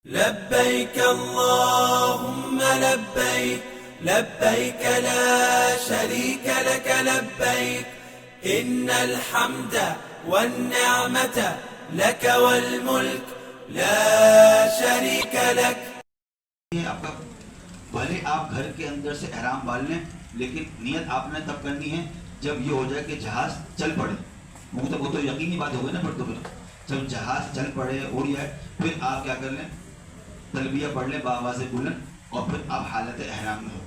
لبيك اللهم لبيك لبيك لا شريك لك لبيك إن الحمد والنعمة لك والملك لا شريك لك. آپ کا بھلے آپ گھر کے اندر سے احرام باندھ لیں، لیکن نیت آپ نے تب کرنی ہے جب یہ ہو جائے کہ جہاز چل پڑے. وہ تو یقینی بات ہو گئی نا. پھر جب جہاز چل پڑے اڑ جائے پھر آپ کیا کر لیں، تلبیہ پڑھ لیں بآواز بلند، اور پھر آپ حالت احرام میں ہو.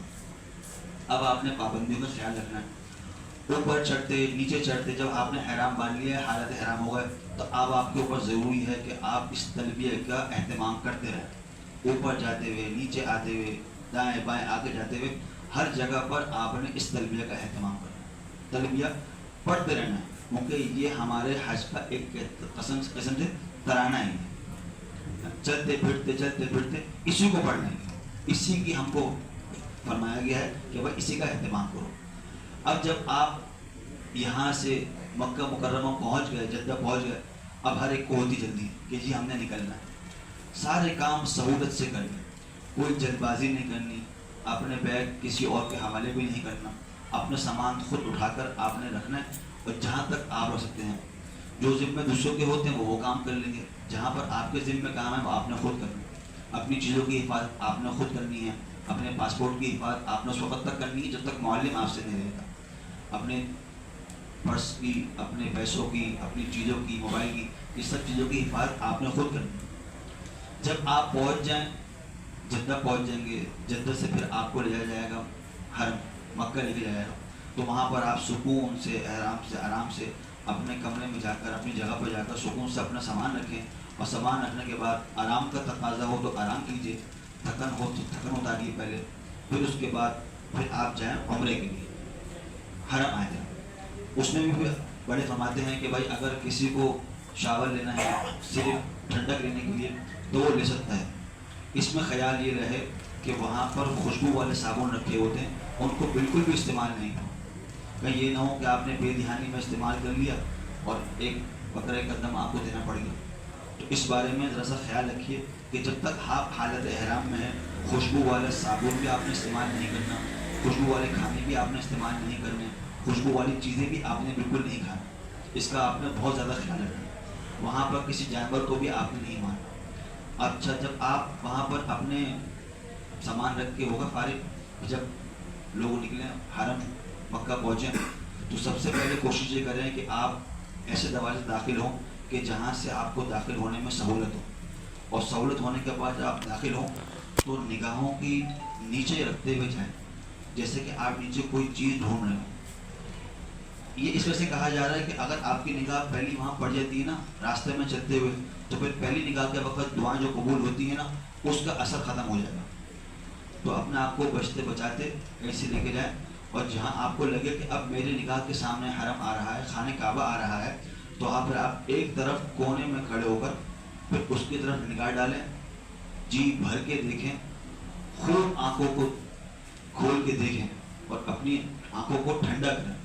اب آپ نے پابندیوں کا خیال رکھنا ہے. اوپر چڑھتے نیچے چڑھتے جب آپ نے احرام باندھ لیا ہے، حالت احرام ہو گئے، تو اب آپ کے اوپر ضروری ہے کہ آپ اس تلبیہ کا اہتمام کرتے رہیں. اوپر جاتے ہوئے، نیچے آتے ہوئے، دائیں بائیں آگے جاتے ہوئے، ہر جگہ پر آپ نے اس تلبیہ کا اہتمام کرنا ہے. تلبیہ پڑھتے رہنا ہے، کیونکہ یہ ہمارے حج کا ایک قسم سے ترانہ ہی ہے. چلتے پھرتے اسی کو پڑھنا ہے، اسی کی ہم کو فرمایا گیا ہے کہ بھائی اسی کا اہتمام کرو. اب جب آپ یہاں سے مکہ مکرمہ پہنچ گئے، جدہ پہنچ گئے، اب ہر ایک کو ہوتی جلدی کہ جی ہم نے نکلنا ہے. سارے کام سہولت سے کرنے، کوئی جلد بازی نہیں کرنی، اپنے بیگ کسی اور کے حوالے بھی نہیں کرنا. اپنا سامان خود اٹھا کر آپ نے رکھنا ہے، اور جہاں تک آپ رکھ سکتے ہیں. جو ذمے دوسروں کے ہوتے ہیں وہ کام کر لیں گے. جہاں پر آپ کے ذمے کام ہے وہ آپ نے خود کرنا ہے. اپنی چیزوں کی حفاظت آپ نے خود کرنی ہے. اپنے پاسپورٹ کی حفاظت آپ نے اس وقت تک کرنی ہے جب تک معلم آپ سے نہیں رہے گا. اپنے پرس کی، اپنے پیسوں کی، اپنی چیزوں کی، موبائل کی، یہ سب چیزوں کی حفاظت آپ نے خود کرنی ہے. جب آپ پہنچ جائیں، جدہ پہنچ جائیں گے، جدہ سے پھر آپ کو لے جایا جائے گا حرم، مکہ لے کے جائے گا. تو وہاں پر آپ سکون سے آرام سے اپنے کمرے میں جا کر، اپنی جگہ پہ جا کر سکون سے اپنا سامان رکھیں. اور سامان رکھنے کے بعد آرام کا تقاضا ہو تو آرام کیجیے، تھکن ہو تو تھکن اتاریے پہلے. پھر اس کے بعد پھر آپ جائیں عمرے کے لیے، حرم آ جائیں. اس میں بھی بڑے فرماتے ہیں کہ بھائی اگر کسی کو شاور لینا ہے، صرف ٹھنڈک لینے کے لیے، تو وہ لے سکتا ہے. اس میں خیال یہ رہے کہ وہاں پر خوشبو والے صابن رکھے ہوتے ہیں، ان کو بالکل بھی استعمال نہیں کرو. کہیں یہ نہ ہو کہ آپ نے بے دھیانی میں استعمال کر لیا اور ایک بکرے کا دم آپ کو دینا پڑ گیا. تو اس بارے میں ذرا سا خیال رکھیے کہ جب تک آپ حالت احرام میں ہیں، خوشبو والا صابن بھی آپ نے استعمال نہیں کرنا، خوشبو والے کھانے بھی آپ نے استعمال نہیں کرنے، خوشبو والی چیزیں بھی آپ نے بالکل نہیں کھانا. اس کا آپ نے بہت زیادہ خیال رکھنا. وہاں پر کسی جانور کو بھی آپ نے نہیں مارنا. اچھا، جب آپ وہاں پر اپنے سامان رکھ کے ہوگا فارغ، جب لوگ نکلیں حرم مکہ پہنچیں، تو سب سے پہلے کوشش یہ کریں کہ آپ ایسے دروازے سے داخل ہوں کہ جہاں سے آپ کو داخل ہونے میں سہولت ہو. اور سہولت ہونے کے بعد جب آپ داخل ہوں تو نگاہوں کی نیچے رکھتے ہوئے جائیں، جیسے کہ آپ نیچے کوئی چیز ڈھونڈ رہے ہوں. یہ اس وجہ سے کہا جا رہا ہے کہ اگر آپ کی نگاہ پہلی وہاں پڑ جاتی ہے نا راستے میں چلتے ہوئے، تو پھر پہلی نگاہ کے وقت دعائیں جو قبول ہوتی ہیں نا، اس کا اثر ختم ہو جائے گا. تو اپنے آپ کو بچتے بچاتے ایسے لے کے جائیں، اور جہاں آپ کو لگے کہ اب میری نگاہ کے سامنے حرم آ رہا ہے، خانہ کعبہ آ رہا ہے، تو آپ ایک طرف کونے میں کھڑے ہو کر پھر اس کی طرف نگاہ ڈالیں، جی بھر کے دیکھیں، خوب آنکھوں کو کھول کے دیکھیں اور اپنی آنکھوں کو ٹھنڈا کریں.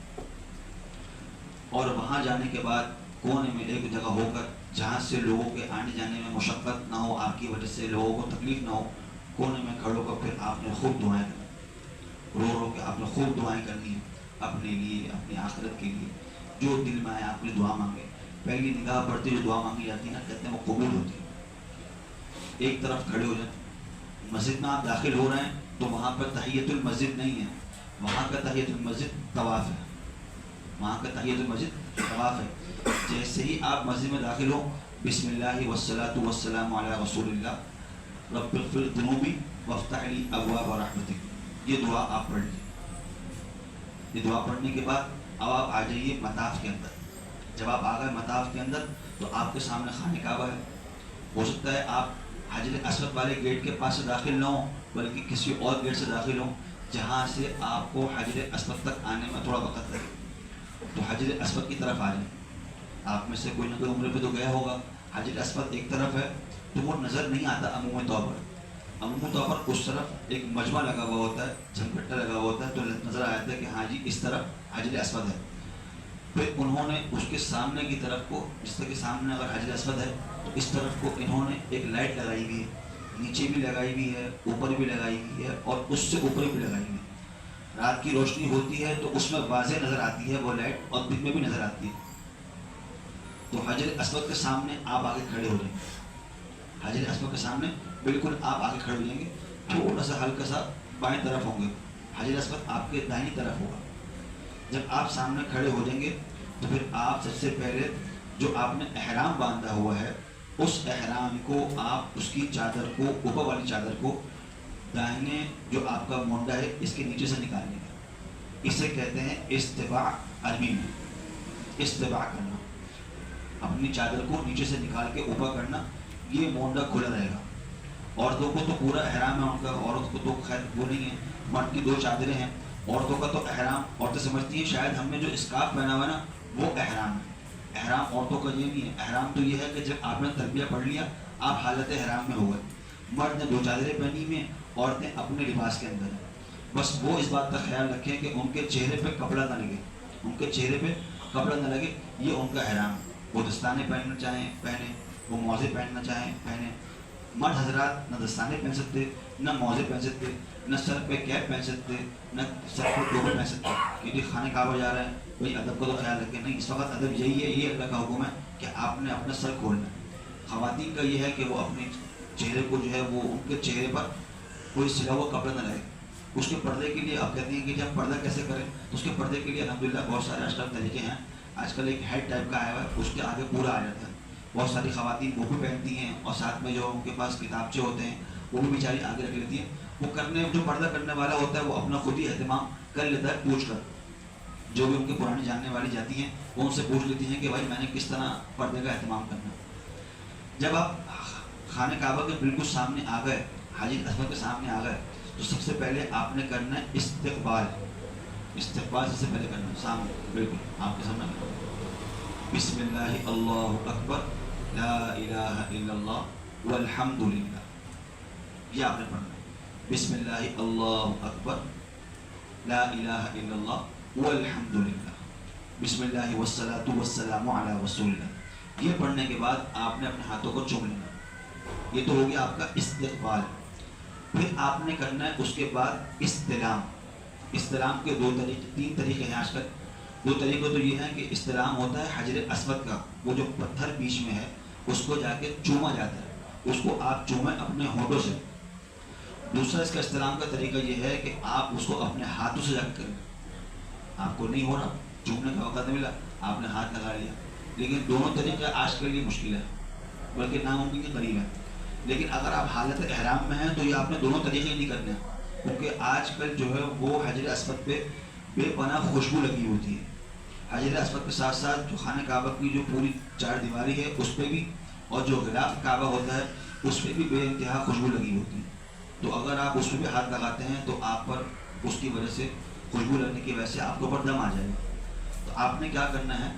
اور وہاں جانے کے بعد کونے میں ایک جگہ ہو کر جہاں سے لوگوں کے آنے جانے میں مشقت نہ ہو، آپ کی وجہ سے لوگوں کو تکلیف نہ ہو، کونے میں کھڑے ہو کر پھر آپ نے خوب دعائیں کرنی، رو کے آپ نے خوب دعائیں کرنی ہے اپنے لیے، اپنی آخرت کے لیے. جو دل میں آئے آپ نے دعا مانگے. پہلی نگاہ پڑتے جو دعا مانگی جاتی ہے نا، کہتے ہیں وہ قبول ہوتی ہے. ایک طرف کھڑے ہو جائیں. مسجد میں آپ داخل ہو رہے ہیں تو وہاں پر تحیت المسجد نہیں ہے، وہاں کا تحیت المسجد طواف ہے. وہاں کا تحیت المسجد طواف ہے. جیسے ہی آپ مسجد میں داخل ہو، بسم اللہ والصلاۃ والسلام علی رسول اللہ رب اغفر ذنوبی وافتح لی ابواب رحمتک، یہ دعا آپ پڑھ لیجیے. یہ دعا پڑھنے کے بعد اب آپ آ جائیے مطاف کے اندر. جب آپ آ گئے مطاف کے اندر تو آپ کے سامنے خانہ کعبہ ہے. ہو سکتا ہے آپ حجر اسود والے گیٹ کے پاس سے داخل نہ ہوں، بلکہ کسی اور گیٹ سے داخل ہوں جہاں سے آپ کو حجر اسود تک آنے میں تھوڑا وقت لگے. تو حجر اسود کی طرف آ جائیں. آپ میں سے کوئی نہ کوئی عمرے پہ تو گیا ہوگا. حجر اسود ایک طرف ہے تو وہ نظر نہیں آتا عمومی طور پر. عمومی طور پر اس طرف ایک مجمع لگا ہوا ہوتا ہے، جھمکٹا لگا ہوا ہوتا ہے، تو نظر آتا ہے کہ ہاں جی اس طرف حجر اسود ہے. پھر انہوں نے اس کے سامنے کی طرف کو، جس طرح کے سامنے اگر حجر اسود ہے تو اس طرف کو انہوں نے ایک لائٹ لگائی ہوئی ہے. نیچے بھی لگائی ہوئی ہے، اوپر بھی لگائی ہوئی ہے اور اس سے اوپر بھی لگائی ہوئی ہے۔ رات کی روشنی ہوتی ہے تو اس میں واضح نظر آتی ہے وہ لائٹ، اور دن میں بھی نظر آتی ہے۔ تو حجر اسود کے سامنے آپ آگے کھڑے ہو جائیں گے، حجر اسود کے سامنے بالکل آپ آگے کھڑے ہو جائیں گے، تھوڑا سا ہلکا سا بائیں طرف ہوں گے، حجر اسود آپ کے دائنی طرف ہوگا۔ جب آپ سامنے کھڑے ہو جائیں گے تو پھر آپ سب سے پہلے جو آپ نے احرام باندھا ہوا ہے اس احرام کو آپ اس کی چادر کو، اوپر والی چادر کو داہنے جو آپ کا مونڈا ہے اس کے نیچے سے نکال لیں گے۔ اسے کہتے ہیں استباع، عربی میں استباع کرنا، اپنی چادر کو نیچے سے نکال کے اوپر کرنا، یہ مونڈا کھلا رہے گا۔ عورتوں کو تو پورا احرام ہے ان کا، عورت کو تو خیر وہ نہیں ہے، مرد کی 2 چادریں ہیں، عورتوں کا تو احرام، عورتیں سمجھتی ہیں شاید ہم نے جو اسکارف پہنا ہوا ہے نا وہ احرام ہے۔ احرام عورتوں کا یہ نہیں ہے، احرام تو یہ ہے کہ جب آپ نے تلبیہ پڑھ لیا آپ حالت احرام میں ہو گئے، مرد نے 2 چادریں پہنی ہوئی ہیں، عورتیں اپنے لباس کے اندر ہیں۔ بس وہ اس بات کا خیال رکھیں کہ ان کے چہرے پہ کپڑا نہ لگے، ان کے چہرے پہ کپڑا نہ لگے، یہ ان کا احرام ہے۔ وہ دستانے پہننا چاہیں پہنیں، وہ موزے پہننا چاہیں پہنیں۔ مرد حضرات نہ دستانے پہن سکتے، نہ موزے پہن سکتے، نہ سر پہ کیپ پہن سکتے، نہ سر پہ ٹوپی پہن سکتے، کیونکہ خانہ کعبہ جا رہا ہے، کوئی ادب کا تو خیال رکھے نہیں۔ اس وقت ادب یہی ہے، یہ اللہ کا حکم ہے کہ آپ نے اپنا سر کھولنا ہے۔ خواتین کا یہ ہے کہ وہ اپنے چہرے کو جو ہے وہ ان کے چہرے پر کوئی سلا ہوا کپڑا نہ لگے۔ اس کے پردے کے لیے آپ کہتے ہیں کہ جب پردہ کیسے کریں، تو اس کے پردے کے لیے الحمدللہ بہت سارے آج کل طریقے ہیں۔ آج کل ایک ہیڈ ٹائپ کا آیا ہوا ہے، اس کے آگے پورا آ جاتا ہے۔ بہت ساری خواتین وہ بھی پہنتی ہیں، اور ساتھ میں جو ان کے پاس کتابچے ہوتے ہیں وہ بھی بیچاری آگے رکھ لیتی ہیں۔ وہ کرنے جو پردہ کرنے والا ہوتا ہے وہ اپنا خود ہی اہتمام کر لیتا ہے، پوچھ کر جو بھی ان کے پرانی جاننے والی جاتی ہیں وہ ان سے پوچھ لیتی ہیں کہ بھائی میں نے کس طرح پردے کا اہتمام کرنا۔ جب آپ خانہ کعبہ کے بالکل سامنے آ گئے، حجر اسود کے سامنے آ گئے، تو سب سے پہلے آپ نے کرنا ہے استقبال۔ استقبال سب سے پہلے کرنا ہے، سامنے بالکل آپ کے سامنے، بسم اللہ اللہ اکبر لا الہ الا اللہ والحمد للہ، یہ آپ نے پڑھنا ہے۔ بسم اللہ اللہ اکبر لا الہ الا اللہ والحمد للہ، بسم اللہ والصلاة والسلام علی رسول اللہ۔ یہ پڑھنے کے بعد آپ نے اپنے ہاتھوں کو چوم لینا، یہ تو ہو گیا آپ کا استقبال۔ پھر آپ نے کرنا ہے اس کے بعد استلام۔ استلام کے 3 طریقے ہیں آج کل۔ 2 طریقے تو یہ ہیں کہ استلام ہوتا ہے حجر اسود کا، وہ جو پتھر بیچ میں ہے اس کو جا کے چوما جاتا ہے، اس کو آپ چومیں اپنے ہونٹوں سے۔ دوسرا اس کا استلام کا طریقہ یہ ہے کہ آپ اس کو اپنے ہاتھوں سے جا کے کریں۔ آپ کو نہیں ہو رہا، چومنے کا وقت نہیں ملا، آپ نے ہاتھ لگا لیا، لیکن دونوں طریقے آج کے لیے مشکل ہے، بلکہ ناممکن کے قریب ہے۔ لیکن اگر آپ حالت احرام میں ہیں تو یہ آپ نے دونوں طریقے نہیں کرنے ہیں، کیونکہ آج کل جو ہے وہ حجر اسود پہ بے پناہ خوشبو لگی ہوتی ہے۔ حجر اسود کے ساتھ ساتھ جو خانہ کعبہ کی جو پوری 4 دیواری ہے اس پہ بھی، اور جو غلاف کعبہ ہوتا ہے اس پہ بھی بے انتہا خوشبو لگی ہوتی ہے۔ تو اگر آپ اس پہ بھی ہاتھ لگاتے ہیں تو آپ پر اس کی وجہ سے، خوشبو لگنے کی وجہ سے آپ کے اوپر دم آ جائے گا۔ تو آپ نے کیا کرنا ہے،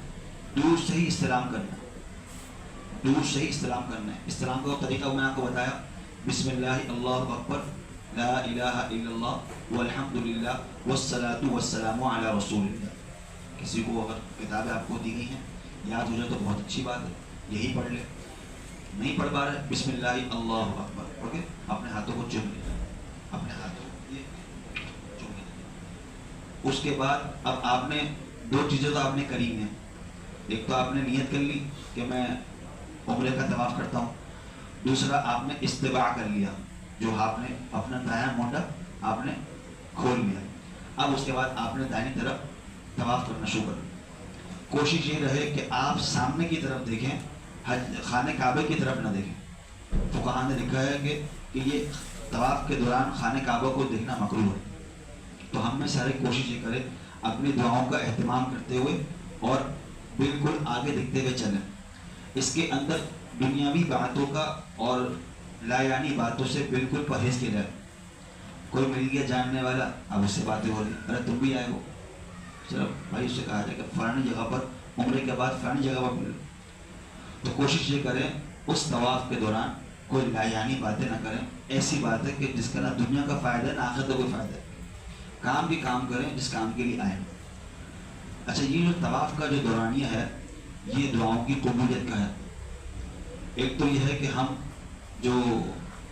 دور سے ہی استلام کرنا ہے، دور سے ہی استلام کرنا ہے۔ استلام کا طریقہ میں نے آپ کو بتایا، بسم اللہ اللہ اکبر لا الہ الا اللہ والحمد للہ والصلاة والسلام علی رسول اللہ۔ کسی کو اگر کتابیں آپ کو دی گئی ہیں یاد ہو جائے تو بہت اچھی بات ہے، یہی پڑھ لے۔ نہیں پڑھ پا رہے، بسم اللہ اللہ اکبر پڑھ کے اپنے ہاتھوں کو چوم لینا، اپنے ہاتھوں کو یہ چوم لینا۔ اس کے بعد اب آپ نے 2 چیزیں تو آپ نے کری ہیں، ایک تو آپ نے نیت کر لی کہ میں عمرے کا طواف کرتا ہوں، دوسرا آپ نے استباع کر لیا، جو آپ نے اپنا دایاں مونڈا آپ نے کھول لیا۔ اب اس کے بعد آپ نے دائنی طرف طواف کرنا شروع کر دیا۔ کوشش یہ رہے کہ آپ سامنے کی طرف دیکھیں، خانہ کعبے کی طرف نہ دیکھیں۔ فقہاء نے لکھا ہے کہ یہ طواف کے دوران خانہ کعبہ کو دیکھنا مکروہ ہے۔ تو ہم میں سارے کوشش یہ کریں اپنی دعاؤں کا اہتمام کرتے ہوئے اور بالکل آگے دیکھتے ہوئے چلیں۔ اس کے اندر دنیاوی باتوں کا اور لا یعنی باتوں سے بالکل پرہیز کیا جائے۔ کوئی مل گیا جاننے والا، اب اس سے باتیں ہو رہی، ارے تم بھی آئے ہو، چلو بھائی اس سے کہا جائے کہ فلانی جگہ پر عمرے کے بعد فلانی جگہ پر ملو۔ تو کوشش یہ کریں اس طواف کے دوران کوئی لا یعنی باتیں نہ کریں، ایسی بات ہے کہ جس کا نہ دنیا کا فائدہ ہے نہ آخرت کا کوئی فائدہ ہے۔ کام بھی کام کریں جس کام کے لیے آئیں۔ اچھا، یہ جو طواف کا جو دورانیہ ہے یہ دعاؤں کی قبولیت کا ہے۔ ایک تو یہ ہے کہ ہم جو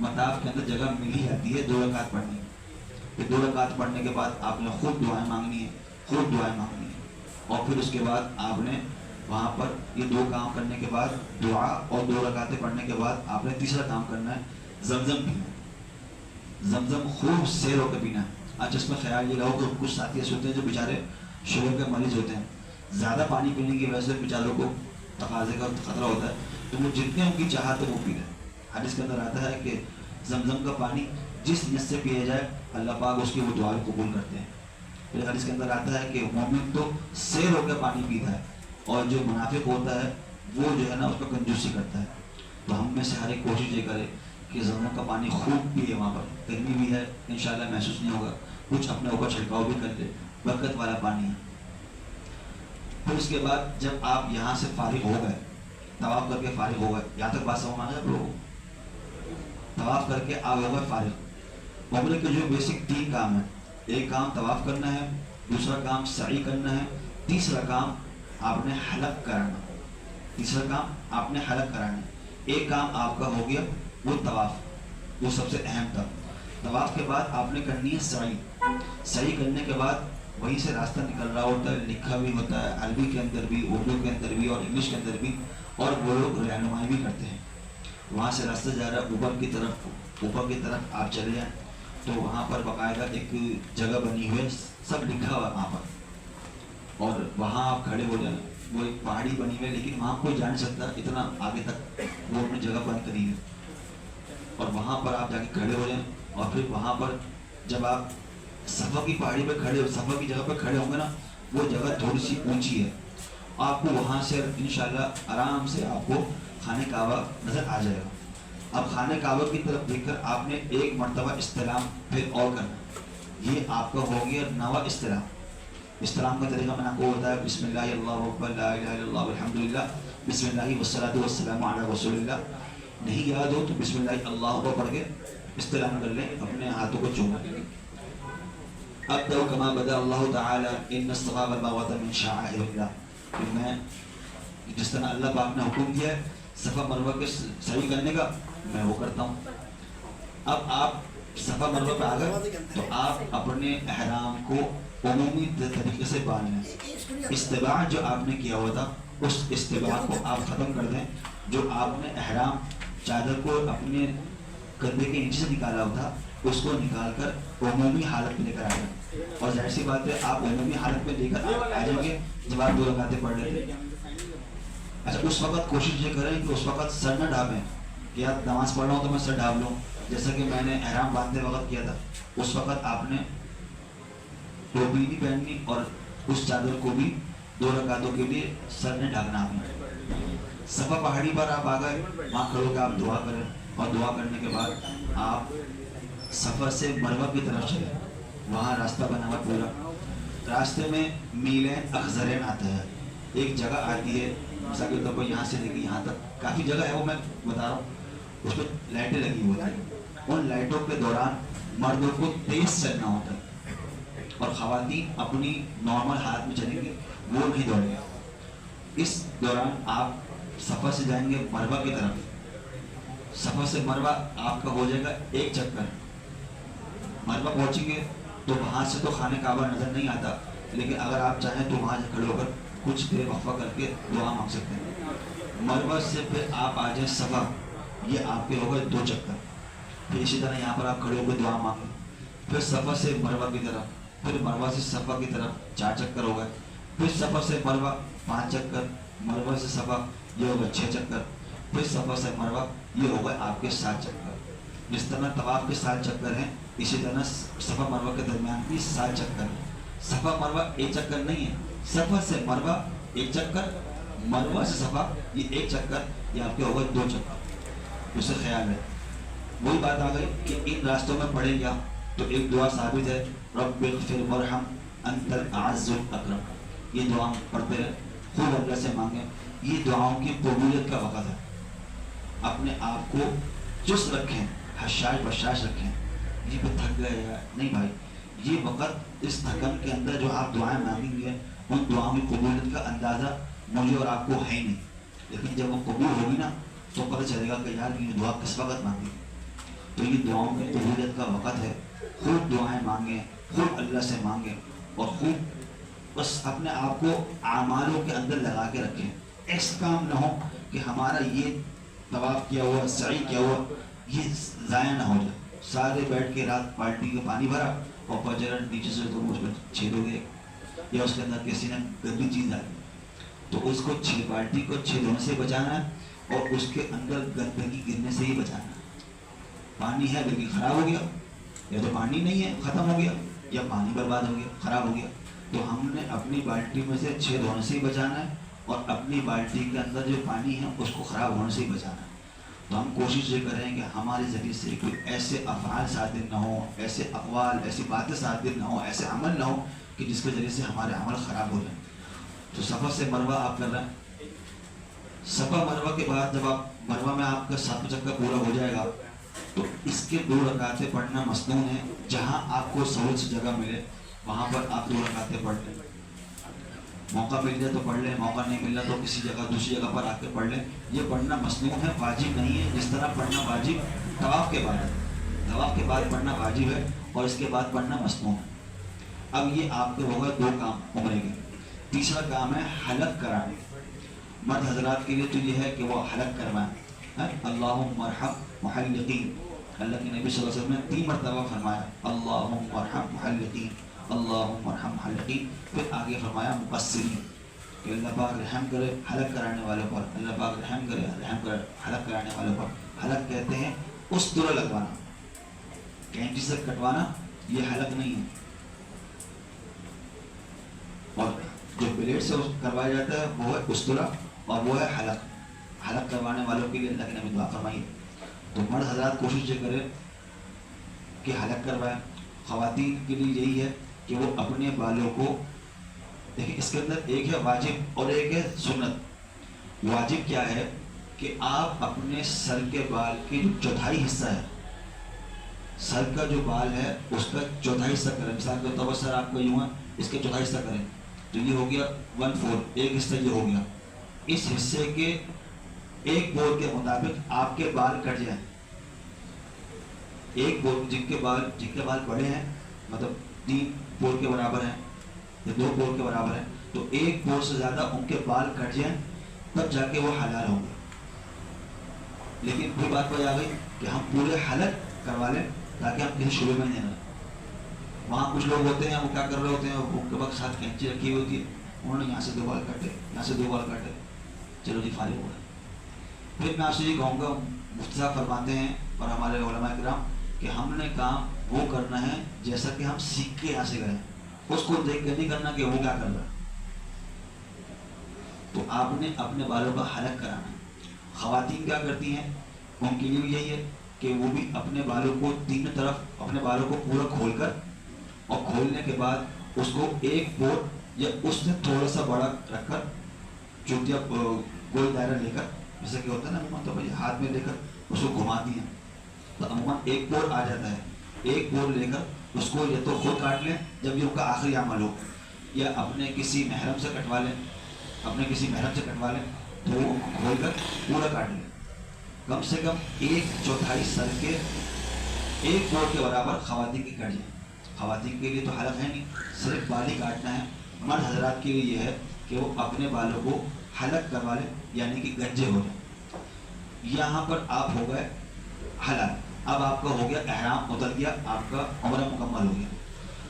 مطاف کے اندر جگہ مل ہی جاتی ہے 2 رکعت پڑھنے کی. پھر 2 رکعت پڑھنے کے بعد آپ نے خوب دعائیں مانگنی ہے، خوب دعائیں مانگنی ہے. اور پھر اس کے بعد آپ نے وہاں پر یہ 2 کام کرنے کے بعد دعا اور 2 رکعتیں پڑھنے کے بعد آپ نے تیسرا کام کرنا ہے، زمزم پینا ہے. زمزم خوب سیر ہو کے پینا ہے. آج اس میں خیال یہ رہو کہ کچھ ساتھی ایسے ہوتے ہیں جو بیچارے شوگر کے مریض ہوتے ہیں، زیادہ پانی پینے کی وجہ سے بیچاروں کو تقاضے کا خطرہ ہوتا ہے، تو وہ جتنے ان کی چاہت ہے وہ پی رہے ہیں. حدیث کے اندر آتا ہے کہ زمزم کا پانی جس نیت سے پیا جائے اللہ پاک اس کی وہ دعا قبول کرتے ہیں. پھر حدیث کے اندر آتا ہے کہ مومن تو سیر ہو کے پانی پیتا ہے اور جو منافق ہوتا ہے وہ جو ہے نا اس پر کنجوسی کرتا ہے. تو ہم میں سے ہر ایک کوشش یہ کرے کہ زمزم کا پانی خوب پیے. وہاں پر گرمی بھی ہے، انشاءاللہ محسوس نہیں ہوگا، کچھ اپنے اوپر چھڑکاؤ بھی کر لے، برکت والا پانی ہے. پھر اس کے بعد جب آپ یہاں سے فارغ ہو گئے، طواف کر کے فارغ ہو گئے، یہاں تک بات سمجھ آ گئی آپ لوگوں کو؟ طواف کر کے آپ ہو گئے فارغ. عمرے کے جو بیسک 3 کام ہیں، ایک کام طواف کرنا ہے، دوسرا کام سعی کرنا ہے، تیسرا کام آپ نے حلق کرانا. تیسرا کام آپ نے حلق کرانا ہے. ایک کام آپ کا ہو گیا وہ طواف، وہ سب سے اہم تھا. طواف کے بعد آپ نے کرنی ہے سعی. سعی کرنے کے بعد وہیں سے راستہ نکل رہا ہوتا ہے، لکھا بھی ہوتا ہے عربی کے اندر بھی، اردو کے اندر بھی اور انگلش کے اندر بھی، اور وہ لوگ رہنمائی بھی کرتے ہیں. وہاں سے راستہ جا رہا ہے اوپر کی طرف آپ چلے جائیں تو وہاں پر باقاعدہ ایک جگہ بنی ہوئی ہے، سب لکھا ہوا ہے وہاں پر، اور وہاں آپ کھڑے ہو جائیں. وہ ایک پہاڑی بنی ہوئی ہے لیکن وہاں کوئی جا نہیں سکتا اتنا آگے تک، وہ اپنی جگہ بند کری ہے. اور وہاں پر آپ جا کے کھڑے ہو جائیں. اور پھر وہاں پر جب آپ صفا کی پہاڑی پہ کھڑے ہو، صفا کی جگہ پہ کھڑے ہوں گے نا، وہ جگہ تھوڑی سی اونچی ہے. آپ کو وہاں سے انشاءاللہ آرام سے آپ کو خانہ کعبہ نظر آ جائے گا. اب خانہ کعبہ کی طرف دیکھ کر آپ نے 1 مرتبہ استلام پھر اور کرنا. یہ آپ کا ہو گیا 9واں استلام. استلام کا طریقہ میں نے آپ کو بتایا، بسم اللہ اللہ اکبر لا الہ الا اللہ والحمدللہ، بسم اللہ والصلاۃ والسلام علی رسول اللہ. نہیں یاد ہو تو بسم اللہ اللہ اکبر پڑھ کے استلام کر لیں، اپنے ہاتھوں کو چوم لیں. ابدأ کما بدا اللہ تعالی ان الصفا والمروہ من شعائر اللہ. کہ میں جس طرح اللہ پاک نے حکم دیا ہے صفا مروہ کے صحیح کرنے کا، میں وہ کرتا ہوں. اب آپ صفا مروہ پہ آ گئے تو آپ اپنے احرام کو عمومی طریقے سے باندھ لیں. استباع جو آپ نے کیا ہوا تھا اس استباع کو آپ ختم کر دیں. جو آپ نے احرام چادر کو اپنے گردے کے نیچے سے نکالا ہوا تھا اس کو نکال کر عمومی حالت میں لے کر آ جائیں. اور ظاہر سی بات ہے آپ عمومی حالت میں لے کر آ جائیں گے جب آپ 2 رکعتیں پڑھ لیتے. اچھا اس وقت کوشش یہ کریں کہ اس وقت سر نہ ڈھانپیں کہ آپ نماز پڑھ رہا ہوں تو میں سر ڈھانپ لوں، جیسا کہ میں نے احرام باندھتے وقت کیا تھا. اس وقت آپ نے ٹوپی نہیں پہننی اور اس چادر کو بھی 2 رکعتوں کے لیے سر نے ڈھانکنا. آپ نے صفا پہاڑی پر آپ آ گئے، وہاں کھڑو کے آپ دعا کریں، اور دعا کرنے کے بعد آپ صفا سے مروہ کی طرف چلیں. وہاں راستہ بنا ہوا پورا، راستے میں میلین اخضرین آتا ہے. ایک جگہ آتی ہے مثال کے طور پر یہاں سے لے کے یہاں تک کافی جگہ ہے، وہ میں بتا رہا ہوں. اس پہ لائٹیں لگی ہوئی ہیں، ان لائٹوں کے دوران مردوں کو تیز چلنا ہوتا ہے اور خواتین اپنی نارمل حالت میں چلیں گے، وہ نہیں دوڑیں گے. اس دوران آپ صفا سے جائیں گے مروہ کی طرف. صفا سے مروہ آپ کا ہو جائے گا 1 چکر. مروہ پہنچیں گے تو وہاں سے تو خانہ کعبہ نظر نہیں آتا، لیکن اگر آپ چاہیں تو وہاں سے کھڑے ہو کر کچھ دیر وقفہ کر کے دعا مانگ سکتے ہیں. مروہ سے پھر آپ آ جائیں صفا، یہ آپ کے ہو گئے 2 چکر. پھر اسی طرح یہاں پر آپ کھڑے ہو کے دعا مانگیں. پھر صفا سے مروہ کی طرف، پھر مروہ سے صفا کی طرف 4 چکر ہو گئے. پھر صفا سے مروہ 5 چکر، مروہ سے صفا یہ ہو گئے 6 چکر. پھر صفا سے مروہ یہ ہو گئے آپ کے 7 چکر. جس طرح طواف کے 7 چکر ہیں اسی طرح صفا مروہ کے درمیان بھی 7 چکر ہیں. صفا مروہ 1 چکر نہیں ہے، صفا سے مروہ 1 چکر، مروہ سے صفا یہ 1 چکر، یہ آپ کے ہو گئے 2 چکر. اسے خیال ہے وہی بات آ گئی کہ ان راستوں میں پڑھیں گیا تو ایک دعا ثابت ہے، رب اغفر وارحم انت الاعز الاکرم. یہ دعا پڑھتے رہے، خوب اللہ سے مانگیں. یہ دعاؤں کی قبولیت کا وقت ہے. اپنے آپ کو چست رکھیں، حشاش بشاش رکھیں. یہ پہ تھک گئے یا نہیں بھائی، یہ وقت اس تھکن کے اندر جو آپ دعائیں مانگیں گے ان دعاؤں کی قبولیت کا اندازہ مجھے اور آپ کو ہے ہی نہیں. لیکن جب وہ قبول ہوگی نا تو پتہ چلے گا کہ یار یہ دعا کس وقت مانگی. تو یہ دعاؤں کی قبولیت کا وقت ہے. خوب دعائیں مانگیں, خوب اللہ سے مانگیں, اور خوب بس اپنے آپ کو اعمالوں کے اندر لگا کے رکھیں. ایسا کام نہ ہو کہ ہمارا یہ طواف کیا ہوا, سعی کیا ہوا, یہ ضائع نہ ہو جائے. سارے بیٹھ کے رات بالٹی کا پانی بھرا اور فجر نیچے سے تو اس میں چھید ہو گئے, یا اس کے اندر کسی نے گندی چیز ڈالی, تو اس کو بالٹی کو چھید ہونے سے بچانا ہے اور اس کے اندر گندگی گرنے سے ہی بچانا ہے. پانی ہے لیکن خراب ہو گیا, یا تو پانی نہیں ہے ختم ہو گیا, یا پانی برباد ہو گیا, خراب ہو گیا, تو ہم نے اپنی بالٹی میں سے چھید ہونے سے ہی بچانا ہے اور اپنی بالٹی کے اندر جو پانی ہے اس کو خراب ہونے سے ہی بچانا ہے. تو ہم کوشش یہ کریں کہ ہمارے ذریعے سے کوئی ایسے افعال صادر نہ ہو, ایسے اقوال, ایسی باتیں صادر نہ ہو, ایسے عمل نہ ہو کہ جس کے ذریعے سے ہمارے عمل خراب ہو جائیں. تو صفا سے مروہ آپ کر رہے ہیں. صفا مروہ کے بعد جب آپ مروہ میں آپ کا 7 چکر پورا ہو جائے گا تو اس کے 2 رکعتیں پڑھنا مسنون ہے. جہاں آپ کو سہولت سے جگہ ملے وہاں پر آپ 2 رکعتیں پڑھ لیں. موقع مل جائے تو پڑھ لیں, موقع نہیں مل رہا تو کسی جگہ دوسری جگہ پر آ کے پڑھ لیں. یہ پڑھنا مسنون ہے, واجب نہیں ہے. جس طرح پڑھنا واجب طواف کے بعد ہے, طواف کے بعد پڑھنا واجب ہے اور اس کے بعد پڑھنا مسنون ہے. اب یہ آپ کے ہوگا 2 کام عمرے کے. تیسرا کام ہے حلق کرانے. مرد حضرات کے لیے تو یہ ہے کہ وہ حلق کروائیں. اللہم ارحم محلقین. اللہ کے نبی صلی اللہ علیہ وسلم نے 3 مرتبہ فرمایا اللہم ارحم محلقین, اللہم ارحم محلقین. پھر آگے فرمایا مقصرین, کہ اللہ پاک رحم کرے حلق کرانے والوں پر, اللہ پاک رحم کرے حلق کرانے والوں پر. حلق کہتے ہیں استرا لگوانا, کینچی سے کٹوانا, یہ حلق نہیں ہے. اور جو بلیڈ سے کروایا جاتا ہے وہ ہے استرا اور وہ ہے حلق. حلق کروانے والوں کے لیے اللہ کے نبی دعا فرمائی. تو مرد حضرات کوشش یہ کرے کہ حلق کروائیں. خواتین کے لیے یہی ہے کہ وہ اپنے بالوں کو دیکھیں. اس کے اندر ایک ہے واجب اور ایک ہے سنت. واجب کیا ہے کہ آپ اپنے سر کے بال کی جو چوتھائی حصہ ہے, سر کا جو بال ہے اس کا چوتھائی حصہ کریں. مثال کے طور پر سر آپ کا یوں ہے, اس کے چوتھائی حصہ کریں تو یہ ہو گیا 1/4, ایک حصہ یہ ہو گیا. اس حصے کے 1 بور کے مطابق آپ کے بال کٹ جائیں. 1 بور جن کے بال بڑے ہیں, مطلب 3 بور کے برابر ہیں یا 2 بور کے برابر ہیں, تو 1 بور سے زیادہ ان کے بال کٹ جائیں تب جا کے وہ حلال ہوں گے. لیکن کوئی بات وہی آ گئی کہ ہم پورے حلق کروا لیں تاکہ ہم کسی شعبے میں نہیں رہیں. وہاں کچھ لوگ ہوتے ہیں وہ کیا کر رہے ہوتے ہیں, ان کے وقت ساتھ کینچی رکھی ہوئی ہوتی ہے, انہوں نے یہاں سے 2 بال کاٹے, یہاں سے 2 بال کاٹے, چلو جی فارغ ہو گئے. پھر میں آپ سے یہ کہوں گا, مفتی صاحب فرماتے ہیں اور ہمارے علماء کرام کہ ہم نے کام وہ کرنا ہے جیسا کہ ہم سیکھ کے یہاں سے گئے, اس کو دیکھ کے نہیں کرنا کہ وہ کیا کر رہا ہے. تو آپ نے اپنے بالوں کا حلق کرانا ہے. خواتین کیا کرتی ہیں, ان کے لیے بھی یہی ہے کہ وہ بھی اپنے بالوں کو تینوں طرف اپنے بالوں کو پورا کھول کر, اور کھولنے کے بعد اس کو 1 بور یا اس سے تھوڑا سا بڑا رکھ کر چوتیا گول دائرہ لے کر, جیسے کہ ہوتا ہے نا تو بھائی ہاتھ میں لے کر اس کو گھماتی ہیں, تو عموماً 1 بور آ جاتا ہے. 1 بور لے کر اس کو یا تو خود کاٹ لیں جب یہ ان کا آخری عمل ہو, یا اپنے کسی محرم سے کٹوا لیں, تو وہ کھول کر پورا کاٹ لیں. کم سے کم 1/4 سر کے 1 بور کے برابر خواتین کی کٹ جائیں. خواتین کے لیے تو حلق ہے نہیں, صرف بال ہی کاٹنا ہے. مرد حضرات کے لیے یہ ہے کہ وہ اپنے بالوں کو حلق کروا لیں, یعنی کہ گنجے ہو جائیں. یہاں پر آپ ہو گئے حلال. اب آپ کا ہو گیا احرام اتر گیا, آپ کا عمرہ مکمل ہو گیا.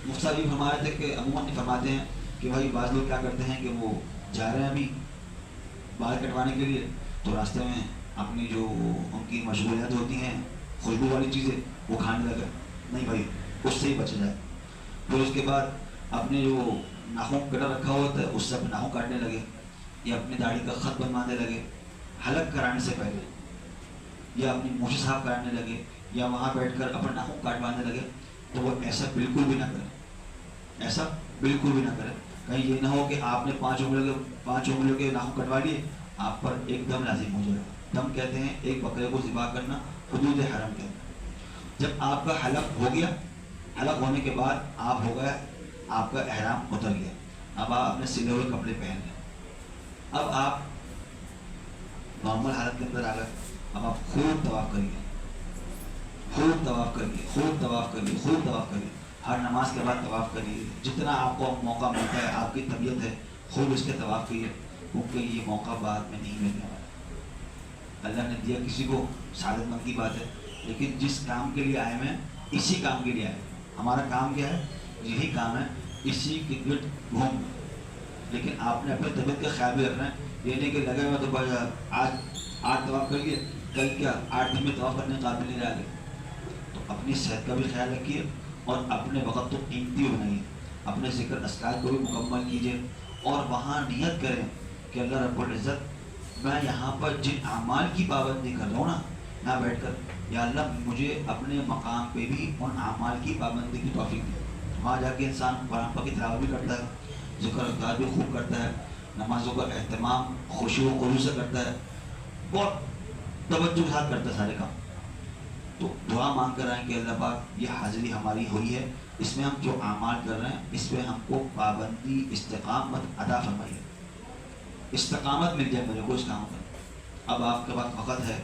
مفتی صاحب یہ فرمایا تھے کہ عموماً فرماتے ہیں کہ بھائی بعض لوگ کیا کرتے ہیں کہ وہ جا رہے ہیں ابھی بال کٹوانے کے لیے, تو راستے میں اپنی جو ان کی مشغولیات ہوتی ہیں خوشبو والی چیزیں وہ کھانے لگے. نہیں بھائی, اس سے ہی بچ جائے. پھر اس کے بعد اپنے جو ناخن کٹا رکھا ہوا ہوتا ہے اس سے اپنے ناخن کاٹنے لگے, یا اپنی داڑھی کا خط بنوانے لگے حلق کرانے سے پہلے, یا اپنی مونچھ صاف کرانے لگے, یا وہاں بیٹھ کر اپنے ناخن کاٹوانے لگے. تو وہ ایسا بالکل بھی نہ کرے, ایسا بالکل بھی نہ کرے. کہیں یہ نہ ہو کہ آپ نے 5 انگلیوں کے ناخن کٹوا لیے, آپ پر ایک دم لازم ہو جائے. دم کہتے ہیں ایک بکرے کو ذبح کرنا, حدود حرم کہتے ہیں. جب آپ کا حلق ہو گیا, حلق ہونے کے بعد آپ ہو گیا, آپ کا احرام اتر گیا. اب آپ اپنے سلے ہوئے کپڑے پہن لیں. اب آپ نارمل حالت کے اندر آ گئے. اب آپ خوب طواف کریے, خوب طواف کریے، خوب طواف کریے، خوب طواف کریے، ہر نماز کے بعد طواف کریے، جتنا آپ کو موقع ملتا ہے، آپ کی طبیعت ہے، خوب اس کے طواف کیجیے، کیونکہ یہ موقع بعد میں نہیں ملنے والا۔ اللہ نے دیا کسی کو، سعادت مند کی بات ہے، لیکن جس کام کے لیے آئے ہیں اسی کام کے لیے آئے۔ ہمارا کام کیا ہے؟ یہی کام ہے، اسی کے گرد گھوم۔ لیکن آپ نے اپنے طبیعت کا خیال بھی رکھنا ہے، یہ نہیں کہ لگا ہوا تو آج 8 طواف کریے، کل کیا 8 دن میں طواف کرنے قابل نہیں رہ گئے۔ تو اپنی صحت کا بھی خیال رکھیے اور اپنے وقت کو قیمتی بنائیے، اپنے ذکر اذکار کو بھی مکمل کیجیے، اور وہاں نیت کریں کہ اللہ رب العزت میں یہاں پر جن اعمال کی پابندی کر رہا ہوں نا، یہاں بیٹھ کر، یا اللہ مجھے اپنے مقام پہ بھی ان اعمال کی پابندی کی توفیق دے۔ وہاں جا کے انسان قرآن پاک کی تلاوت بھی کرتا ہے، ذکر اذکار بھی خوب کرتا ہے، نمازوں کا اہتمام خشوع و خضوع سے کرتا ہے، بہت توجہ کے ساتھ کرتا ہے سارے کام۔ تو دعا مانگ کر آئیں کہ اللہ پاک یہ حاضری ہماری ہوئی ہے، اس میں ہم جو اعمال کر رہے ہیں اس پہ ہم کو پابندی استقامت عطا فرمائیے، استقامت مل جائے میرے کو اس کام پر۔ اب آپ کے پاس وقت ہے،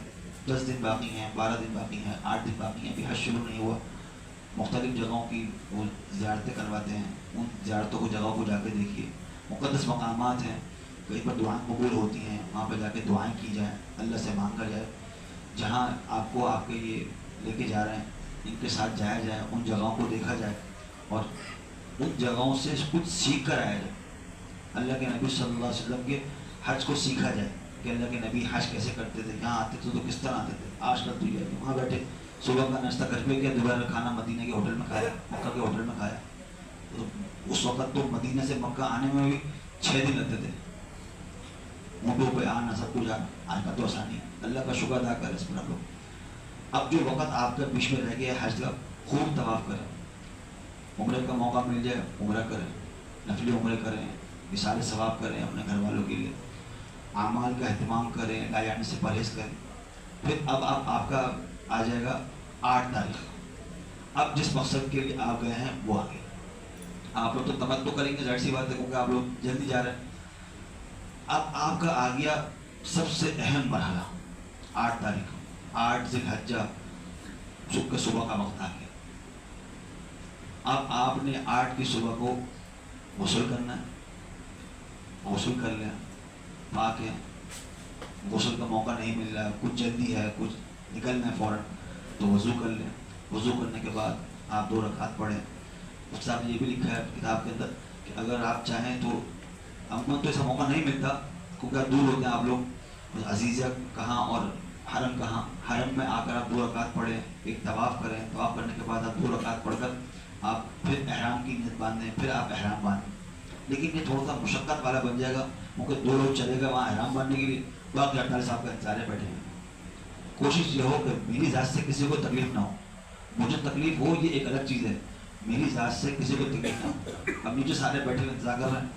10 دن باقی ہیں، 12 دن باقی ہیں، 8 دن باقی ہیں، ابھی حج شروع نہیں ہوا، مختلف جگہوں کی وہ زیارتیں کرواتے ہیں، ان زیارتوں کو جگہوں کو جا کے دیکھیے، مقدس مقامات ہیں، کہیں پر دعائیں قبول ہوتی ہیں، وہاں پہ جا کے دعائیں کی جائیں، اللہ سے مانگا جائے، جہاں آپ کو آپ کے یہ لے کے جا رہے ہیں ان کے ساتھ جایا جائے، ان جگہوں کو دیکھا جائے اور ان جگہوں سے کچھ سیکھ کر آیا جائے، اللہ کے نبی صلی اللہ علیہ وسلم کے حج کو سیکھا جائے کہ اللہ کے نبی حج کیسے کرتے تھے، یہاں آتے تھے تو کس طرح آتے تھے، آج کل تو یہ وہاں بیٹھے صبح کا ناشتہ گھر پہ کیا، دوپہر کھانا مدینہ کے ہوٹل میں کھایا، مکہ کے ہوٹل میں کھایا۔ تو اس وقت تو مدینہ سے مکہ آنے میں بھی 6 دن لگتے تھے، اونٹوں پہ آنا، سب کچھ آنا، آج کا تو آسانی، اللہ کا شکر ادا کریں اس پر ہم لوگ۔ اب جو وقت آپ کا بیچ میں رہ گیا حج کا، خوب طواف کریں، عمرے کا موقع مل جائے عمرہ کریں، نفلی عمرے کریں، مثال ثواب کریں اپنے گھر والوں کے لیے، اعمال کا اہتمام کریں، لا جانے سے پرہیز کریں۔ پھر اب آپ کا آ جائے گا 8 تاریخ، اب جس مقصد کے لیے آپ گئے ہیں وہ آ گئے۔ آپ لوگ تو تمتع کریں گے، ظاہر سی بات ہے کیونکہ آپ لوگ جلدی جا رہے ہیں۔ اب آپ کا آ گیا سب سے اہم مرحلہ، 8 تاریخ، 8 ذی الحجہ کے صبح کا وقت آ گیا۔ اب آپ نے 8 کی صبح کو غسل کرنا ہے، غسل کر لیں، پاک ہے، غسل کا موقع نہیں مل رہا ہے، کچھ جلدی ہے، کچھ نکلنا ہے فوراً، تو وضو کر لیں۔ وضو کرنے کے بعد آپ 2 رکعت پڑھیں۔ اس صاحب نے یہ بھی لکھا ہے کتاب کے اندر کہ اگر آپ چاہیں تو، عموماً تو ایسا موقع نہیں ملتا کیونکہ دور ہوتے ہیں آپ لوگ، عزیزہ کہاں اور حرم کہاں، حرم میں آ کر آپ 2 رکعت پڑھیں، ایک طواف کریں، طواف کرنے کے بعد آپ 2 رکعت پڑھ کر آپ پھر احرام کی نیت باندھیں، پھر آپ احرام باندھیں۔ لیکن یہ تھوڑا سا مشقت والا بن جائے گا کیونکہ 2 لوگ چلے گئے وہاں احرام باندھنے کے لیے، باقی 48 صاحب کا انتظار بیٹھے ہیں۔ کوشش یہ ہو کہ میری ذات سے کسی کو تکلیف نہ ہو، مجھے تکلیف ہو یہ ایک الگ چیز ہے، میری ذات سے کسی کو تکلیف نہ ہو۔ اب نیچے سارے بیٹھے ہوئے انتظار کر رہے ہیں،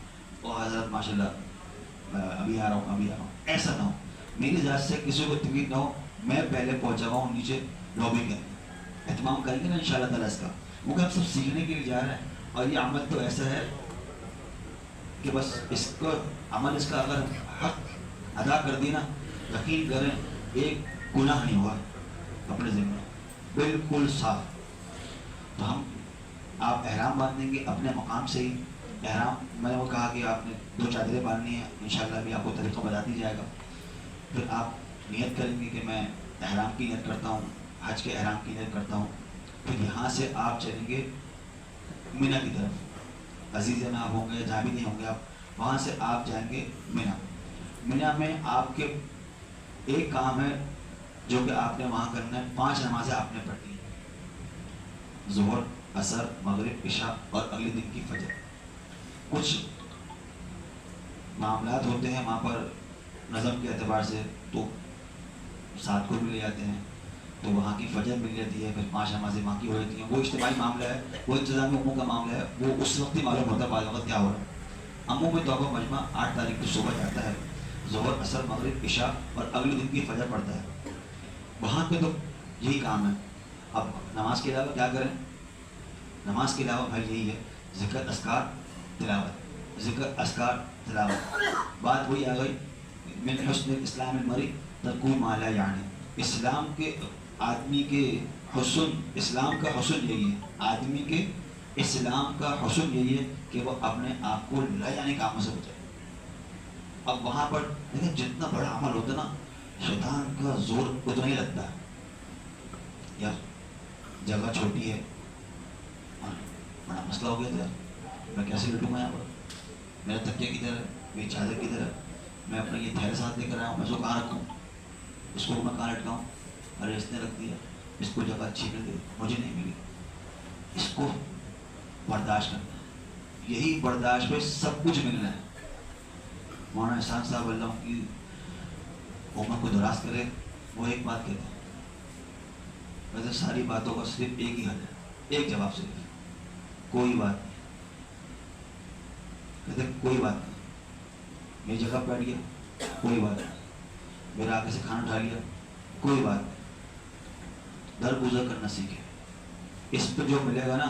او حضرت ماشاء اللہ ابھی آ رہا ہوں ابھی آ رہا ہوں، ایسا نہ ہو، میری ذات سے کسی کو تکلیف نہ ہو، میں پہلے پہنچا ہوا ہوں نیچے لابی کے اندر۔ اہتمام کریں گے نا انشاءاللہ تعالیٰ اس کا، کیونکہ ہم سب سیکھنے کے لیے جا رہے ہیں، اور یہ عمل تو ایسا ہے کہ بس اس کا عمل، اس کا اگر حق ادا کر دینا، یقین کریں ایک گناہ نہیں ہوا اپنے ذمہ، بالکل صاف۔ تو ہم آپ احرام باندھیں گے اپنے مقام سے ہی، احرام میں نے وہ کہا کہ آپ نے 2 چادریں باندھنی ہیں، انشاءاللہ ابھی آپ کو طریقہ بتا دی جائے گا۔ پھر آپ نیت کریں گے کہ میں احرام کی نیت کرتا ہوں، حج کے احرام کی نیت کرتا ہوں۔ پھر یہاں سے آپ چلیں گے مینا کی طرف، عزیزہ میں آپ ہوں گے، جہاں بھی نہیں ہوں گے آپ، وہاں سے آپ جائیں گے مینا۔ مینا میں آپ کے ایک کام ہے جو کہ آپ نے وہاں کرنا ہے، 5 نمازیں آپ نے پڑھنی ہیں، ظہر، عصر، مغرب، عشاء اور اگلے دن کی فجر۔ کچھ معاملات ہوتے ہیں وہاں پر نظم کے اعتبار سے، تو ساتھ کو بھی لے جاتے ہیں، تو وہاں کی فجر مل جاتی ہے، پھر 5 نمازیں وہاں کی ہو جاتی ہیں۔ وہ اجتماعی معاملہ ہے، وہ انتظامی امور کا معاملہ ہے، وہ اس وقت ہی معلوم ہوتا ہے بعض وقت کیا ہو رہا ہے۔ عمومی طور پر مجمع 8 تاریخ کی صبح جاتا ہے، ظہر، عصر، مغرب، عشاء اور اگلے دن کی فجر پڑتا ہے۔ وہاں پہ تو یہی کام ہے۔ اب نماز کے علاوہ کیا کریں؟ نماز کے علاوہ بھائی یہی ہے، ذکر، اذکار، تلاوت، ذکر، اذکار، تلاوت۔ بات وہی آ گئی، من حسن الاسلام المرء ترک ما لا یعنی، اسلام کے آدمی کے حسن، اسلام کا حسن یہی ہے، آدمی کے اسلام کا حسن یہی ہے کہ وہ اپنے آپ کو لے جانے کاموں سے بچائے۔ اب وہاں پر دیکھیں جتنا بڑا عمل ہوتا ہے نا، شیطان کا زور اتنا ہی لگتا ہے، یار جگہ چھوٹی ہے، بڑا مسئلہ ہو گیا تھا، میں کیسے لٹوں گا یہاں پر، میرا تکیہ کدھر ہے، میری چادر کدھر ہے، میں اپنا یہ تھیلے ساتھ لے کر آیا ہوں، میں اس کو کہاں رکھوں، اس کو میں کہاں لٹکاؤں، ارے اس نے رکھ دیا، اس کو جگہ اچھی مل گئی، مجھے نہیں ملی۔ اس کو برداشت کرنا ہے، یہی برداشت پہ سب کچھ ملنا ہے۔ مولانا احسان صاحب اللہ ان کی عمر کو دراز کرے، وہ ایک بات کہتے ہیں، ویسے ساری باتوں کا صرف ایک ہی حل ہے، ایک جواب، صرف کوئی بات نہیں، کہتے ہیں کوئی بات نہیں، میری جگہ بیٹھ گیا کوئی بات نہیں، میرا آگے سے کھانا اٹھا لیا کوئی بات نہیں، درگزر کرنا سیکھیں۔ اس پہ جو ملے گا نا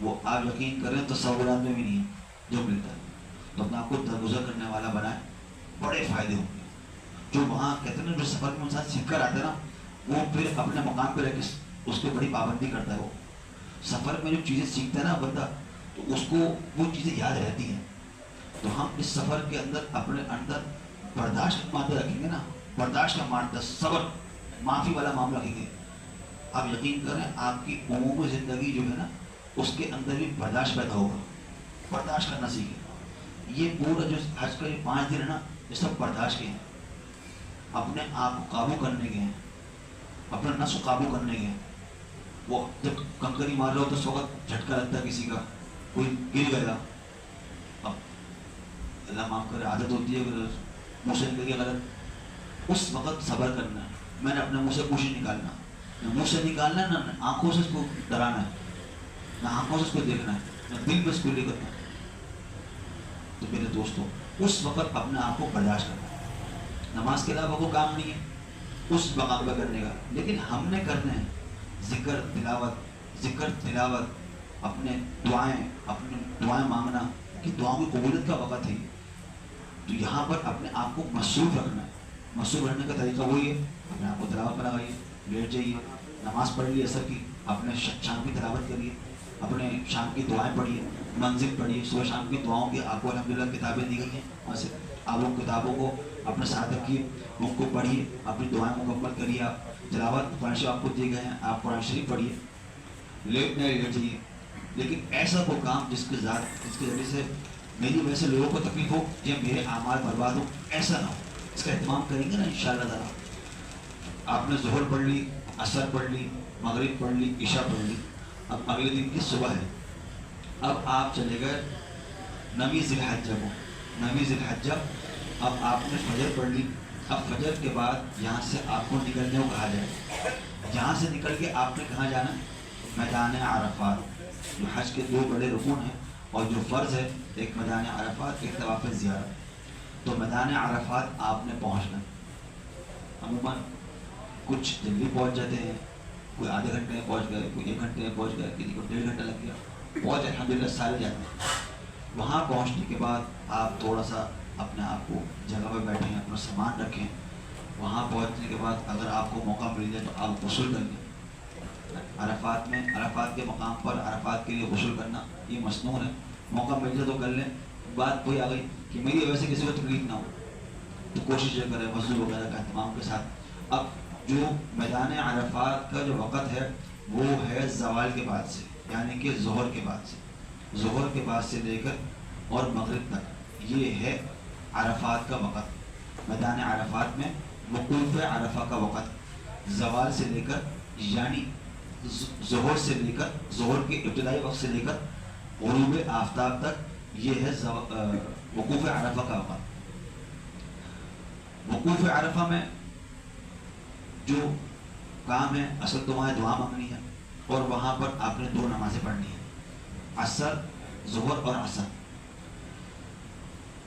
وہ آپ یقین کریں تصورات میں بھی نہیں ہے جو ملتا ہے، تو اپنا آپ کو درگزر کرنے والا بنائیں، بڑے فائدے ہوں گے۔ جو وہاں کہتے ہیں نا، جو سفر میں انسان سیکھ کر آتا ہے نا، وہ پھر اپنے مقام پہ رہ کے اس پہ بڑی پابندی کرتا ہے۔ وہ سفر میں جو چیزیں سیکھتا ہے نا بندہ، تو اس کو وہ چیزیں یاد رہتی ہیں۔ تو ہم اس سفر کے اندر اپنے اندر برداشت کا مادہ رکھیں گے نا، برداشت کا مادہ، صبر، معافی والا معاملہ رکھیں گے، آپ یقین کریں آپ کی عمومی زندگی جو ہے نا اس کے اندر بھی برداشت پیدا ہوگا، برداشت کرنا سیکھیں۔ یہ پورا جو حج کا یہ 5 دن ہے نا، یہ سب برداشت کے ہیں، اپنے آپ کو قابو کرنے کے ہیں، اپنا نفس کو قابو کرنے کے ہیں۔ وہ جب کنکری مار رہے ہو تو اس وقت جھٹکا لگتا ہے، کسی کا کوئی گر گیا، اب اللہ معاف کرے عادت ہوتی ہے کہ منہ سے نکل گیا غلط، اس وقت صبر کرنا ہے۔ میں نے اپنے منہ سے کچھ نہیں نکالنا، نہ منہ سے نکالنا ہے، نہ آنکھوں سے اس کو ڈرانا ہے، نہ آنکھوں سے اس کو دیکھنا ہے، نہ دل پہ اس کو لے کرنا ہے۔ تو میرے دوستوں، اس وقت اپنے آپ کو برداشت کرنا ہے۔ نماز کے علاوہ وہ کام نہیں ہے اس مقام پہ کرنے کا، لیکن ہم نے کرنا ہے ذکر تلاوت، اپنے دعائیں مانگنا، کہ دعاؤں کی قبولیت کا وقت ہے۔ تو یہاں پر اپنے آپ کو مصروف رکھنا ہے۔ مصروف رکھنے کا طریقہ وہی ہے، اپنے آپ کو تلاوت میں لگائیے، لیٹ جائیے، نماز پڑھ لیے عصر کی، اپنے شام کی تلاوت کریے، اپنے شام کی دعائیں پڑھیے، منزل پڑھیے، صبح شام کی دعاؤں کی آپ کو الحمدللہ کتابیں دی گئی ہیں، وہاں سے آپ لوگ کتابوں کو اپنے ساتھ رکھیے، ان کو پڑھیے، اپنی دعائیں مکمل کریے۔ آپ تلاوت قرآن شریف آپ کو دیے گئے ہیں، آپ قرآن شریف پڑھیے، لیٹ جائیے، لیکن ایسا وہ کام جس کے ذریعے سے میری وجہ سے لوگوں کو تکلیف ہو یا میرے اعمال برباد ہو، ایسا نہ ہو۔ اس کا اہتمام کریں گے نا انشاءاللہ تعالیٰ۔ آپ نے ظہر پڑھ لی، عصر پڑھ لی، مغرب پڑھ لی، عشاء پڑھ لی، اب اگلے دن کی صبح ہے، اب آپ چلے گئے نویں ذی الحجہ کو، نویں ذی الحجہ، اب آپ نے فجر پڑھ لی، اب فجر کے بعد یہاں سے آپ کو نکلنے کو کہا جائے، یہاں سے نکل کے آپ نے کہاں جانا ہے؟ میدان عرفات، جو حج کے 2 بڑے رکن ہیں اور جو فرض ہے، ایک میدان عرفات، ایک طواف زیارت۔ تو میدان عرفات آپ نے پہنچنا، عموماً کچھ جلدی پہنچ جاتے ہیں، کوئی آدھے گھنٹے میں پہنچ گئے، کوئی 1 گھنٹے میں پہنچ گئے، کسی کو 1.5 گھنٹہ لگ گیا، پہنچ الحمدللہ سارے جاتے ہیں۔ وہاں پہنچنے کے بعد آپ تھوڑا سا اپنے آپ کو جگہ پہ بیٹھیں، اپنا سامان رکھیں۔ وہاں پہنچنے کے بعد اگر آپ کو موقع مل جائے تو آپ غسل کر لیں۔ عرفات کے مقام پر عرفات کے لیے غسل کرنا یہ مسنون ہے، موقع مل جائے تو کر لیں۔ بات وہی آ گئی کہ میری وجہ سے کسی کو تکلیف نہ ہو، تو کوشش یہ کریں وضو وغیرہ کا اہتمام کے ساتھ۔ اب جو میدان عرفات کا جو وقت ہے وہ ہے زوال کے بعد سے، یعنی کہ ظہر کے بعد سے، ظہر کے بعد سے لے کر اور مغرب تک، یہ ہے عرفات کا وقت۔ میدان عرفات میں وقوف عرفہ کا وقت زوال سے لے کر، یعنی ظہر سے لے کر، ظہر کے ابتدائی وقت سے لے کر غروب آفتاب تک، یہ ہے وقوف عرفہ کا وقت۔ وقوف عرفہ میں جو کام ہے، اصل تو وہاں دعا مانگنی ہے، اور وہاں پر آپ نے 2 نمازیں پڑھنی ہیں، عصر، ظہر اور عصر۔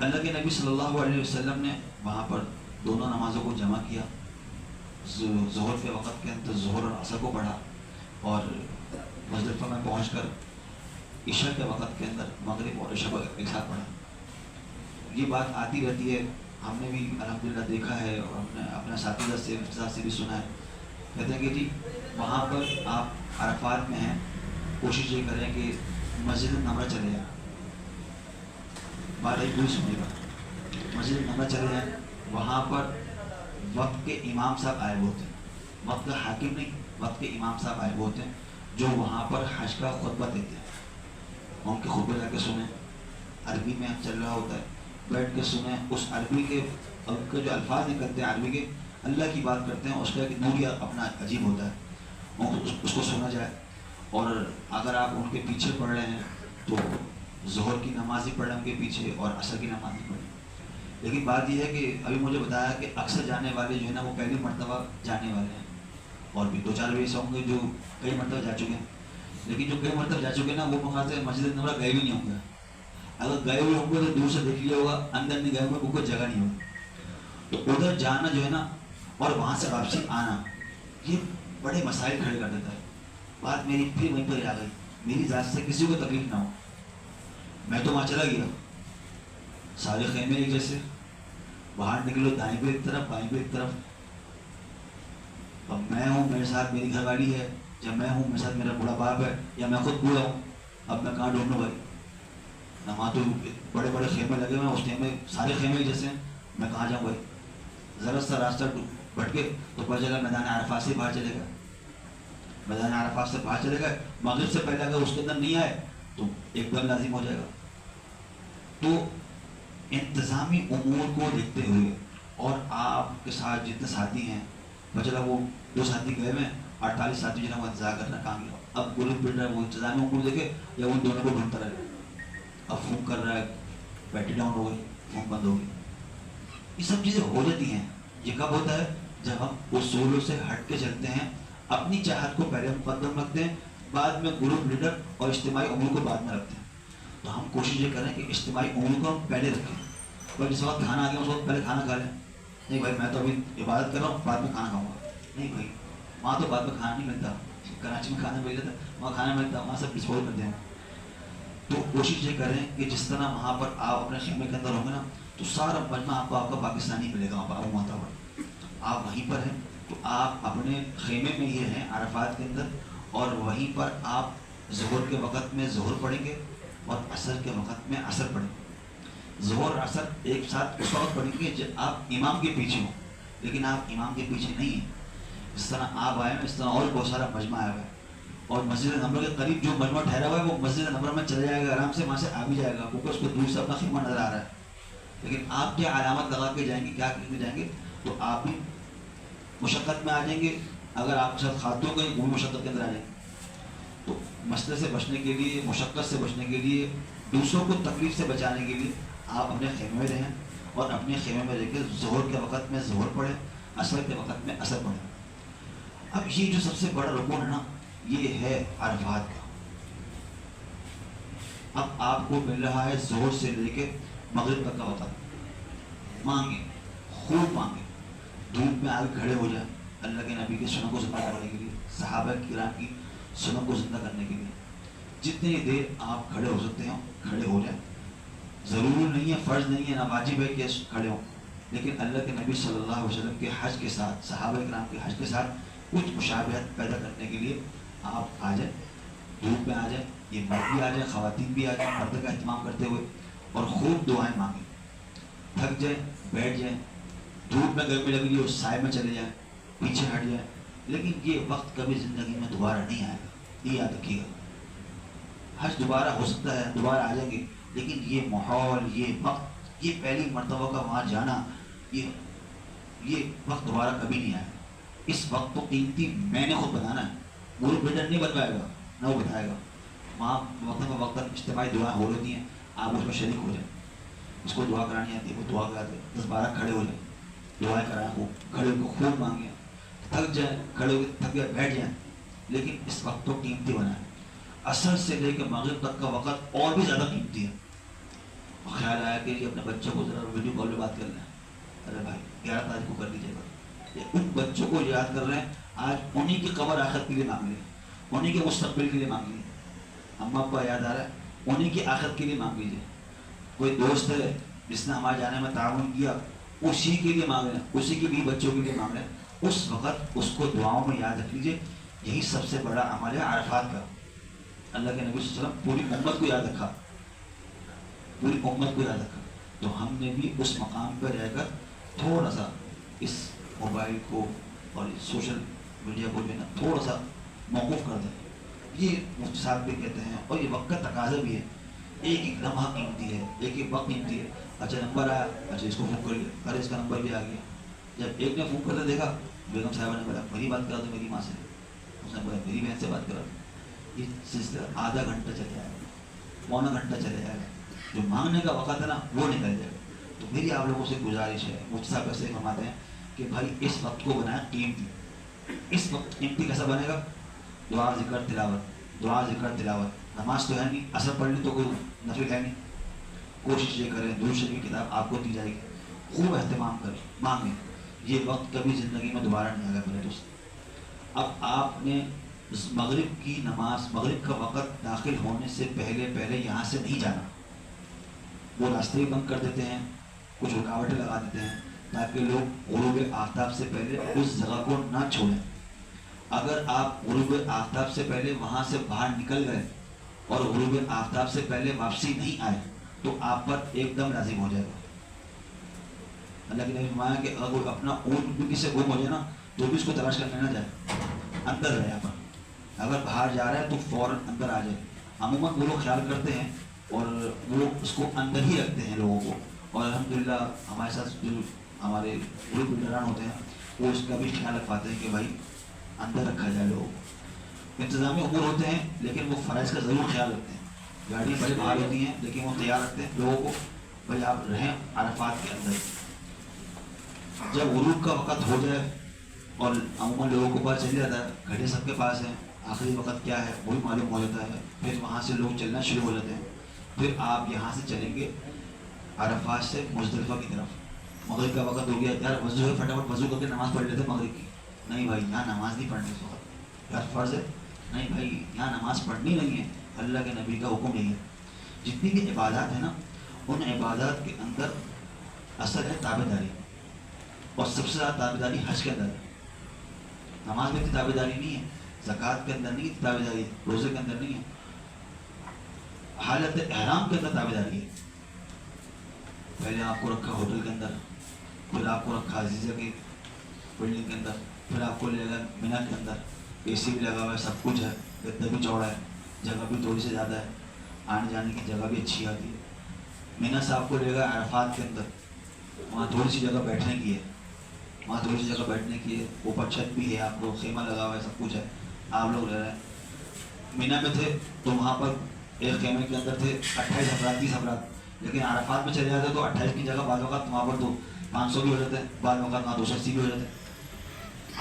اللہ کے نبی صلی اللہ علیہ وسلم نے وہاں پر دونوں نمازوں کو جمع کیا، ظہر کے وقت کے اندر ظہر اور عصر کو پڑھا، اور مزدلفہ میں پہنچ کر عشاء کے وقت کے اندر مغرب اور عشاء کو ایک ساتھ پڑھا۔ یہ بات آتی رہتی ہے، ہم نے بھی الحمدللہ دیکھا ہے، اور ہم نے اپنے اساتذہ سے بھی سنا ہے کہتے ہیں کہ جی وہاں پر آپ عرفات میں ہیں، کوشش یہ کریں کہ مسجد نمرہ چلے جائیں، بات ایک پوری سنیے گا، مسجد نمرہ چلے جائیں، وہاں پر وقت کے امام صاحب آئے ہوتے ہیں، وقت کا حاکم نہیں، وقت کے امام صاحب آئے ہوتے ہیں جو وہاں پر حج کا خطبہ دیتے ہیں، ان کے خطبے جا کے سنیں، عربی میں چل رہا ہوتا ہے، بیٹھ کے سنیں، اس عربی کے جو الفاظ نکلتے ہیں عربی کے، اللہ کی بات کرتے ہیں، اس کا ایک نور اپنا عجیب ہوتا ہے، اس کو سنا جائے۔ اور اگر آپ ان کے پیچھے پڑھ رہے ہیں تو ظہر کی نماز ہی پڑھیں ان کے پیچھے اور عصر کی نماز ہی پڑھیں۔ لیکن بات یہ ہے کہ ابھی مجھے بتایا کہ اکثر جانے والے جو ہے نا وہ پہلی مرتبہ جانے والے ہیں، اور بھی دو چار بھی ایسے ہوں گے جو کئی مرتبہ جا چکے ہیں، لیکن جو کئی مرتبہ جا چکے ہیں نا وہ مقام سے مسجد نمرہ گئے بھی نہیں ہوں گے، اگر گئے ہوئے ہوں گے تو دور سے دیکھ لیا ہوگا، اندر نہیں گئے ہوئے کوئی جگہ نہیں ہوگی، تو ادھر جانا جو ہے نا اور وہاں سے واپسی آنا یہ بڑے مسائل کھڑے کر دیتا ہے۔ بات میری پھر وہیں پر آ گئی، میری ذات سے کسی کو تکلیف نہ ہو، میں تو وہاں چلا گیا، سارے خیمے ایک جیسے، باہر نکلو دائیں کو ایک طرف بائیں کو ایک طرف، اب میں ہوں میرے ساتھ میری گھر والی ہے، جب میں ہوں میرے ساتھ میرا بوڑھا باپ ہے، یا میں خود بوڑھا ہوں، اب میں کہاں ڈھونڈوں بھائی، نہ وہاں تو بڑے بڑے خیمے لگے ہوئے ہیں، اس خیمے سارے خیمے ایک جیسے ہیں، میں کہاں جاؤں بھائی، ذرا سا راستہ بھٹکے تو پتہ چلا میدان عرفات سے باہر چلے گا، میدان عرفات سے باہر چلے گئے، مغرب سے پہلے اگر اس کے اندر نہیں آئے تو ایک دم لازم ہو جائے گا۔ تو انتظامی امور کو دیکھتے ہوئے اور آپ کے ساتھ جتنے ساتھی ہیں، چلا وہ 2 ساتھی گئے میں 48 ساتھی جو ہے وہ انتظار کرنا کہاں گیا، اب گروپ بلڈر وہ انتظامی امور دیکھے یا ان دونوں کو ڈھونڈتا رہے، اب فون کر رہا ہے، بیٹری ڈاؤن ہو گئی، فون بند ہو گئی، یہ سب چیزیں ہو جاتی ہیں۔ یہ کب ہوتا ہے؟ جب ہم اصولوں سے ہٹ کے چلتے ہیں، اپنی چاہت کو پہلے مقدم رکھتے ہیں، بعد میں گروپ لیڈر اور اجتماعی امور کو بعد میں رکھتے ہیں۔ تو ہم کوشش یہ کریں کہ اجتماعی امور کو ہم پہلے رکھیں، اور جس وقت کھانا آ گیا اس وقت پہلے کھانا کھا لیں، نہیں بھائی میں تو ابھی عبادت کر رہا ہوں بعد میں کھانا کھاؤں گا، نہیں بھائی وہاں تو بعد میں کھانا نہیں ملتا، کراچی میں کھانا مل جاتا وہاں کھانا ملتا، وہاں سب ڈسپوز کرتے ہیں۔ تو کوشش یہ کریں کہ جس طرح وہاں پر آپ اپنے خیمے کے اندر ہوں گے نا تو سارا مجمع آپ کا پاکستانی ملے گا، وہاں پر ماتا پر آپ وہیں پر ہیں تو آپ اپنے خیمے میں ہی رہیں عرفات کے اندر، اور وہیں پر آپ ظہر کے وقت میں ظہر پڑھیں گے اور عصر کے وقت میں عصر پڑھیں گے۔ ظہر عصر ایک ساتھ اس وقت پڑھیں گے جب آپ امام کے پیچھے ہوں، لیکن آپ امام کے پیچھے نہیں ہیں، اس طرح آپ آئے ہیں، اس طرح اور بہت سارا مجمع آیا ہوا ہے، اور مسجد نمبر کے قریب جو مجمع ٹھہرا ہوا ہے وہ مسجد نمبر میں چلے جائے گا، آرام سے وہاں سے آ بھی جائے گا، کیونکہ اس کو دور سے اپنا خیمہ نظر آ رہا ہے۔ لیکن آپ کیا علامت لگا کے جائیں گے، کیا کرنے جائیں گے، تو آپ بھی مشقت میں آ جائیں گے، اگر آپ کے ساتھ خاتون کو وہ بھی مشقت کے اندر آ جائیں گے۔ تو مسئلے سے بچنے کے لیے، مشقت سے بچنے کے لیے، دوسروں کو تکلیف سے بچانے کے لیے آپ اپنے خیمے میں رہیں، اور اپنے خیمے میں رہ کے ظہر کے وقت میں ظہر پڑھیں، عصر کے وقت میں عصر پڑھیں۔ اب یہ جو سب سے بڑا رکن ہے نا یہ ہے عرفات کا۔ اب آپ کو مل رہا ہے ظہر سے لے کے مغرب تک کا وقت، مانگیں، خوب مانگیں، دھوپ میں آگے کھڑے ہو جائیں اللہ کے نبی کے سنن کو زندہ کرنے کے لیے، صحابہ کرام کی سنن کو زندہ کرنے کے لیے، جتنی دیر آپ کھڑے ہو سکتے ہیں کھڑے ہو جائیں، ضرور نہیں ہے، فرض نہیں ہے، نہ واجب ہے کہ کھڑے ہوں، لیکن اللہ کے نبی صلی اللہ علیہ وسلم کے حج کے ساتھ، صحابہ کرام کے حج کے ساتھ کچھ مشابہت پیدا کرنے کے لیے آپ آ جائیں، دھوپ میں آ جائیں، یہ مرد بھی آ جائیں، خواتین بھی آ جائیں، مرد کا اہتمام کرتے ہوئے، اور خوب دعائیں مانگیں، تھک جائیں بیٹھ جائیں، دھوپ میں گرمی لگ رہی ہو سائے میں چلے جائیں، پیچھے ہٹ جائیں، لیکن یہ وقت کبھی زندگی میں دوبارہ نہیں آئے گا، یہ یاد رکھیے گا۔ حج دوبارہ ہو سکتا ہے، دوبارہ آ جائیں گے، لیکن یہ ماحول، یہ وقت، یہ پہلی مرتبہ کا وہاں جانا، یہ وقت دوبارہ کبھی نہیں آئے گا۔ اس وقت کو قیمتی میں نے خود بتانا ہے، گروپ لیڈر نہیں بتائے گا، نہ وہ بتائے گا، وہاں وقت اجتماعی دعائیں ہو رہی ہیں، آپ اس میں شریک ہو جائیں، اس کو دعا کرانی آتی ہے وہ دعا کراتے، 10-12 کھڑے ہو جائیں، دعائیں کرائیں، خوب کھڑے ہو کے خوب مانگیں، تھک جائیں کھڑے ہو کے تھک جائیں بیٹھ جائیں، لیکن اس وقت کو قیمتی بنائیں۔ عصر سے لے کے مغرب تک کا وقت اور بھی زیادہ قیمتی ہے۔ خیال آیا کہ اپنے بچوں کو ذرا ویڈیو کال پہ بات کر لیں، ارے بھائی 11 تاریخ کو کر لیجیے گا، ان بچوں کو یاد کر رہے ہیں، آج انہی کی قبر آخرت کے لیے مانگ لیں، انہی کے مستقبل کے لیے مانگ لیں، اماں ابا یاد آ رہا ہے انہی کی آخرت کے لیے مانگ لیجیے، کوئی دوست ہے جس نے ہمارے جانے میں تعاون کیا اسی کے لیے مانگ رہے ہیں، اسی کے بھی بچوں کے لیے مانگ رہے ہیں، اس وقت اس کو دعاؤں میں یاد رکھ لیجیے. یہی سب سے بڑا عمل ہے عرفات کا. اللہ کے نبی صلی اللہ علیہ وسلم پوری امت کو یاد رکھا, پوری امت کو یاد رکھا. تو ہم نے بھی اس مقام پہ رہ کر تھوڑا سا اس موبائل کو اور سوشل میڈیا کو جو ہے نا تھوڑا سا موقوف کر دیں. یہ مفتی صاحب بھی کہتے ہیں اور یہ وقت کا تقاضا بھی ہے. ایک ایک لمحہ قیمتی ہے, ایک ایک وقت قیمتی ہے. اچھا نمبر آیا, اچھا اس کو فون کر لیا, ارے اس کا نمبر بھی آ گیا. جب ایک نے فون کرتے دیکھا, بیگم صاحبہ نے بولا وہی بات کرا تو میری ماں سے, اس نے بولا میری بہن سے بات کرا. یہ سلسلہ آدھا گھنٹہ چلے جائے گا, پونا گھنٹہ چلے جائے گا. جو مانگنے کا وقت ہے نا وہ نکل جائے گا. تو میری آپ لوگوں سے گزارش ہے, مفتی صاحب ایسے فرماتے ہیں کہ بھائی اس وقت کو بنایا قیمتی. اس وقت قیمتی کیسا بنے گا؟ دعا ذکر تلاوت, دعا ذکر تلاوت. نماز تو ہے نہیں, اثر پڑھ لی تو کوئی نفل ہے نہیں. کوشش یہ کریں درود شریف کی کتاب آپ کو دی جائے گی, خوب اہتمام کریں, مانگیں. یہ وقت کبھی زندگی میں دوبارہ نہیں آئے گا میرے دوست. اب آپ نے مغرب کی نماز, مغرب کا وقت داخل ہونے سے پہلے یہاں سے نہیں جانا. وہ راستے بھی بند کر دیتے ہیں, کچھ رکاوٹیں لگا دیتے ہیں تاکہ لوگ غروب آفتاب سے پہلے اس جگہ کو نہ چھوڑیں. اگر آپ غروب آفتاب سے پہلے وہاں سے باہر نکل گئے اور غروب آفتاب سے پہلے واپسی نہیں آئے تو آپ پر ایک دم لازم ہو جائے گا. اللہ کے نبی نے فرمایا کہ اگر کوئی اپنا اونٹ بھی کسی سے گم ہو جائے نا تو بھی اس کو تلاش کرنے نہ جائے, اندر رہے. پر اگر باہر جا رہا ہے تو فوراً اندر آ جائے. عموماً وہ لوگ خیال کرتے ہیں اور وہ اس کو اندر ہی رکھتے ہیں لوگوں کو. اور الحمدللہ ہمارے ساتھ جو ہمارے گروپ لیڈران ہوتے ہیں وہ اس کا بھی خیال رکھ پاتے ہیں کہ بھائی اندر رکھا جائے لوگوں کو. انتظامی امور ہوتے ہیں لیکن وہ فرائض کا ضرور خیال رکھتے ہیں. گاڑی بڑے باہر ہوتی ہیں لیکن وہ تیار رکھتے ہیں لوگوں کو بھائی آپ رہیں عرفات کے اندر. جب غروب کا وقت ہو جائے اور عموماً لوگوں کو پتہ چل جاتا ہے, گھڑی سب کے پاس ہیں, آخری وقت کیا ہے وہ بھی معلوم ہو جاتا ہے, پھر وہاں سے لوگ چلنا شروع ہو جاتے ہیں. پھر آپ یہاں سے چلیں گے عرفات سے مزدلفہ کی طرف. مغرب کا وقت ہو گیا, یار وضو ہے فٹافٹ وضو کر کے نماز پڑھ لیتے مغرب کی. نہیں بھائی یہاں نماز نہیں پڑھنی اس وقت, یار فرض ہے. نہیں بھائی یہاں نماز پڑھنی نہیں ہے, اللہ کے نبی کا حکم نہیں ہے. جتنی بھی عبادات ہیں نا ان عبادات کے اندر اصل ہے تابع داری, اور سب سے زیادہ تابع داری حج کے اندر ہے. نماز میں اتنی تابع داری نہیں ہے, زکوٰۃ کے اندر نہیں اتنی تابع داری ہے, روزے کے اندر نہیں ہے, حالت احرام کے اندر تابع داری ہے. پہلے آپ کو رکھا ہوٹل کے اندر, پھر آپ کو رکھا عزیزہ کی بلڈنگ کے اندر, پھر آپ کو لے گا مینا کے اندر, اے سی بھی لگا ہوا ہے, سب کچھ ہے, گدا بھی چوڑا ہے, جگہ بھی تھوڑی سی زیادہ ہے, آنے جانے کی جگہ بھی اچھی آتی ہے. مینا سے آپ کو لے گا عرفات کے اندر, وہاں تھوڑی سی جگہ بیٹھنے کی ہے, وہاں تھوڑی سی جگہ بیٹھنے کی ہے, اوپر چھت بھی ہے, آپ کو خیمہ لگا ہوا ہے, سب کچھ ہے, آپ لوگ رہ رہے ہیں. مینا میں تھے تو وہاں پر ایک خیمے کے اندر تھے 28 افراد 30 افراد, لیکن عرفات میں چلے جاتے تو 28 کی جگہ بعض اوقات وہاں پر تو 500 بھی ہو جاتے ہیں, بعض اوقات وہاں 280 بھی ہو جاتے ہیں.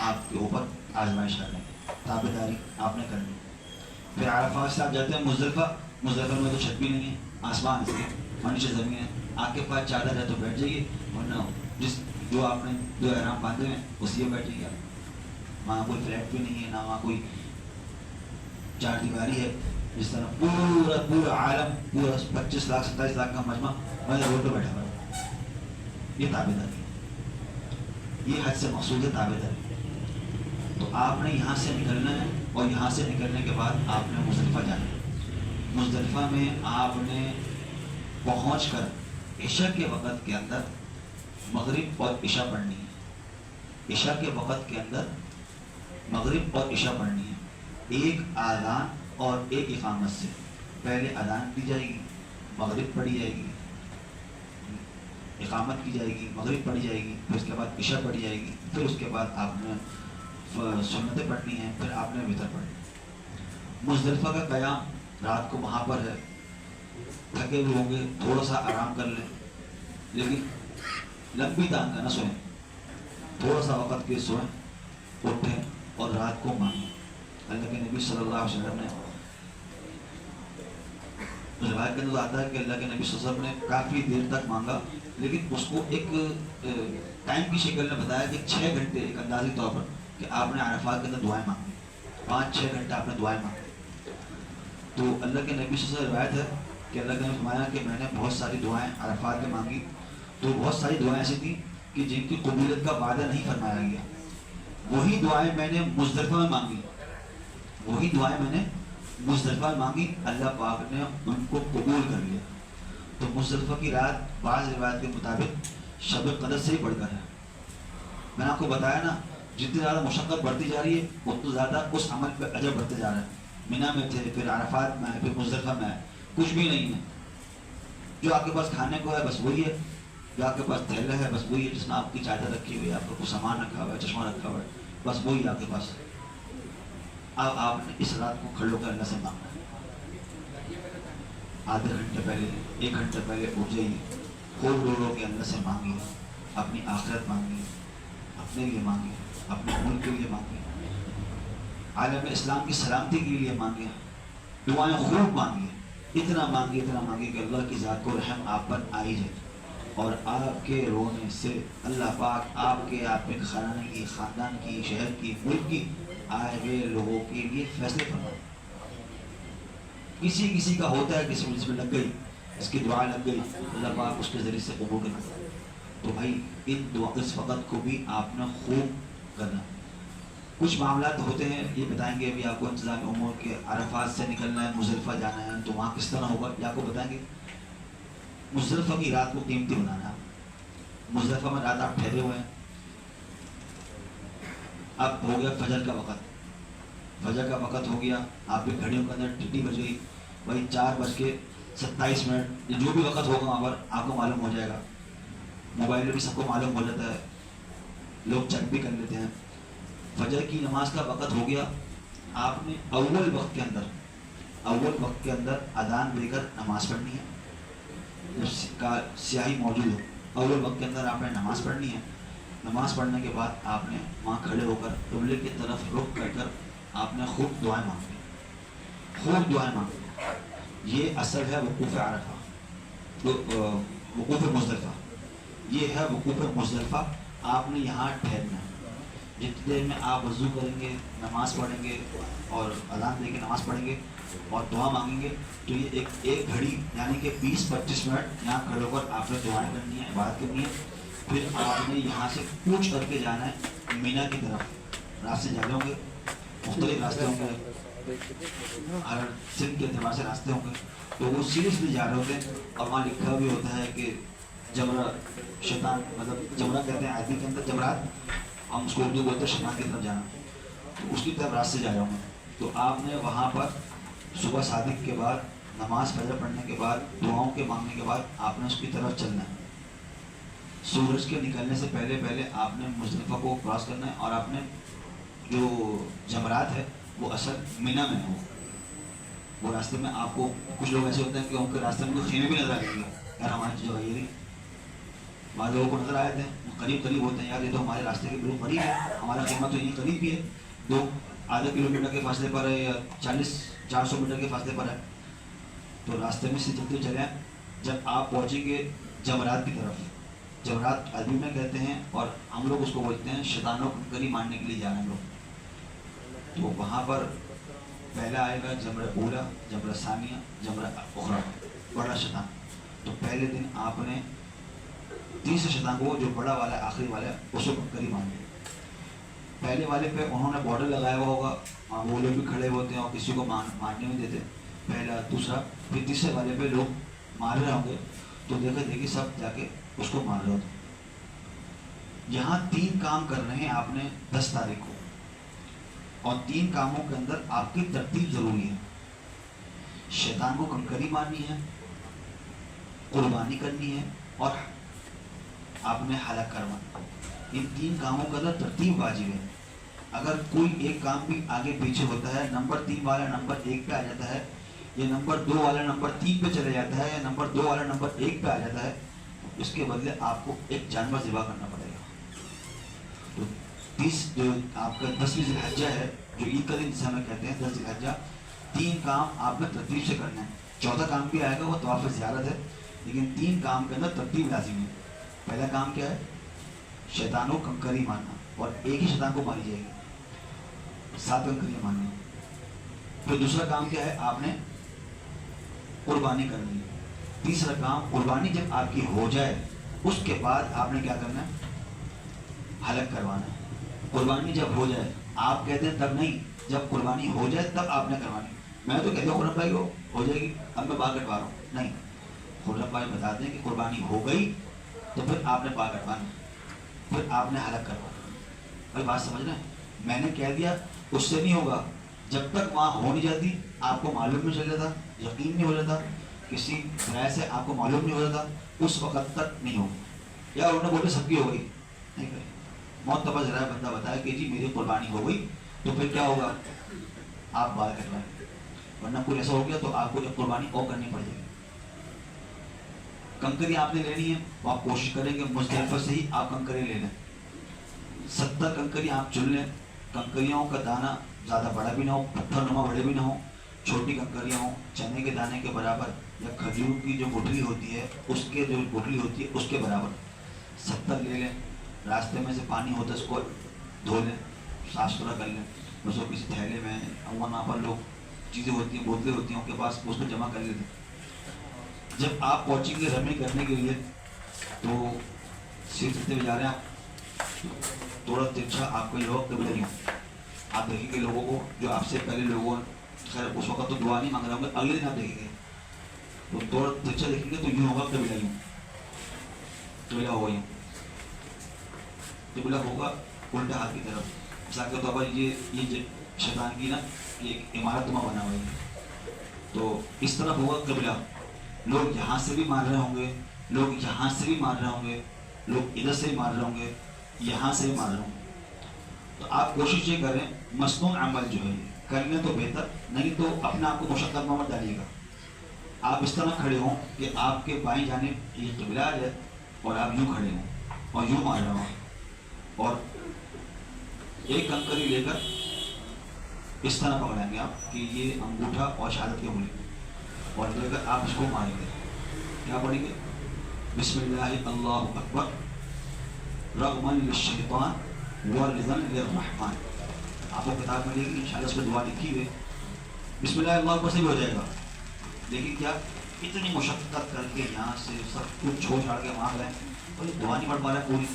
آپ کے اوپر آزمائش کریں, تابع داری آپ نے کرنی. پھر عرفات سے آپ جاتے ہیں مزدلفہ. مزدلفہ میں تو چھت بھی نہیں ہے, آسمان سے منش زمین ہے, آپ کے پاس چادر ہے تو بیٹھ جائیے, ورنہ جس جو آپ نے جو احرام باندھے ہیں اسی میں بیٹھ جائیے آپ. وہاں کوئی فلیٹ بھی نہیں ہے, نہ وہاں کوئی چار دیواری ہے. جس طرح پورا عالم پورا 25 لاکھ 27 لاکھ کا مجمع میں روڈ پہ بیٹھا ہوا ہے. یہ تابع داری ہے, یہ حج سے مقصود ہے تابع داری. تو آپ نے یہاں سے نکلنا ہے, اور یہاں سے نکلنے کے بعد آپ نے مزدلفہ جانا ہے. مزدلفہ میں آپ نے پہنچ کر عشاء کے وقت کے اندر مغرب اور عشاء پڑھنی ہے. عشاء کے وقت کے اندر مغرب اور عشاء پڑھنی ہے. ایک اذان اور ایک اقامت سے پہلے اذان دی جائے گی, مغرب پڑھی جائے گی, اقامت کی جائے گی, مغرب پڑھی جائے گی, پھر اس کے بعد عشاء پڑھی جائے گی, پھر اس کے بعد آپ نے سنتیں پڑھنی ہیں, پھر آپ نے وتر پڑھنی ہے. مزدلفہ کا قیام رات کو وہاں پر ہے. تھکے ہوئے ہوں گے, تھوڑا سا آرام کر لیں, لیکن لمبی تان کا نہ سوئیں, تھوڑا سا وقت کے سوئیں, اٹھیں اور رات کو مانگیں. اللہ کے نبی صلی اللہ علیہ وسلم نے روایت کے اندر آتا ہے کہ اللہ کے نبی صلی اللہ علیہ وسلم نے کافی دیر تک مانگا, لیکن اس کو ایک ٹائم کی شکل میں بتایا کہ 6 گھنٹے ایک اندازی طور پر کہ آپ نے عرفات کے اندر دعائیں مانگی, 5-6 گھنٹے آپ نے دعائیں مانگی. تو اللہ کے نبی صلی اللہ علیہ وسلم روایت ہے کہ اللہ کے نبی فرمایا کہ میں نے بہت ساری دعائیں عرفات میں مانگی, تو بہت ساری دعائیں ایسی تھیں کہ جن کی قبولیت کا وعدہ نہیں فرمایا گیا. وہی دعائیں میں نے مزدلفہ میں مانگی، وہی دعائیں میں نے مزدلفہ میں مانگی، اللہ پاک نے ان کو قبول کر لیا۔ تو مزدلفہ کی رات بعض روایت کے مطابق شب قدر سے ہی بڑھ کر ہے۔ میں نے آپ کو بتایا نا، جتنی زیادہ مشقت بڑھتی جا رہی ہے اتنا زیادہ اس عمل پہ اجر بڑھتے جا رہا ہے۔ مینا میں تھے، پھر عرفات میں آئے، پھر مزدلفہ میں آئے، کچھ بھی نہیں ہے۔ جو آپ کے پاس کھانے کو ہے بس وہی ہے، جو آپ کے پاس تھیلا ہے بس وہی ہے، جس میں آپ کی چادر رکھی ہوئی ہے، آپ کا کچھ سامان رکھا ہوا ہے، چشمہ رکھا ہوا ہے، بس وہی آپ کے پاس۔ اب آپ نے اس رات کو کھڑے ہو کر اللہ سے مانگنا ہے۔ آدھے گھنٹے پہلے، 1 گھنٹے پہلے اٹھ جائیے، خوب رو رو کے اللہ سے مانگیے، اپنی آخرت مانگیے، اپنے لیے مانگیے، اپنے ملک کے لیے مانگیے، عالم اسلام کی سلامتی کے لیے مانگیے، دعائیں خوب مانگیے، اتنا مانگیے کہ اللہ کی ذات کو رحم آپ پر آئی جائے، اور آپ کے رونے سے اللہ پاک آپ کے خاندان کی، خاندان کی، شہر کی، ملک کی آئے ہوئے لوگوں کے لیے فیصلے فرمائے۔ کسی کا ہوتا ہے، کسی میں لگ گئی، اس کی دعا لگ گئی، اللہ پاک اس کے ذریعے سے قبول کرنا۔ تو بھائی اس وقت کو بھی آپ نے خوب کرنا۔ کچھ معاملات ہوتے ہیں، یہ بتائیں گے ابھی آپ کو انتظام امور کے، عرفات سے نکلنا ہے، مزدلفہ جانا ہے، تو وہاں کس طرح ہوگا یہ آپ کو بتائیں گے۔ مزدلفہ کی رات کو قیمتی بنانا ہے۔ مزدلفہ میں رات آپ ٹھہرے ہوئے ہیں، اب ہو گیا فجر کا وقت، فجر کا وقت ہو گیا، آپ کی گھڑیوں کے اندر ٹھٹی بج گئی، وہی 4:27، جو بھی وقت ہوگا وہاں پر آپ کو معلوم ہو جائے گا، موبائل میں بھی سب کو معلوم ہو جاتا ہے، لوگ چیک بھی کر لیتے ہیں۔ فجر کی نماز کا وقت ہو گیا، آپ نے اول وقت کے اندر اذان دے کر نماز پڑھنی ہے۔ جب سیاہی موجود ہو، اول وقت کے اندر آپ نے نماز پڑھنی ہے۔ نماز پڑھنے کے بعد آپ نے وہاں کھڑے ہو کر قبلے کی طرف رخ کر آپ نے خوب دعائیں مانگی، خوب دعائیں مانگی۔ یہ اصل ہے وقوف عرفہ، وقوف مزدلفہ، یہ ہے وقوف مزدلفہ۔ آپ نے یہاں ٹھہرنا ہے، جتنی دیر میں آپ وضو کریں گے، نماز پڑھیں گے اور اذان دے کے نماز پڑھیں گے اور دعا مانگیں گے، تو یہ ایک گھڑی یعنی کہ 20-25 منٹ یہاں کھڑے ہو کر آپ نے دعائیں کرنی ہے، عبادت کرنی ہے۔ پھر آپ نے یہاں سے کوچ کر کے جانا ہے مینا کی طرف۔ راستے جا رہے ہوں گے، مختلف راستے ہوں گے، ہر سندھ کے اعتبار سے راستے ہوں گے، تو وہ سیدھے جا رہے ہوتے ہیں، اور وہاں لکھا بھی ہوتا ہے کہ جمرہ شیطان، مطلب جمرہ کہتے ہیں عربی کے اندر جمرات، ہم اس کو اردو بولتے ہیں شیطان کی طرف جانا، تو اس کی طرف راستے جا رہے ہوں گے۔ تو آپ نے وہاں پر صبح صادق کے بعد، نماز فجر پڑھنے کے بعد، دعاؤں کے مانگنے کے بعد آپ نے اس کی طرف چلنا ہے۔ سورج کے نکلنے سے پہلے آپ نے مزدلفہ کو کراس کرنا ہے، اور آپ نے جو جمرات ہے وہ اصل مینا میں ہو، وہ راستے میں آپ کو کچھ لوگ ایسے ہوتے ہیں کہ ان کے راستے میں کوئی خیمے بھی نظر آئے گا، یار ہماری جگہ یہ نہیں، بعض لوگوں کو نظر آئے تھے، قریب ہوتے ہیں، یار یہ تو ہمارے راستے کے بالکل قریب ہے، ہمارا خیمہ تو یہیں قریب بھی ہے، آدھے کلومیٹر کے فاصلے پر ہے یا 400 میٹر کے فاصلے پر ہے، تو راستے میں سے چلتے چلے ہیں۔ جب آپ پہنچیں گے جمرات کی طرف، جمرات عربی میں کہتے ہیں اور ہم لوگ اس کو بولتے ہیں شیطانوں کو گری مارنے کے لیے جانا لوگ، تو وہاں پر پہلا آئے گا جمرہ اولا، جمرہ ثانیہ، جمرہ اخرى، بڑا شیطان۔ تو پہلے دن آپ نے تیسرے شیطان کو، جو بڑا والا ہے، آخری والا ہے، اس کو گری مارنی۔ پہلے والے پہ انہوں نے بارڈر لگایا ہوا ہوگا، وہ لوگ بھی کھڑے ہوتے ہیں اور کسی کو مارنے نہیں دیتے، پہلا دوسرا، پھر تیسرے والے پہ لوگ مار رہے ہوں گے، تو دیکھے سب جا کے اس کو مار رہے ہوتے ہیں۔ یہاں 3 کام کرنے ہیں آپ نے 10 تاریخ کو، اور 3 کاموں کے اندر آپ کی ترتیب ضروری ہے۔ شیطان کو کنکری مارنی ہے، قربانی کرنی ہے، اور آپ نے ہلاک کروانا۔ ان 3 کاموں کے اندر ترتیب واجب ہے۔ اگر کوئی ایک کام بھی آگے پیچھے ہوتا ہے، نمبر 3 والا نمبر 1 پہ آ جاتا ہے، یا نمبر 2 والا نمبر 3 پہ چلے جاتا ہے، یا نمبر 2 والا نمبر 1 پہ آ جاتا ہے، اس کے بدلے آپ کو ایک جانور ذبح کرنا پڑے گا۔ تو 30 جو آپ کا 10ویں ذی الحجہ ہے، جو عید کا دن جسے ہمیں کہتے ہیں 10 ذی الحجہ، 3 کام آپ نے ترتیب سے کرنا ہے۔ 4تھا کام بھی آئے گا، وہ طواف زیارت ہے، لیکن 3 کام کے اندر ترتیب لازمی ہے۔ پہلا کام کیا ہے؟ شیطانوں کو کنکری مارنا، اور ایک ہی شیطان کو ماری جائے گی، 7 کنکریاں مارنی۔ پھر دوسرا کام کیا ہے؟ آپ نے قربانی کرنی ہے۔ تیسرا کام، قربانی جب آپ کی ہو جائے اس کے بعد آپ نے کیا کرنا ہے؟ حلق کروانا ہے۔ قربانی جب ہو جائے آپ کہتے ہیں تب نہیں، جب قربانی ہو جائے تب آپ نے کروانی. میں تو کہتا ہوں خرم بھائی ہو جائے گی اب میں بال کٹوا رہا ہوں، نہیں، خرم بھائی بتاتے ہیں کہ قربانی ہو گئی تو پھر آپ نے بال کٹوانا، پھر آپ نے حلق کروانا. بھائی بات سمجھ رہے ہیں؟ میں نے کہہ دیا اس سے نہیں ہوگا جب تک وہاں ہو نہیں جاتی، آپ کو معلوم نہیں چل جاتا، یقین نہیں ہو جاتا، کسی رائے سے آپ کو معلوم نہیں ہو جاتا، اس وقت تک نہیں ہوگی. یا انہوں نے بولے سب کی ہو گئی، نہیں کریں. معتبر ذرا بندہ بتایا کہ جی میری قربانی ہو گئی تو پھر کیا ہوگا، آپ بال کٹوائیں، ورنہ کوئی ایسا ہو گیا تو آپ کو ایک قربانی اور کرنی پڑ جائے گی. کنکری آپ نے لینی ہے تو آپ کوشش کریں کہ مزدلفہ سے ہی آپ کنکری لے لیں. 70 کنکری آپ چن لیں. کنکریوں کا دانہ زیادہ بڑا بھی نہ ہو، پتھر نما بڑے بھی نہ ہو، چھوٹی کنکریاں ہوں، چنے کے دانے کے برابر یا کھجور کی جو گٹھلی ہوتی ہے اس کے جو گٹھلی ہوتی ہے اس کے برابر 70 لے لیں. راستے میں سے پانی ہوتا ہے اس کو دھو لیں، صاف ستھرا کر لیں، اس کو کسی تھیلے میں عموماً وہاں پر لوگ چیزیں ہوتی ہیں، بوتلیں ہوتی ہیں ان کے پاس، اس میں جمع کر لیتے. جب آپ پہنچیں گے رمی کرنے کے لیے تو سیدھے میں جا رہے ہیں آپ، تھوڑا ترچھا آپ کو لوگ قبلہ نہیں ہوں. آپ دیکھیں گے لوگوں کو جو آپ سے پہلے لوگوں، خیر اس وقت تو دعا نہیں مانگ رہا ہوں گے، اگلے دن آپ دیکھیں گے تو تھوڑا ترچھا دیکھیں گے تو یوں ہوگا قبلہ یوں، قبلہ ہوگا یوں، قبلہ ہوگا الٹا ہاتھ کی طرف. مثال کے طور پر یہ شیطان کی نا یہ ایک عمارت تمہیں بنا ہوا ہے تو اس طرف ہوگا قبلہ. لوگ یہاں سے بھی مار رہے ہوں گے، لوگ یہاں سے بھی مار رہے ہوں گے، لوگ ادھر سے بھی مار رہے ہوں گے، یہاں سے بھی مار رہے ہوں گے. تو آپ کوشش یہ کریں مصنون عمل جو ہے کر لیں تو بہتر، نہیں تو اپنے آپ کو مشقت میں مت ڈالیے گا. آپ اس طرح کھڑے ہوں کہ آپ کے بائیں جانب یہ قبلہ ہے اور آپ یوں کھڑے ہوں اور یوں مار رہے ہوں، اور ایک کنکری لے کر اس طرح پکڑیں گے آپ کہ یہ انگوٹھا اور شہادت کے انگلی، اور لے کر آپ اس کو ماریں گے. کیا پڑھیں گے؟ بسم اللہ اللہ اکبر رغما للشیطان ورضا للرحمن. آپ کو کتاب ملے گی انشاءاللہ اس پہ دعا لکھی ہوئی. بسم اللہ اللہ اکبر سے بھی ہو جائے گا، لیکن کیا اتنی مشقت کر کے یہاں سے سب کچھ چھوڑ چھاڑ کے وہاں گئے اور یہ دعا نہیں پڑھ پا رہا ہے پوری.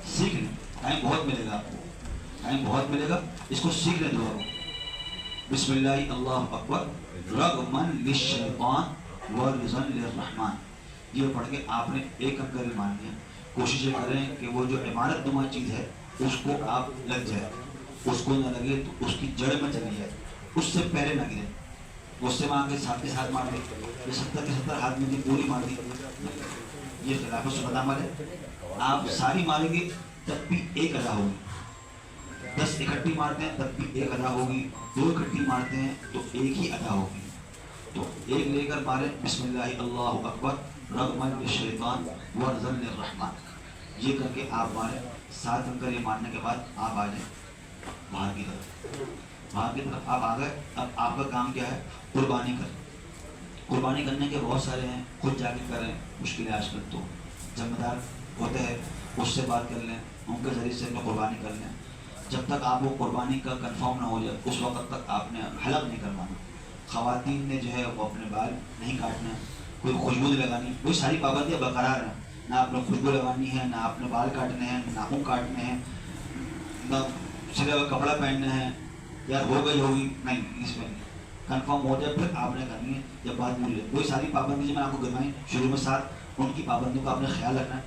سیکھ لیں، ٹائم بہت ملے گا آپ کو، ٹائم بہت ملے گا، اس کو سیکھ لیں دعا کو. بسم اللہ اللہ اکبر رغما للشیطان ورضا للرحمن. یہ پڑھ کے آپ نے ایک کنکری مارنی ہے. کوشش یہ کریں کہ وہ جو عمارت نما چیز ہے اس کو آپ لگ جائے، اس کو نہ لگے تو اس کی جڑ میں چلی جائے، اس سے پہلے نہ گرے. اس سے مار کے ساتھ مار دے، یہ 70 کے 70 ہاتھ میں دی پوری مار دی، یہ خلاف سنت عمل ہے. آپ ساری ماریں گے تب بھی ایک ادا ہوگی. 10 اکٹھی مارتے ہیں تب بھی ایک ادا ہوگی، 2 اکٹھی مارتے ہیں تو ایک ہی ادا ہوگی. تو ایک لے کر مارے بسم اللہ اللہ اکبر رغما للشیطان ورضا للرحمن. یہ کر کے آپ ماریں. 7 کنکری مارنے کے بعد آپ آ جائیں باہر کی طرف. باہر کی طرف آپ آ گئے. اب آپ کا کام کیا ہے؟ قربانی کریں. قربانی کرنے کے بہت سارے ہیں، خود جا کے کریں، مشکل آج کل تو ذمہ دار ہوتے ہیں اس سے بات کر لیں، ان کے ذریعے سے قربانی کر لیں. جب تک آپ وہ قربانی کا کنفرم نہ ہو جائے اس وقت تک آپ نے حلق نہیں کروانا. خواتین نے جو ہے وہ اپنے بال نہیں کاٹنے، کوئی خوشبو نہیں لگانی، وہی ساری پابندیاں برقرار ہیں. نہ آپ نے خوشبو لگانی ہے، نہ آپ نے بال کاٹنے ہیں، ناخن کاٹنے ہیں، نہ سلے ہوا کپڑا پہننا ہے. یار ہو گئی ہوگی نہیں، اس میں کنفرم ہو جائے پھر آپ نے کرنی ہے. جب بات بھول جائے وہی ساری پابندی جو میں آپ کو گنوائی شروع میں 7، ان کی پابندیوں کا آپ نے خیال رکھنا ہے.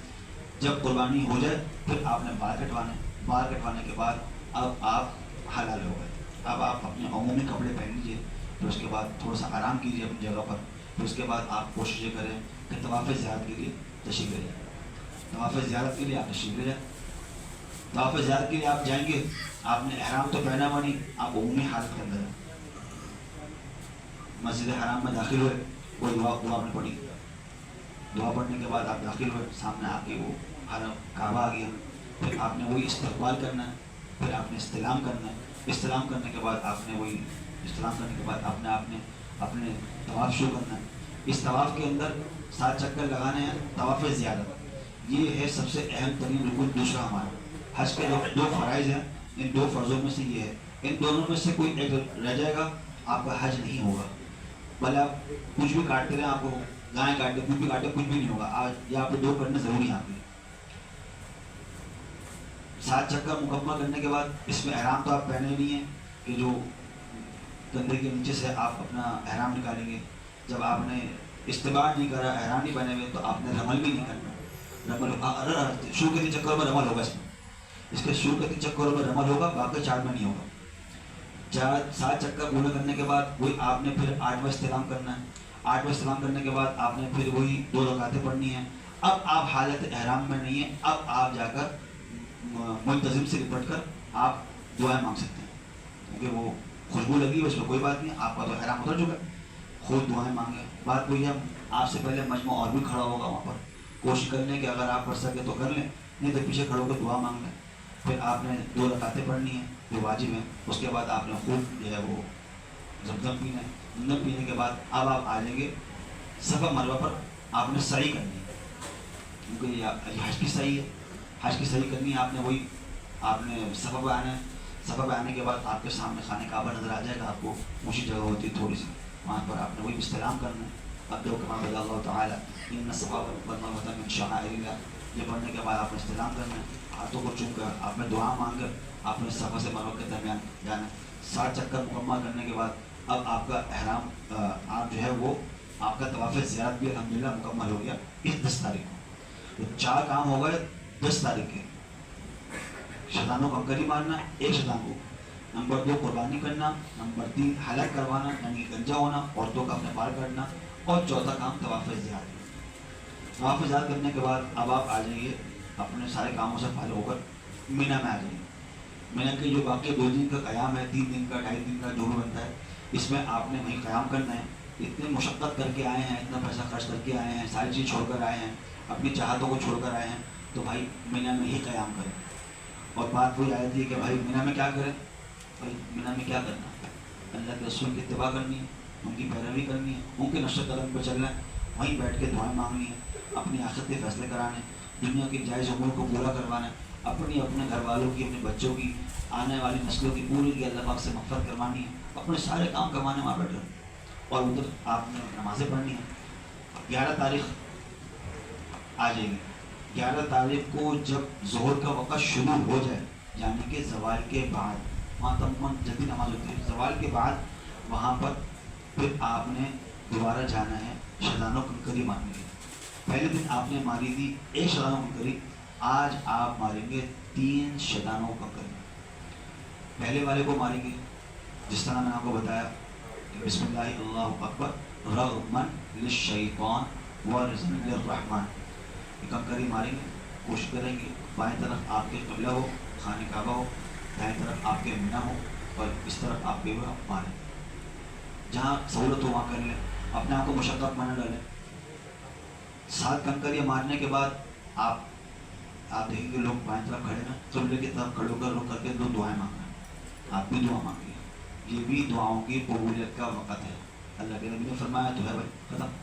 جب قربانی ہو جائے پھر آپ نے بال کٹوانے. بال کٹوانے کے بعد اب آپ حلال ہو گئے. اب آپ اپنے عمومی کپڑے پہن لیجیے، پھر اس کے بعد تھوڑا سا آرام کیجیے اپنی جگہ پر. پھر اس کے بعد آپ کوشش یہ کریں کہ طواف زیارت کے لیے تشریف لے جائیں. طواف زیارت کے لیے آپ تشریف لے جائیں. طواف زیارت کے لیے آپ جائیں گے، آپ نے احرام تو پہنا ہوا نہیں، آپ عمومی حالت کے اندر ہیں. مسجد حرام میں داخل ہوئے، وہ دعا آپ نے پڑھی. دعا پڑھنے کے بعد آپ داخل ہوئے، سامنے آ کے وہ حرم کعبہ آ گیا. پھر آپ نے وہی استقبال کرنا ہے، پھر آپ نے استلام کرنا ہے. استلام کرنے کے بعد آپ نے اپنے طواف شروع کرنا ہے. اس طواف کے اندر 7 چکر لگانے ہیں. طواف زیارت یہ ہے سب سے اہم ترین رکن دوسرا ہمارا. حج کے 2 فرائض ہیں، ان 2 فرضوں میں سے یہ ہے. ان دونوں میں سے کوئی ایک رہ جائے گا آپ کا حج نہیں ہوگا. بھلے آپ کچھ بھی کاٹتے رہیں، آپ کو گائے کاٹے کچھ بھی کاٹے کچھ بھی نہیں ہوگا. آج یہ آپ کو 2 کرنے ضروری ہیں. آپ کے 7 چکر مکمل کرنے کے بعد اس میں احرام تو آپ پہنے ہی نہیں ہیں کہ جو کندھے کے نیچے سے آپ اپنا احرام نکالیں گے. جب آپ نے استباع نہیں کرا، احرام نہیں بنے ہوئے، تو آپ نے رمل بھی نہیں کرنا. رمل شروع کے 3 چکروں میں رمل ہوگا. اس کے شروع کے 3 چکروں میں رمل ہوگا، باقی 4 میں نہیں ہوگا. 7 چکر پورے کرنے کے بعد وہی آپ نے پھر 8واں استلام کرنا ہے. 8واں استلام کرنے کے بعد آپ نے پھر وہی 2 رکعتیں پڑھنی ہیں. اب آپ حالت احرام میں نہیں ہیں، اب آپ جا کر ملتزم سے لپٹ کر آپ دعائیں مانگ سکتے ہیں، کیونکہ وہ خوشبو لگی اس میں کوئی بات نہیں، آپ کا تو احرام اتر چکا. خود دعائیں مانگیں. بات وہی ہے، آپ سے پہلے مجمع اور بھی کھڑا ہوگا وہاں پر. کوشش کر لیں کہ اگر آپ پڑھ سکے تو کر لیں، نہیں تو پیچھے کھڑے ہو کے دعا مانگ لیں. پھر آپ نے 2 رکعتیں پڑھنی ہیں جو واجب ہیں. اس کے بعد آپ نے خوب جو ہے وہ زمزم پینا ہے. زمزم پینے کے بعد اب آپ آ جائیں گے صفا مروہ پر. آپ نے سعی کرنی ہے، کیونکہ یہ حج کی سعی ہے. حج کی سعی کرنی ہے آپ نے. وہی آپ نے صفا پہ آنا ہے. صفا پہ آنے کے بعد آپ کے سامنے خانہ کعبہ نظر آ جائے گا. آپ کو اونچی جگہ ہوتی ہے تھوڑی سی، وہاں پر آپ نے وہی استلام کرنا ہے. اب جو کما بدا اللہ تعالیٰ ان الصفا والمروہ من شعائر اللہ، یہ پڑھنے کے بعد آپ نے استلام کرنا ہے. ہاتھوں کو چوم کر آپ نے دعا مانگ کر آپ نے صفا سے مروہ کے درمیان جانا ہے. 7 چکر مکمل کرنے کے بعد اب آپ کا احرام آپ جو ہے وہ آپ کا طواف زیارت بھی الحمدللہ مکمل ہو گیا اس 10 تاریخ کو. تو 4 کام ہو گئے 10 تاریخ کے. شیطانوں کا کنکری مارنا ایک شیطان کو، نمبر 2 قربانی کرنا، نمبر 3 حلق کروانا یعنی گنجا ہونا، عورتوں کا اپنے بال کاٹنا، اور چوتھا کام طواف زیارت. طواف زیارت کرنے کے بعد اب آپ آ جائیے اپنے سارے کاموں سے فارغ ہو کر مینا میں آ جائیے. مینا کے جو باقی 2 دن کا قیام ہے، 3 دن کا 2.5 دن کا جو بھی بنتا ہے، اس میں آپ نے وہیں قیام کرنا ہے. اتنی مشقت کر کے آئے ہیں، اتنا پیسہ خرچ کر کے آئے ہیں، ساری چیز چھوڑ کر آئے ہیں، اپنی چاہتوں کو چھوڑ کر آئے ہیں، تو بھائی مینا میں ہی قیام کریں. اور بات وہی آئی تھی کہ بھائی مینا میں کیا کریں؟ بھائی مینا میں کیا کرنا ہے؟ اللہ کے رسول کی اتباع کرنی ہے، ان کی پیروی کرنی ہے، ان کے نقش قدم پہ چلنا ہے، وہیں بیٹھ کے دعائیں مانگنی ہے، اپنی آخرت کے فیصلے کرانے، دنیا کی جائز امور کو پورا کروانا ہے، اپنے گھر والوں کی، اپنے بچوں کی، آنے والی نسلوں کی پوری کی اللہ پاک سے مغفرت کروانی ہے، اپنے سارے کام کروانے وہاں بیٹھے. اور ادھر آپ نے نمازیں پڑھنی ہیں. 11 تاریخ آ جائے گی. 11 تاریخ کو جب ظہر کا وقت شروع ہو جائے، یعنی کہ زوال کے بعد، وہاں تمام جلدی نماز ہوتی ہے، زوال کے بعد وہاں پر پھر آپ نے دوبارہ جانا ہے شیطانوں کنکری مارنے کے. پہلے دن آپ نے ماری تھی 1 شیطانوں کنکری، آج آپ ماریں گے 3 شیطانوں کنکری. پہلے والے کو ماریں گے جس طرح میں نے آپ کو بتایا کہ بسم اللہ اللہ اکبر رغمن للشیطان ورزقن للرحمن. یہ کنکری ماریں گے. کوشش کریں گے بائیں طرف آپ کے قبلہ ہو، خانہ کعبہ ہو، دائیں طرف آپ کے مینا ہو، اور اس طرف آپ کے ماریں. جہاں سہولت ہو وہاں کر لیں، اپنے آپ کو مشقت میں نہ ڈالیں. 7 کنکریاں مارنے کے بعد آپ دیکھیں گے لوگ بائیں طرف کھڑے نا، قبلے کی طرف کھڑے ہو کر رک کر کے 2 دعائیں مانگ رہے ہیں. آپ بھی دعا مانگیے. یہ بھی دعاؤں کی قبولیت کا وقت ہے. اللہ کے نبی نے فرمایا تو ہے بھائی ختم.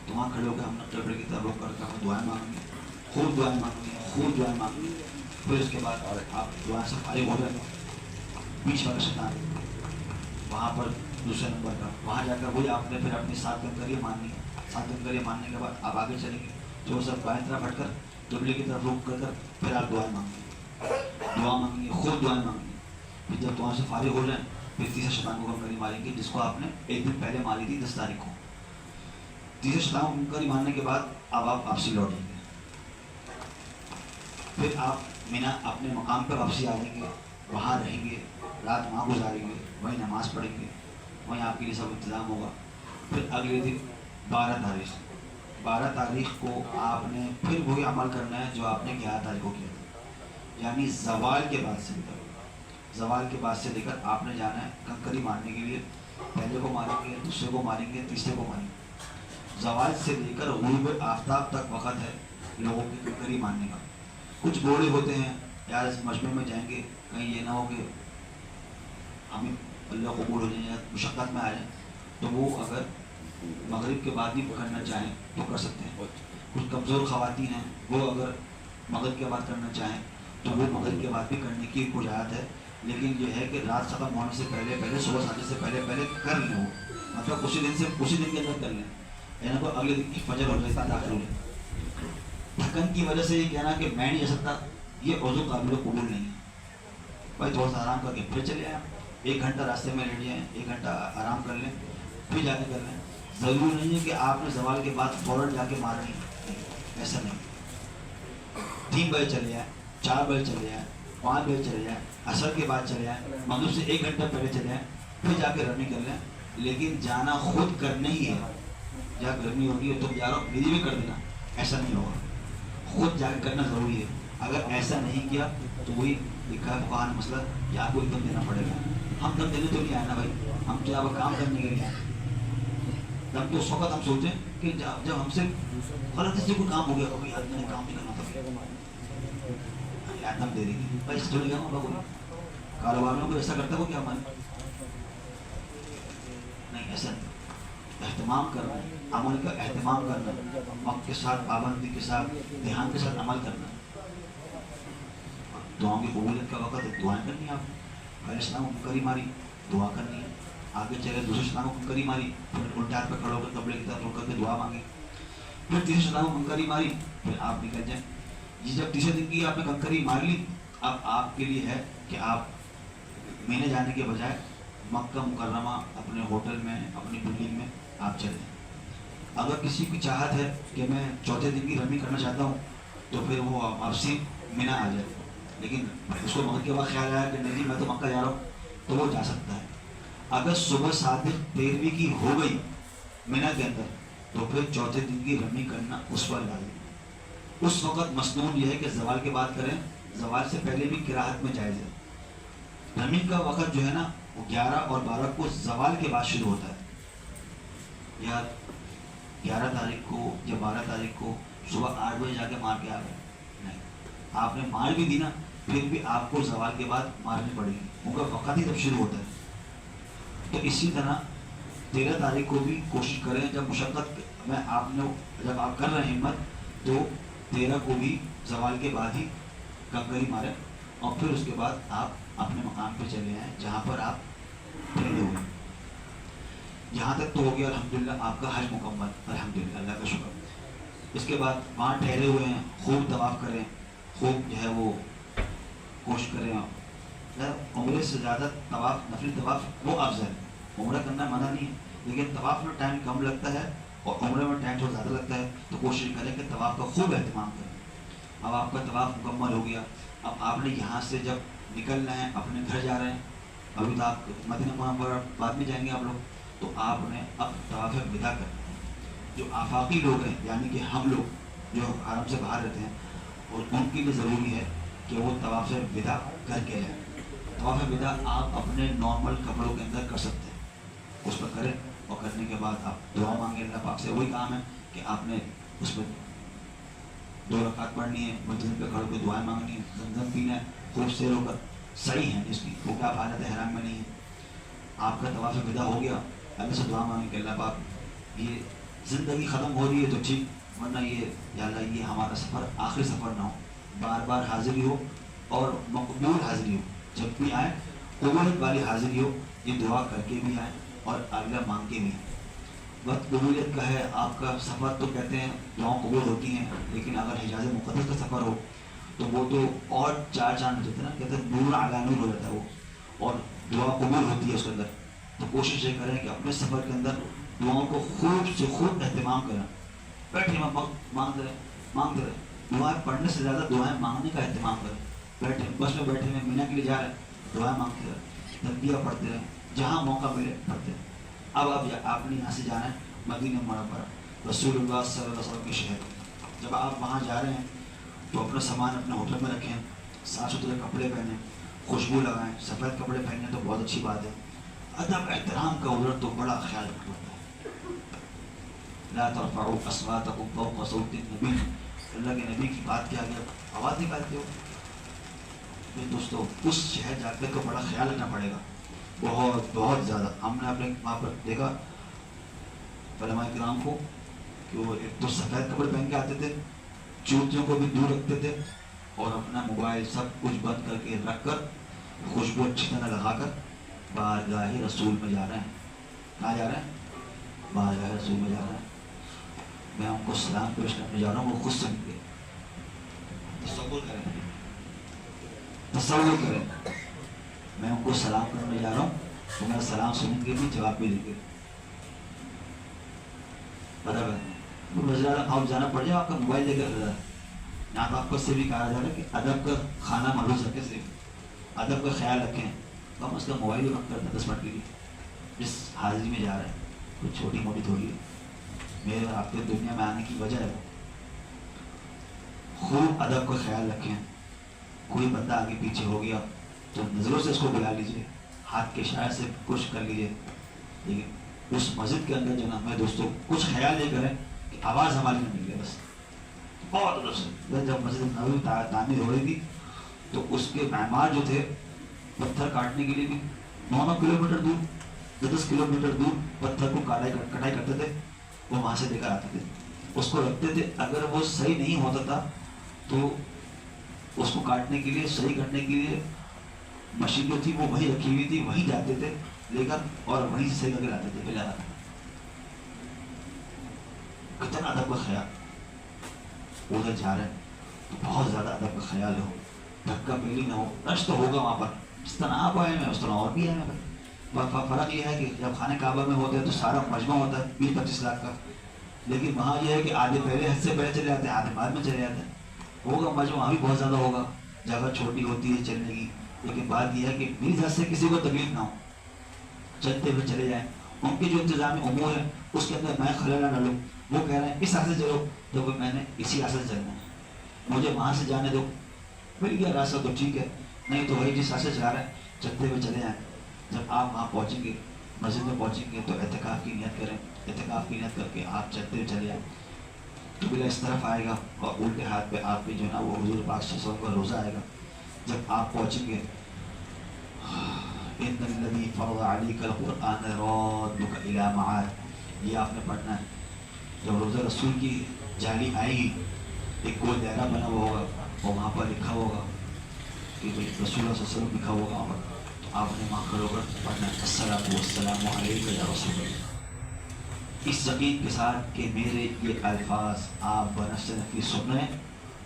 تو وہاں کھڑے ہو کے ہم نے قبلے کی طرف رک کر کے ہمیں دعائیں مانگنی ہیں، خوب دعائیں مانگنی ہیں، خوب دعائیں مانگنی ہیں. پھر اس کے بعد آپ دعائیں سے فارغ ہو جائیں گے. بیچ والا شیطان وہاں پر دوسرے نمبر کا، وہاں جا کر وہی آپ نے پھر اپنی 7 کنکریاں مارنی ہے. 7 کنکریاں مارنے کے بعد آپ آگے چلیں گے، جو سب بائیں طرف ہٹ کر قبلے کی طرف رک کر پھر آپ دعائیں مانگیں، دعا مانگیں، خوب دعائیں مانگیں. پھر جب دعا سے فارغ ہو جائیں پھر تیسرے شیطان کو کنکری ماریں گے، جس کو آپ نے 1 دن پہلے ماری تھی 10 تاریخ کو. تیسرے شیطان کو کنکری مارنے کے بعد اب آپ واپسی لوٹیں گے. پھر آپ مینا اپنے مقام پر واپسی آ جائیں گے، وہاں رہیں گے، رات وہاں گزاریں گے، وہیں نماز پڑھیں گے، وہیں آپ کے لیے سب انتظام ہوگا. پھر اگلے دن 12 تاریخ کو آپ نے پھر وہی عمل کرنا ہے جو آپ نے 11 تاریخ کو کیا تھا، یعنی زوال کے بعد سے لے کر آپ نے جانا ہے کنکری مارنے کے لیے. پہلے کو ماریں گے، دوسرے کو ماریں گے، تیسرے کو ماریں گے. زوال سے لے کر غروب آفتاب تک وقت ہے لوگوں کی کنکری مارنے کا. کچھ بوڑھے ہوتے ہیں یار اس مجمع میں جائیں گے کہیں یہ نہ ہو کہ ہمیں اللہ قبول ہو جائیں یا مشقت میں آ جائیں، تو وہ اگر مغرب کے بعد بھی کرنا چاہیں تو کر سکتے ہیں. کچھ کمزور خواتین ہیں، وہ اگر مغرب کے بعد کرنا چاہیں تو وہ مغرب کے بعد بھی کرنے کی اجازت ہے. لیکن یہ ہے کہ رات ختم ہونے سے پہلے صبح ساجے سے پہلے کر لیں. وہ مطلب اسی دن کے اندر کر لیں، یعنی کوئی اگلے دن کی فجر ہو جائے داخل ہو جائے. تھکن کی وجہ سے یہ کہنا کہ میں نہیں جا سکتا یہ عضو قابل قبول نہیں ہے. بھائی تھوڑا سا آرام کر کے پھر چلے آئیں, 1 گھنٹہ راستے میں لیٹ جائیں, 1 گھنٹہ آرام کر لیں, پھر جا کے کر لیں. ضروری نہیں ہے کہ آپ نے زوال کے بعد فوراً جا کے مارنی, ایسا نہیں. 3 بجے چلے جائیں, 4 بجے چلے جائیں, 5 بجے چلے جائیں, عصر کے بعد چلے جائیں, مغرب سے 1 گھنٹہ پہلے چلے جائیں, پھر جا کے رننگ کر لیں. لیکن جانا خود کرنے ہی ہے. جہاں گرمی ہوگی تو جا رہا ہوں میری بھی کر دینا, ایسا نہیں ہوگا. خود جا کے کرنا ضروری ہے. اگر ایسا نہیں کیا تو وہی لکھا ہے فقہاء نے مسئلہ کہ آپ کو ایک دم دینا پڑے گا. ہم دم دینے تو نہیں آئے نا بھائی, ہم تو آپ کام کرنے کے لیے آئے. دم تو اس وقت ہم سوچیں کہ جب ہم سے غلطی سے کوئی کام ہو گیا, ابھی یاد میں کام نہیں کرنا تھا, یاد دم دے دیں گے بھائی. اس تھوڑی ہوگا کوئی کاروبار میں کوئی ایسا کرتا ہے وہ کیا مان نہیں, ایسا نہیں. اہتمام کرنا, عمل کا اہتمام کرنا, وقت کے ساتھ, پابندی کے ساتھ, دھیان کے ساتھ عمل کرنا. دعاؤں کی قبولیت کا وقت ہے, دعائیں کرنی ہے. آپ پہلے اسلام کو کنکری ماری, دعا کرنی ہے. آگے چلے دوسرے اسلام کو کنکری ماری, پھر الٹا ہاتھ پہ کھڑے ہو کر قبلے کی طرف رک کر کے دعا مانگی. پھر تیسرے اسلام کو کنکری ماری, پھر آپ نکل جائیں. جب تیسرے دن کی آپ نے کنکری مار لی, اب آپ کے لیے ہے کہ آپ مینے جانے کے بجائے مکہ مکرمہ اپنے ہوٹل میں, اپنی بلڈنگ میں آپ چلیں. اگر کسی کی چاہت ہے کہ میں چوتھے دن کی رمی کرنا چاہتا ہوں تو پھر وہ واپسی مینا آ جائے. لیکن اس کو مغرب کے بعد خیال آیا کہ نہیں جی میں تو مکہ جا رہا ہوں, تو وہ جا سکتا ہے. اگر صبح صادق 13ویں کی ہو گئی مینا کے اندر تو پھر چوتھے دن کی رمی کرنا اس پر لازم. اس وقت مسنون یہ ہے کہ زوال کے بعد کریں, زوال سے پہلے بھی قراءت میں جائز ہے. رمی کا وقت جو ہے نا وہ 11 اور 12 کو زوال کے بعد شروع ہوتا ہے. یا 11 تاریخ کو یا 12 تاریخ کو صبح 8 بجے جا کے مار کے آ گئے, نہیں. آپ نے مار بھی دی نا, پھر بھی آپ کو زوال کے بعد مارنی پڑے گی, ان کا وقت ہی تب شروع ہوتا ہے. تو اسی طرح 13 تاریخ کو بھی کوشش کریں, جب مشقت میں آپ نے جب آپ کر رہے ہیں ہمت, تو 13 کو بھی زوال کے بعد ہی کنکری ماریں, اور پھر اس کے بعد آپ اپنے مقام پہ چلے آئیں جہاں پر آپ ٹھہرے ہوئے. یہاں تک تو ہو گیا الحمدللہ آپ کا حج مکمل, الحمدللہ, اللہ کا شکر. اس کے بعد وہاں ٹھہرے ہوئے ہیں, خوب طواف کریں, خوب جو ہے وہ کوشش کریں. عمرے سے زیادہ طواف, نفلی طواف وہ افضل ہے. عمرہ کرنا منع نہیں ہے, لیکن طواف میں ٹائم کم لگتا ہے اور عمرے میں ٹائم تھوڑا زیادہ لگتا ہے. تو کوشش کریں کہ طواف کا خوب اہتمام کریں. اب آپ کا طواف مکمل ہو گیا, اب آپ نے یہاں سے جب نکل رہے ہیں, اپنے گھر جا رہے ہیں, ابھی تو آپ مدینہ منورہ بعد میں جائیں گے آپ لوگ, تو آپ نے اب طواف وداع کرنا ہے. جو آفاقی لوگ ہیں یعنی کہ ہم لوگ جو حرم سے باہر رہتے ہیں, اور ان کے لیے ضروری ہے کہ وہ طواف وداع کر کے جائیں. طواف وداع آپ اپنے نارمل کپڑوں کے اندر کر سکتے ہیں, اس پر کریں, اور کرنے کے بعد آپ دعا مانگیں اللہ پاک سے. وہی کام ہے کہ آپ نے اس میں 2 رکعت پڑھنی ہے, مسجد پہ کھڑ کے دعائیں مانگنی ہے, زمزم پینا ہے, خوب سیر ہو کر صحیح ہے اس کی, کیونکہ آپ حالت احرام میں نہیں ہیں. آپ کا طواف وداع ہو گیا, اللہ سے دعا مانگیں کہ اللہ پاک یہ زندگی ختم ہو رہی ہے تو ٹھیک, ورنہ یہ یا اللہ یہ ہمارا سفر آخری سفر نہ ہو, بار بار حاضری ہو اور مقبول حاضری ہو. جب بھی آئیں قبولیت والی حاضری ہو, یہ دعا کر کے بھی آئیں اور اللہ مانگ کے بھی آئیں. وقت قبولیت کا ہے, آپ کا سفر تو کہتے ہیں دعاؤں قبول ہوتی ہیں, لیکن اگر حجاز مقدس کا سفر ہو تو وہ تو اور 4 چاند ہو جاتے ہیں نا, کہتے ہیں نور علی نور ہو جاتا ہے وہ, اور دعا قبول ہوتی ہے اس کے اندر. تو کوشش یہ کریں کہ اپنے سفر کے اندر دعاؤں کو خوب سے خوب اہتمام کریں. بیٹھے مانگتے رہیں, دعائیں پڑھنے سے زیادہ دعائیں مانگنے کا اہتمام کریں. بیٹھے بس میں بیٹھے ہیں, مینا کے لیے جا رہے ہیں, دعائیں مانگتے رہیں, تلبیہ پڑھتے رہیں, جہاں موقع ملے پڑھتے رہیں. اب آپ نے یہاں سے جانا ہے مدینہ منورہ, رسول اللہ صلی اللہ علیہ وسلم کے شہر. جب آپ وہاں جا رہے ہیں تو اپنا سامان اپنے ہوٹل میں رکھیں, صاف ستھرے کپڑے پہنیں, خوشبو لگائیں. سفید کپڑے پہنیں تو بہت اچھی بات ہے. ادب احترام کا ادھر تو بڑا خیال رکھنا ہوتا ہے. لا ترفعوا اصواتکم فوق صوت النبی, اللہ کے نبی کی بات کے آگے آواز نکالتے ہو. دوستو اس شہر جا کر تو بڑا خیال رکھنا پڑے گا, بہت بہت زیادہ. ہم نے اپنے وہاں پر دیکھا علماء کرام کو کہ وہ ایک تو سفید کپڑے پہن کے آتے تھے, جوتیوں کو بھی دور رکھتے تھے, اور اپنا موبائل سب کچھ بند کر کے رکھ کر خوشبو اچھی طرح لگا کر بارگاہ رسول میں جا رہے ہیں. کہاں جا رہے ہیں؟ بارگاہ رسول میں جا رہے ہیں. میں ان کو سلام پیش کرنے جا رہا ہوں, وہ خود سمجھ گئے. تصور کریں تصور کریں میں ان کو سلام کرنے جا رہا ہوں تو میرا سلام سنیں گے بھی، جواب بھی دیں گے. پتا کریں وزیر اعظم آپ جانا پڑ جائے آپ کا موبائل لے کر یہاں تو آپ کو سے بھی کہا جا رہا ہے کہ ادب کا کھانا ملوث رکھیں، صرف ادب کا خیال رکھیں. کم از کم موبائل ہی بند کرتے 10 منٹ کے لیے. جس حاضری میں جا رہے ہیں کوئی چھوٹی موٹی تھوڑی ہے، میرے اور آپ کے دنیا میں آنے کی وجہ ہے. خوب ادب کا خیال رکھیں. کوئی بندہ آگے پیچھے ہو گیا تو نظروں سے اس کو بلا لیجیے، ہاتھ کے اشارے سے کچھ کر لیجیے، لیکن اس مسجد کے اندر جو نا میں دوستوں کچھ خیال نہیں کریں کہ آواز ہماری نہ نکلے. بس بہت ادب سے. جب مسجد نبوی تعمیر ہو رہی تھی تو اس کے معمار جو تھے پتھر کاٹنے کے لیے بھی 9 کلومیٹر دور 10 کلومیٹر دور پتھر کو کٹائی کرتے تھے. وہ وہاں سے لے کر آتے تھے، اس کو رکھتے تھے. اگر وہ صحیح نہیں ہوتا تھا تو اس کو کاٹنے کے لیے صحیح کرنے کے لیے مشین جو تھی وہ وہیں رکھی ہوئی تھی، وہیں جاتے تھے لے کر اور وہیں سے صحیح کر کے لاتے تھے. پہلے آتا کتنا ادب کا خیال. ادھر جا رہے ہیں تو بہت زیادہ ادب کا خیال ہو، دھکا میلی نہ ہو. رش تو ہوگا وہاں پر، جس طرح آپ آئے ہیں اس طرح اور بھی آئے ہیں. فرق یہ ہے کہ جب خانہ کعبہ میں ہوتے ہیں تو سارا مجمع ہوتا ہے 20-25 لاکھ کا، لیکن وہاں یہ ہے کہ آدھے پہلے حد سے پہلے چلے جاتے ہیں، آدھے بعد میں چلے جاتے ہیں. ہوگا مجمع وہاں بھی بہت زیادہ ہوگا، جگہ چھوٹی ہوتی ہے چلنے کی، لیکن بات یہ ہے کہ میری حد سے کسی کو تکلیف نہ ہو، چلتے ہوئے چلے جائیں. ان کی جو انتظامی امور ہے اس کے اندر میں خلل نہ ڈالوں. وہ کہہ رہے ہیں اس راستے چلو تو میں نے اسی راستے سے چلنا ہے، مجھے وہاں سے جانے دو. مل گیا راستہ تو ٹھیک ہے، نہیں تو وہی جس راستے چلا رہے ہیں چلتے ہوئے چلے جائیں. جب آپ وہاں پہنچیں گے مسجد میں پہنچیں گے تو اعتکاف کی نیت کریں. اعتکاف کی نیت کر کے آپ چلتے ہوئے چلے جائیں. قبلہ اس طرف آئے گا اور الٹے ہاتھ پہ آپ پہ جو ہے نا وہ حضور پاک صلی اللہ علیہ وسلم کا روزہ آئے گا. جب آپ پہنچیں گے ان الذی فرض علیک القرآن رادک الی معاد، یہ آپ نے پڑھنا ہے. جب روزہ رسول کی جالی آئے گی ایک گول دائرہ بنا ہوا ہوگا اور وہاں پر لکھا ہوگا کہ بھائی رسول اللہ صلی اللہ علیہ وسلم لکھا ہوگا وہاں پر، تو آپ نے وہاں کھڑے ہو کر پڑھنا ہے الصلاۃ والسلام علیک یا رسول اللہ، اس یقین کے ساتھ کہ میرے یہ الفاظ آپ بنفس نفسی سن رہے ہیں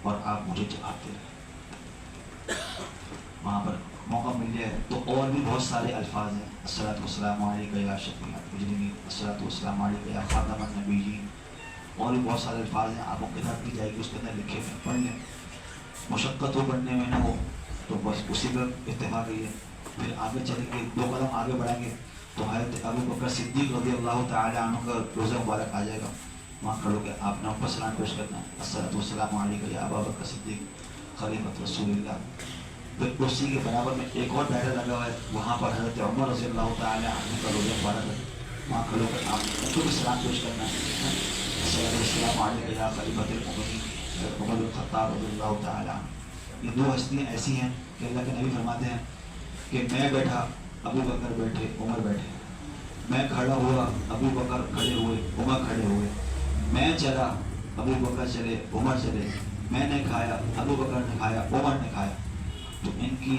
اور آپ مجھے جواب دے رہے ہیں. وہاں پر موقع مل جائے تو اور بھی بہت سارے الفاظ ہیں. الصلاۃ والسلام علیک یا شفیع المجرمین، الصلاۃ والسلام علیک یا خاتم النبیین، اور بھی بہت سارے الفاظ ہیں. آپ کو کتاب دی جائے گی اس کے اندر لکھے ہوئے پڑھ لیں. مشقت ہو پڑھنے میں نہ ہو تو بس اسی پر اتفاق ہے. پھر آگے چلیں گے 2 قدم آگے بڑھیں گے تو حضرت ابو بکر صدیق رضی اللہ تعالی عنہ کا روزہ مبارک آ جائے گا. وہاں کھڑو کے آپ نے ان پر سلام پیش کرنا ہے الصلاۃ والسلام علیک یا ابا بکر صدیق خلیفۃ رسول اللہ. پھر اسی کے برابر میں ایک اور دائرہ لگا ہوا ہے، وہاں پر حضرت عمر رضی اللہ تعالی عنہ کا روزہ مبارک ہے. وہاں کھڑو کر آپ ان کو بھی سلام پیش کرنا ہے الصلاۃ والسلام علیک یا خلیفۃ المؤمنین عمر بن الخطاب رضی اللہ تعالی عنہ. یہ 2 ہستیاں ایسی ہیں کہ اللہ کے نبی فرماتے ہیں کہ میں بیٹھا ابو بکر بیٹھے عمر بیٹھے، میں کھڑا ہوا ابو بکر کھڑے ہوئے عمر کھڑے ہوئے، میں چلا ابو بکر چلے عمر چلے، میں نے کھایا ابو بکر نے کھایا عمر نے کھایا. تو ان کی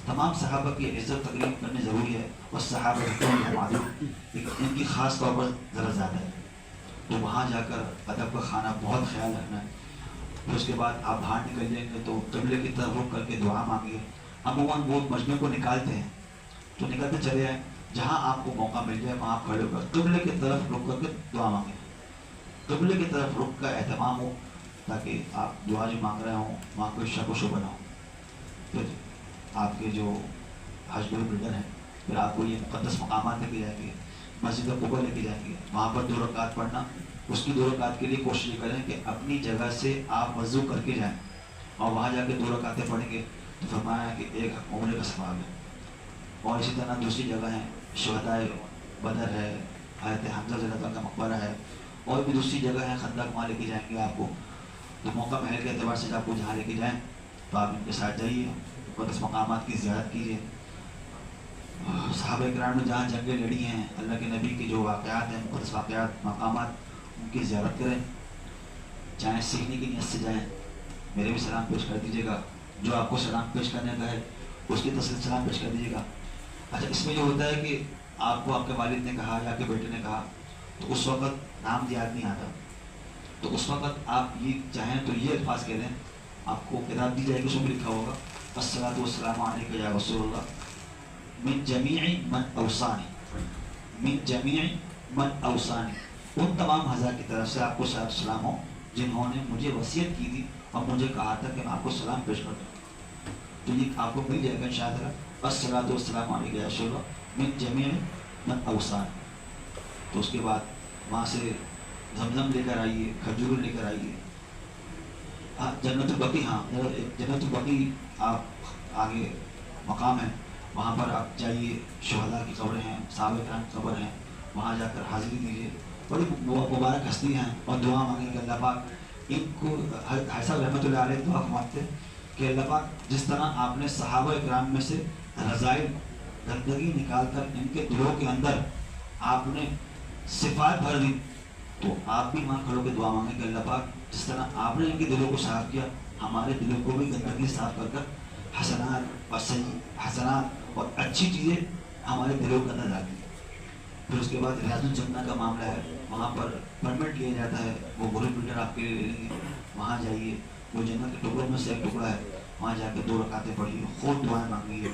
تمام صحابہ کی عزت تقریب کرنی ضروری ہے، اور صحابہ معلوم لیکن ان کی خاص طور پر ذرا زیادہ ہے. تو وہاں جا کر ادب کا کھانا بہت خیال رکھنا ہے. پھر اس کے بعد آپ باہر نکل جائیں گے تو قبلے کی طرف رخ کر کے دعا مانگیے. عموماً وہ مجمع کو نکالتے ہیں تو نکلتے چلے جائیں، جہاں آپ کو موقع مل جائے وہاں کھڑے ہو کر قبلے کی طرف رخ کر کے دعا مانگیں. قبلے کی طرف رخ کا اہتمام ہو تاکہ آپ دعا جو مانگ رہے ہوں وہاں کوئی شک و شبہ نہ ہو. پھر آپ کے جو حج گرو بلڈر ہیں پھر آپ کو یہ مقدس مقامات لے کے جائیں گے، مسجد قبا لے کے جائیں گے. وہاں پر 2 رکعت پڑھنا، اس کی 2 رکعت کے لیے کوشش کریں کہ اپنی جگہ سے آپ وضو کر کے جائیں اور وہاں جا کے 2 رکعتیں پڑھیں گے تو فرمایا کہ 1 عمرے کا ثواب ہے. اور اسی طرح دوسری جگہ ہیں شہدائے بدر ہے، حضرت حمزہ رضی اللہ عنہ کا مقبرہ ہے، اور بھی دوسری جگہ ہیں خندق وہاں لے کے جائیں گے آپ کو. تو موقع محل کے اعتبار سے آپ کو جہاں لے کے جائیں تو آپ ان کے ساتھ جائیے، مقدس مقامات کی زیارت کیجیے. صحابہ کرام نے جہاں جنگیں لڑی ہیں، اللہ کے نبی کے جو واقعات ہیں مقدس واقعات مقامات، ان کی زیارت کریں. چاہے سیکھنے کی نیت سے جائیں، میرے بھی سلام پیش کر دیجیے گا. جو آپ کو سلام پیش کرنے کا ہے اس کی تصدیق سلام پیش کر دیجیے گا. اچھا اس میں جو ہوتا ہے کہ آپ کو آپ کے والد نے کہا یا آپ کے بیٹے نے کہا تو اس وقت نام یاد نہیں آتا، تو اس وقت آپ یہ چاہیں تو یہ الفاظ کہہ دیں. آپ کو کتاب دی جائے گی اس میں بھی لکھا ہوگا الصلاۃ والسلام علیک یا رسول اللہ من جمیع من اوصانی، من جمیع من اوصانی، ان تمام حضرات کی طرف سے آپ کو سلام ہو جنہوں نے مجھے وصیت کی تھی اور مجھے کہا تھا کہ میں آپ کو سلام پیش کر دوں. تو یہ آپ کو مل جائے گا انشاءاللہ. الصلاۃ والسلام علیک یا رسول اللہ من جمیع من اوصانی. تو اس کے بعد وہاں سے زمزم لے کر آئیے، کھجور لے کر آئیے. جنت البقیع، ہاں جنت البقیع آپ آگے مقام ہے، وہاں پر آپ جائیے. شہداء کی قبریں ہیں، صحابہ کرام کی قبر ہیں، وہاں جا کر حاضری دیجیے. بڑی مبارک ہستی ہیں اور دعا مانگیں کہ اللہ پاک ان کو. حضرت رحمۃ اللہ علیہ دعا فرماتے ہیں کہ اللہ پاک جس طرح آپ نے صحابہ کرام میں سے رذائل گندگی نکال کر ان کے دلوں کے اندر آپ نے صفات بھر دی، تو آپ بھی وہاں کھڑو کے دعا مانگیں کہ اللہ پاک جس طرح آپ نے ان کے دلوں کو صاف کیا، ہمارے دلوں کو بھی گندگی صاف کر کر حسنات اور صحیح حسنات اور اچھی چیزیں ہمارے دلوں کے اندر ڈال دی. پھر اس کے بعد ریاض الجنہ کا معاملہ ہے، وہاں پر پرمٹ لیا جاتا ہے، وہ گورنمنٹ بلڈر آپ کے لیے لے لیں گے. وہاں جائیے، وہ جنت کے ٹکڑوں میں سے ایک ٹکڑا ہے، وہاں جا کے 2 رکعتیں پڑھیے، خود دعائیں مانگیے.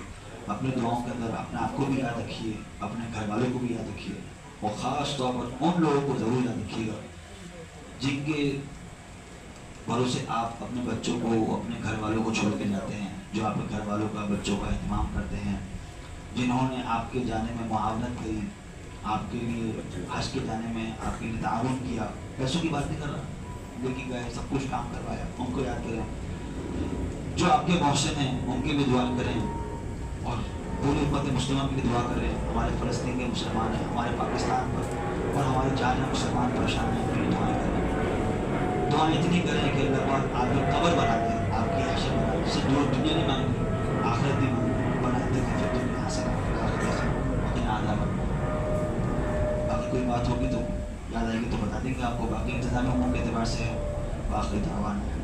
اپنے دعاؤں کے اندر اپنے آپ کو بھی یاد رکھیے، اپنے گھر والوں کو بھی یاد رکھیے، اور خاص طور پر ان لوگوں کو ضرور یاد رکھیے گا جن کے بھروسے آپ اپنے بچوں کو، اپنے گھر والوں کو چھوڑ کے جاتے ہیں، جو آپ کے گھر والوں کا، بچوں کا اہتمام کرتے ہیں، جنہوں نے آپ کے جانے میں معاونت کی، آپ کے لیے حج کے جانے میں آپ کے لیے تعاون کیا. پیسوں کی بات نہیں کر رہا، لے کے گئے، سب کچھ کام کروایا، ان کو یاد کریں. جو آپ کے محسن ہیں ان کے لیے دعا کریں، اور پوری امت مسلمہ کے لیے دعا کریں. ہمارے فلسطین کے مسلمان ہیں، ہمارے پاکستان پر اور ہمارے جہاں مسلمان پریشان ہیں، ان کے لیے دعائیں کریں. دعائیں اتنی کریں کہ اللہ پاک آپ کی قبر بنا دے، آپ کی حشر بنا دے. صرف دنیا نہیں مانگی، آخرت بھی مانگی. بنا دے کہ پھر دنیا حاصل عذاب. باقی کوئی بات ہوگی تو یاد آئے گی تو بتا دیں گے آپ کو. باقی انتظامی امور کے اعتبار سے ہے. باقی دعوانا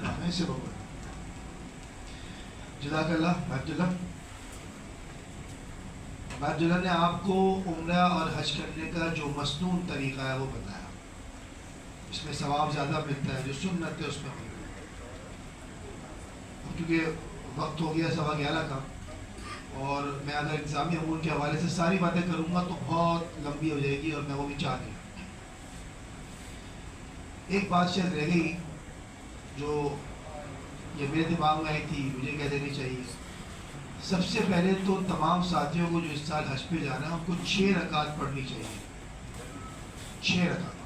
کام ہے سے بابا. جزاک اللہ. عبداللہ نے آپ کو عمرہ اور حج کرنے کا جو مصنون طریقہ ہے وہ بتایا. اس میں ثواب زیادہ ملتا ہے، جو سنت ہے اس میں ملتا ہے. کیونکہ وقت ہو گیا 11:15 کا، اور میں اگر انتظامی امور کے حوالے سے ساری باتیں کروں گا تو بہت لمبی ہو جائے گی، اور میں وہ بھی چاہ نہیں. ایک بات شاید رہ گئی جو یہ میرے دماغ میں آئی تھی، مجھے کہہ دینی چاہیے. سب سے پہلے تو تمام ساتھیوں کو جو اس سال حج پہ جانا ہے ان کو 6 رکعت پڑھنی چاہیے. 6 رکعت.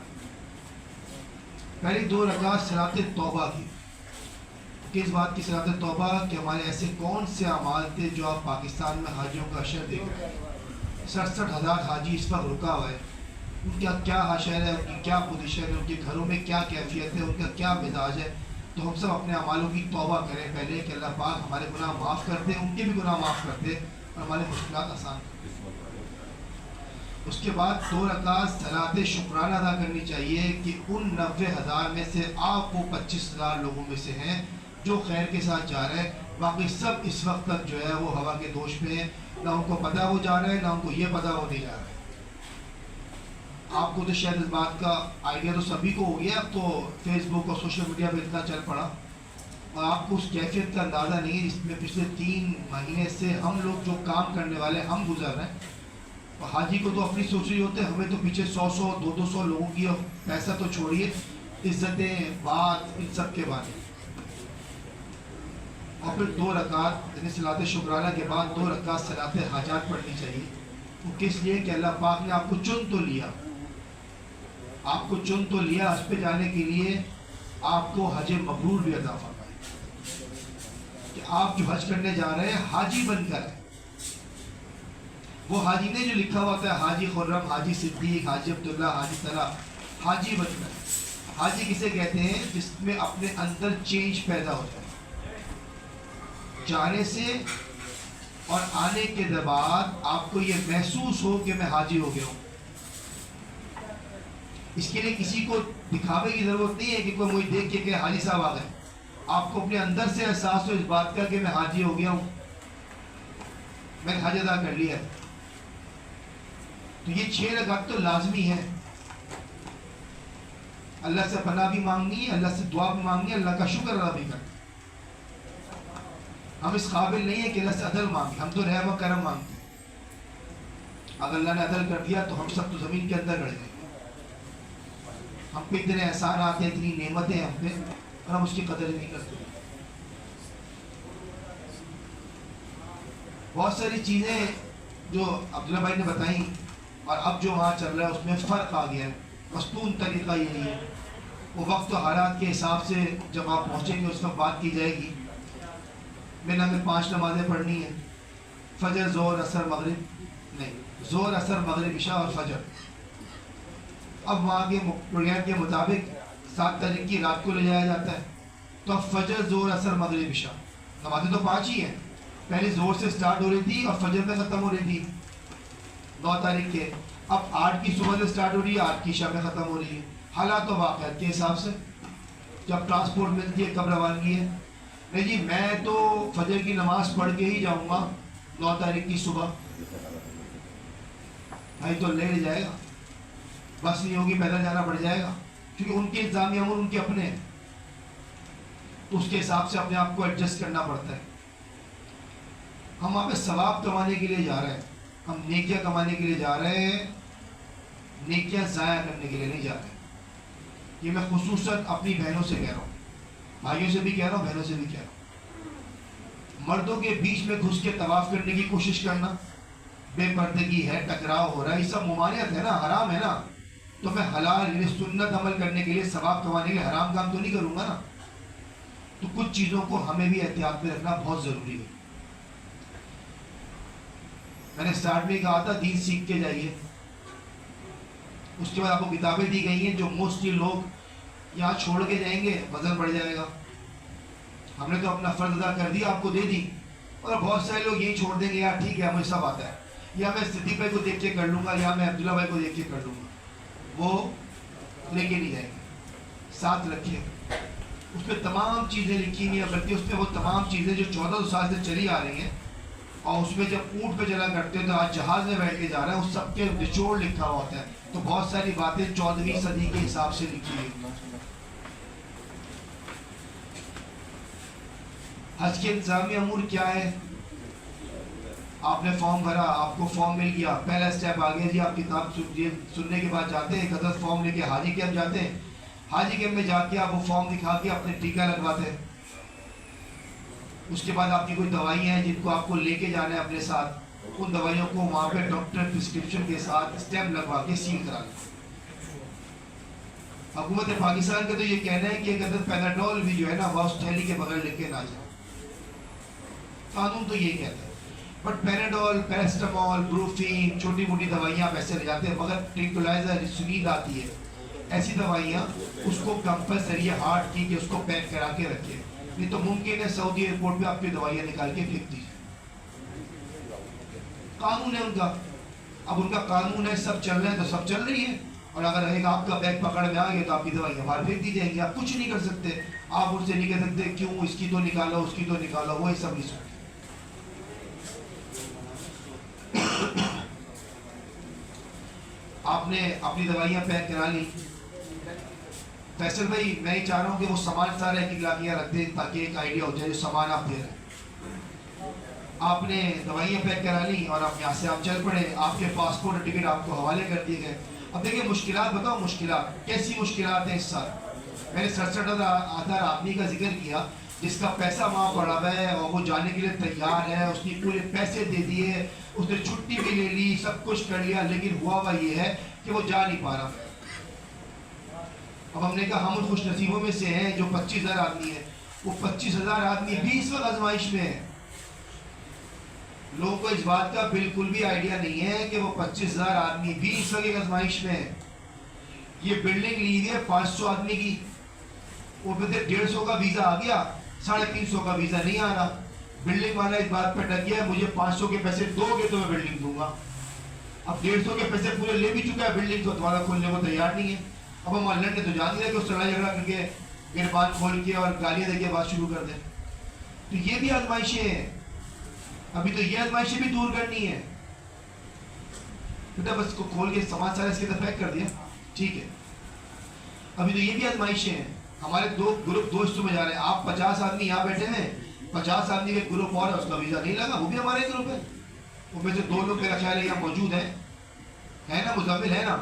پہلی 2 رکعت صلاۃ توبہ کی. کس بات کی صلاۃ توبہ؟ کہ ہمارے ایسے کون سے اعمال تھے جو آپ پاکستان میں حاجیوں کا اشر دیکھ رہے ہیں. 67,000 حاجی اس پر رکا ہوا ہے. ان کا کیا حشر ہے، ان کی کیا پوزیشن ہے، ان کے گھروں میں کیا کیفیت ہے، ان کا کیا مزاج ہے. تو ہم سب اپنے اعمالوں کی توبہ کریں پہلے کہ اللہ پاک ہمارے گناہ معاف کر دے، ان کے بھی گناہ معاف کر دے، اور ہمارے مشکلات آسان کر دے. اس کے بعد 2 رکعت صلاۃ شکرانہ ادا کرنی چاہیے کہ ان 90,000 میں سے آپ وہ 25,000 لوگوں میں سے ہیں جو خیر کے ساتھ جا رہے ہیں. باقی سب اس وقت تک جو ہے وہ ہوا کے دوش میں ہیں، نہ ان کو پتہ وہ جا رہے ہیں، نہ ان کو یہ پتہ وہ نہیں جا رہے ہیں. آپ کو تو شاید اس بات کا آئیڈیا تو سبھی کو ہو گیا، اب تو فیس بک اور سوشل میڈیا پہ اتنا چل پڑا، اور آپ کو اس کیفیت کا اندازہ نہیں ہے جس میں پچھلے 3 مہینے سے ہم لوگ جو کام کرنے والے ہم گزر رہے ہیں. اور حاجی کو تو اپنی سوچ رہی ہوتے ہیں، ہمیں تو پیچھے 100 200 لوگوں کی، اور پیسہ تو چھوڑیے، عزتیں، بات، ان سب کے بارے. اور پھر 2 رکعت یعنی صلاۃ شکرانہ کے بعد 2 رکعت صلاۃ حاجات پڑھنی چاہیے. وہ کس لیے کہ اللہ پاک نے آپ کو چن تو لیا، آپ کو چن تو لیا حج پہ جانے کے لیے، آپ کو حج مبرور بھی عطا فرمائے کہ آپ جو حج کرنے جا رہے ہیں حاجی بن کر ہے. وہ حاجی نے جو لکھا ہوا تھا حاجی خرم، حاجی صدیق، حاجی عبداللہ، حاجی طلحہ، حاجی بن کر. حاجی کسے کہتے ہیں؟ جس میں اپنے اندر چینج پیدا ہو جائے، جانے سے اور آنے کے بعد آپ کو یہ محسوس ہو کہ میں حاجی ہو گیا ہوں. اس کے لیے کسی کو دکھاوے کی ضرورت نہیں ہے کہ کوئی مجھے دیکھ کے کہ حاجی صاحب آ گئے. آپ کو اپنے اندر سے احساس ہو اس بات کا کہ میں حاجی ہو گیا ہوں, میں نے حج ادا کر لیا ہے. تو یہ 6 رکعت تو لازمی ہے. اللہ سے پناہ بھی مانگنی ہے, اللہ سے دعا بھی مانگنی ہے, اللہ کا شکر ادا بھی کرنا. ہم اس قابل نہیں ہیں کہ اللہ سے عدل مانگیں, ہم تو رحم و کرم مانگتے ہیں. اگر اللہ نے عدل کر دیا تو ہم سب تو زمین کے اندر گڑ گئے. ہم پہ اتنے احسانات ہیں, اتنی نعمتیں ہم پہ, اور ہم اس کی قدر نہیں کرتے. بہت ساری چیزیں جو عبداللہ بھائی نے بتائیں, اور اب جو وہاں چل رہا ہے اس میں فرق آ گیا ہے. مستون طریقہ یہی ہے. وہ وقت و حالات کے حساب سے جب آپ پہنچیں گے اس وقت بات کی جائے گی. میں ہمیں 5 نمازیں پڑھنی ہیں, فجر, ظہر, عصر, مغرب نہیں, ظہر, عصر, مغرب, عشاء اور فجر. اب وہاں کے پروگرام کے مطابق 7 تاریخ کی رات کو لے جایا جاتا ہے. تو اب فجر, ظہر, عصر, مغرب, عشاء نمازیں تو 5 ہی ہیں. پہلے زور سے سٹارٹ ہو رہی تھی اور فجر میں ختم ہو رہی تھی 9 تاریخ کے. اب 8 کی صبح سے سٹارٹ ہو رہی ہے, 8 کی عشاء میں ختم ہو رہی ہے. حالات و واقعات کے حساب سے جب ٹرانسپورٹ ملتی ہے, کب روانگی ہے. نہیں جی میں تو فجر کی نماز پڑھ کے ہی جاؤں گا 9 تاریخ کی صبح. بھائی تو لے جائے گا, بس نہیں ہوگی, پیدل جانا پڑ جائے گا, کیونکہ ان کے انتظامی امور ان کے اپنے ہیں. تو اس کے حساب سے اپنے آپ کو ایڈجسٹ کرنا پڑتا ہے. ہم وہاں پہ ثواب کمانے کے لیے جا رہے ہیں, ہم نیکیاں کمانے کے لیے جا رہے ہیں, نیکیاں ضائع کرنے کے لیے نہیں جا رہے. یہ میں خصوصاً اپنی بہنوں سے کہہ رہا ہوں, بھائیوں سے بھی کہہ رہا ہوں, بہنوں سے بھی کہہ رہا ہوں. مردوں کے بیچ میں گھس کے طواف کرنے کی کوشش کرنا, بے پردگی ہے, ٹکراؤ ہو رہا ہے, یہ سب ممانعت ہے نا, حرام ہے نا. تو میں حلال یعنی سنت عمل کرنے کے لیے, ثواب کمانے کے لیے حرام کام تو نہیں کروں گا نا. تو کچھ چیزوں کو ہمیں بھی احتیاط میں رکھنا بہت ضروری ہے. میں نے سٹارٹ میں کہا تھا دین سیکھ کے جائیے. اس کے بعد آپ کو کتابیں دی گئی ہیں جو موسٹلی لوگ یہاں چھوڑ کے جائیں گے, وزن بڑھ جائے گا. ہم نے تو اپنا فرض ادا کر دیا, آپ کو دے دی, اور بہت سارے لوگ یہی چھوڑ دیں گے, یار ٹھیک ہے مجھے سب آتا ہے, یا میں صدیق بھائی کو دیکھ کے کر لوں گا, یا میں عبداللہ بھائی کو دیکھ کے کر لوں گا. وہ لے کے نہیں جائیں گے. ساتھ رکھیے, اس پہ تمام چیزیں لکھی ہوئی ہیں, بلکہ اس پہ وہ تمام چیزیں جو 1400 سال سے چلی آ رہی ہیں, اور اس میں جب اونٹ پہ چلا کرتے ہیں تو آج جہاز میں بیٹھ کے جا رہے ہیں, اس سب کے نچوڑ لکھا ہوا ہوتا ہے. تو بہت ساری باتیں 14ویں صدی کے حساب سے لکھی ہوئی. حج کے انتظامی امور کیا ہے؟ آپ نے فارم بھرا, آپ کو فارم مل گیا, پہلا اسٹیپ آ گیا جی, آپ کتاب سننے کے بعد جاتے ہیں, حضرت فارم لے کے حاجی کیمپ جاتے ہیں. حاجی کیمپ میں جا کے آپ وہ فارم دکھا کے اپنے ٹیکہ لگواتے ہیں. اس کے بعد آپ کی کوئی دوائیاں ہیں جن کو آپ کو لے کے جانا ہے اپنے ساتھ, ان دوائیوں کو وہاں پہ ڈاکٹر پرسکرپشن کے ساتھ اسٹیمپ لگوا کے سیل کرا لیں. حکومت پاکستان کا تو یہ کہنا ہے کہ ایک عدد پیناڈول بھی جو ہے نا واؤس تھیلی کے بغیر لے کے نہ جائے. قانون تو یہ کہتا ہے. بٹ پیناڈول, پیراسٹامول, بروفین, چھوٹی موٹی دوائیاں آپ ایسے لے جاتے ہیں, مگر ٹرینکولائزر, سنید آتی ہے, ایسی دوائیاں اس کو کمپلسری ہارڈ کی کہ اس کو پیک کرا کے رکھے. نہیں تو ممکن ہے سعودی ایئرپورٹ پہ آپ کی دوائیاں نکال کے پھینک دیجیے. قانون ہے ان کا. اب ان کا قانون ہے, سب چل رہے ہیں تو سب چل رہی ہے, اور اگر ایک آپ کا بیگ پکڑ میں آ گیا تو آپ کی دوائیاں باہر پھینک دی جائیں گی. آپ کچھ نہیں کر سکتے, آپ ان سے نہیں کہہ سکتے کیوں اس کی تو نکالو, اس کی تو نکالو, وہی سب نہیں سکتے. آپ نے اپنی دوائیاں پیک کرا لی. فیصل بھائی میں ہی چاہ رہا ہوں کہ وہ سامان سارا ایک لاکھیاں رکھ دیں تاکہ ایک آئیڈیا ہو جائے جو سامان آپ دے رہے ہیں. آپ نے دوائیاں پیک کرا لی اور آپ یہاں سے آپ چل پڑے. آپ کے پاسپورٹ اور ٹکٹ آپ کو حوالے کر دیے گئے. اب دیکھیں مشکلات بتاؤ, مشکلات کیسی مشکلات ہیں اس سال. میں نے 67,000 آدمی کا ذکر کیا جس کا پیسہ وہاں پڑا ہوا ہے اور وہ جانے کے لیے تیار ہے. اس نے پورے پیسے دے دیے, اس نے چھٹی بھی لے لی, سب کچھ کر لیا, لیکن ہوا یہ ہے کہ وہ جا نہیں پا رہا. اب ہم نے کہا ہم ان خوش نصیبوں میں سے ہیں جو 25,000 آدمی ہیں. وہ 25,000 آدمی 20 وقت آزمائش میں ہیں. لوگوں کو اس بات کا بالکل بھی آئیڈیا نہیں ہے کہ وہ 25,000 آدمی 20 وقت آزمائش میں ہیں. یہ بلڈنگ لی گئی ہے 500 آدمی کی, وہ 150 کا ویزا آ گیا, 350 کا ویزا نہیں آ رہا. بلڈنگ والا اس بات پہ ڈٹ گیا مجھے 500 کے پیسے دو گے تو میں بلڈنگ دوں گا. اب 150 کے پیسے پورے لے بھی چکا ہے, بلڈنگ کو دوبارہ کھولنے کو تیار نہیں ہے. اب ہم لڑنے تو جان نہیں رہے کہ اس لڑائی جھگڑا کر کے گیٹ بات کھول کے اور گالیاں دے کے بات شروع کر دیں. تو یہ بھی آزمائشیں ہیں. ابھی تو یہ آزمائشیں بھی دور کرنی ہے. بیٹا بس کو کھول کے سامان سارا اس کے اندر پیک کر دیا, ٹھیک ہے. ابھی تو یہ بھی آزمائشیں ہیں. ہمارے دو گروپ دو حصوں میں جا رہے ہیں. آپ 50 آدمی یہاں بیٹھے ہیں, 50 آدمی کا گروپ اور ہے, اس کا ویزا نہیں لگا, وہ بھی ہمارے گروپ ہے. وہ میں سے 2 لوگ میرا خیال ہے یہاں موجود ہیں, ہے نا, مزمل ہے نا,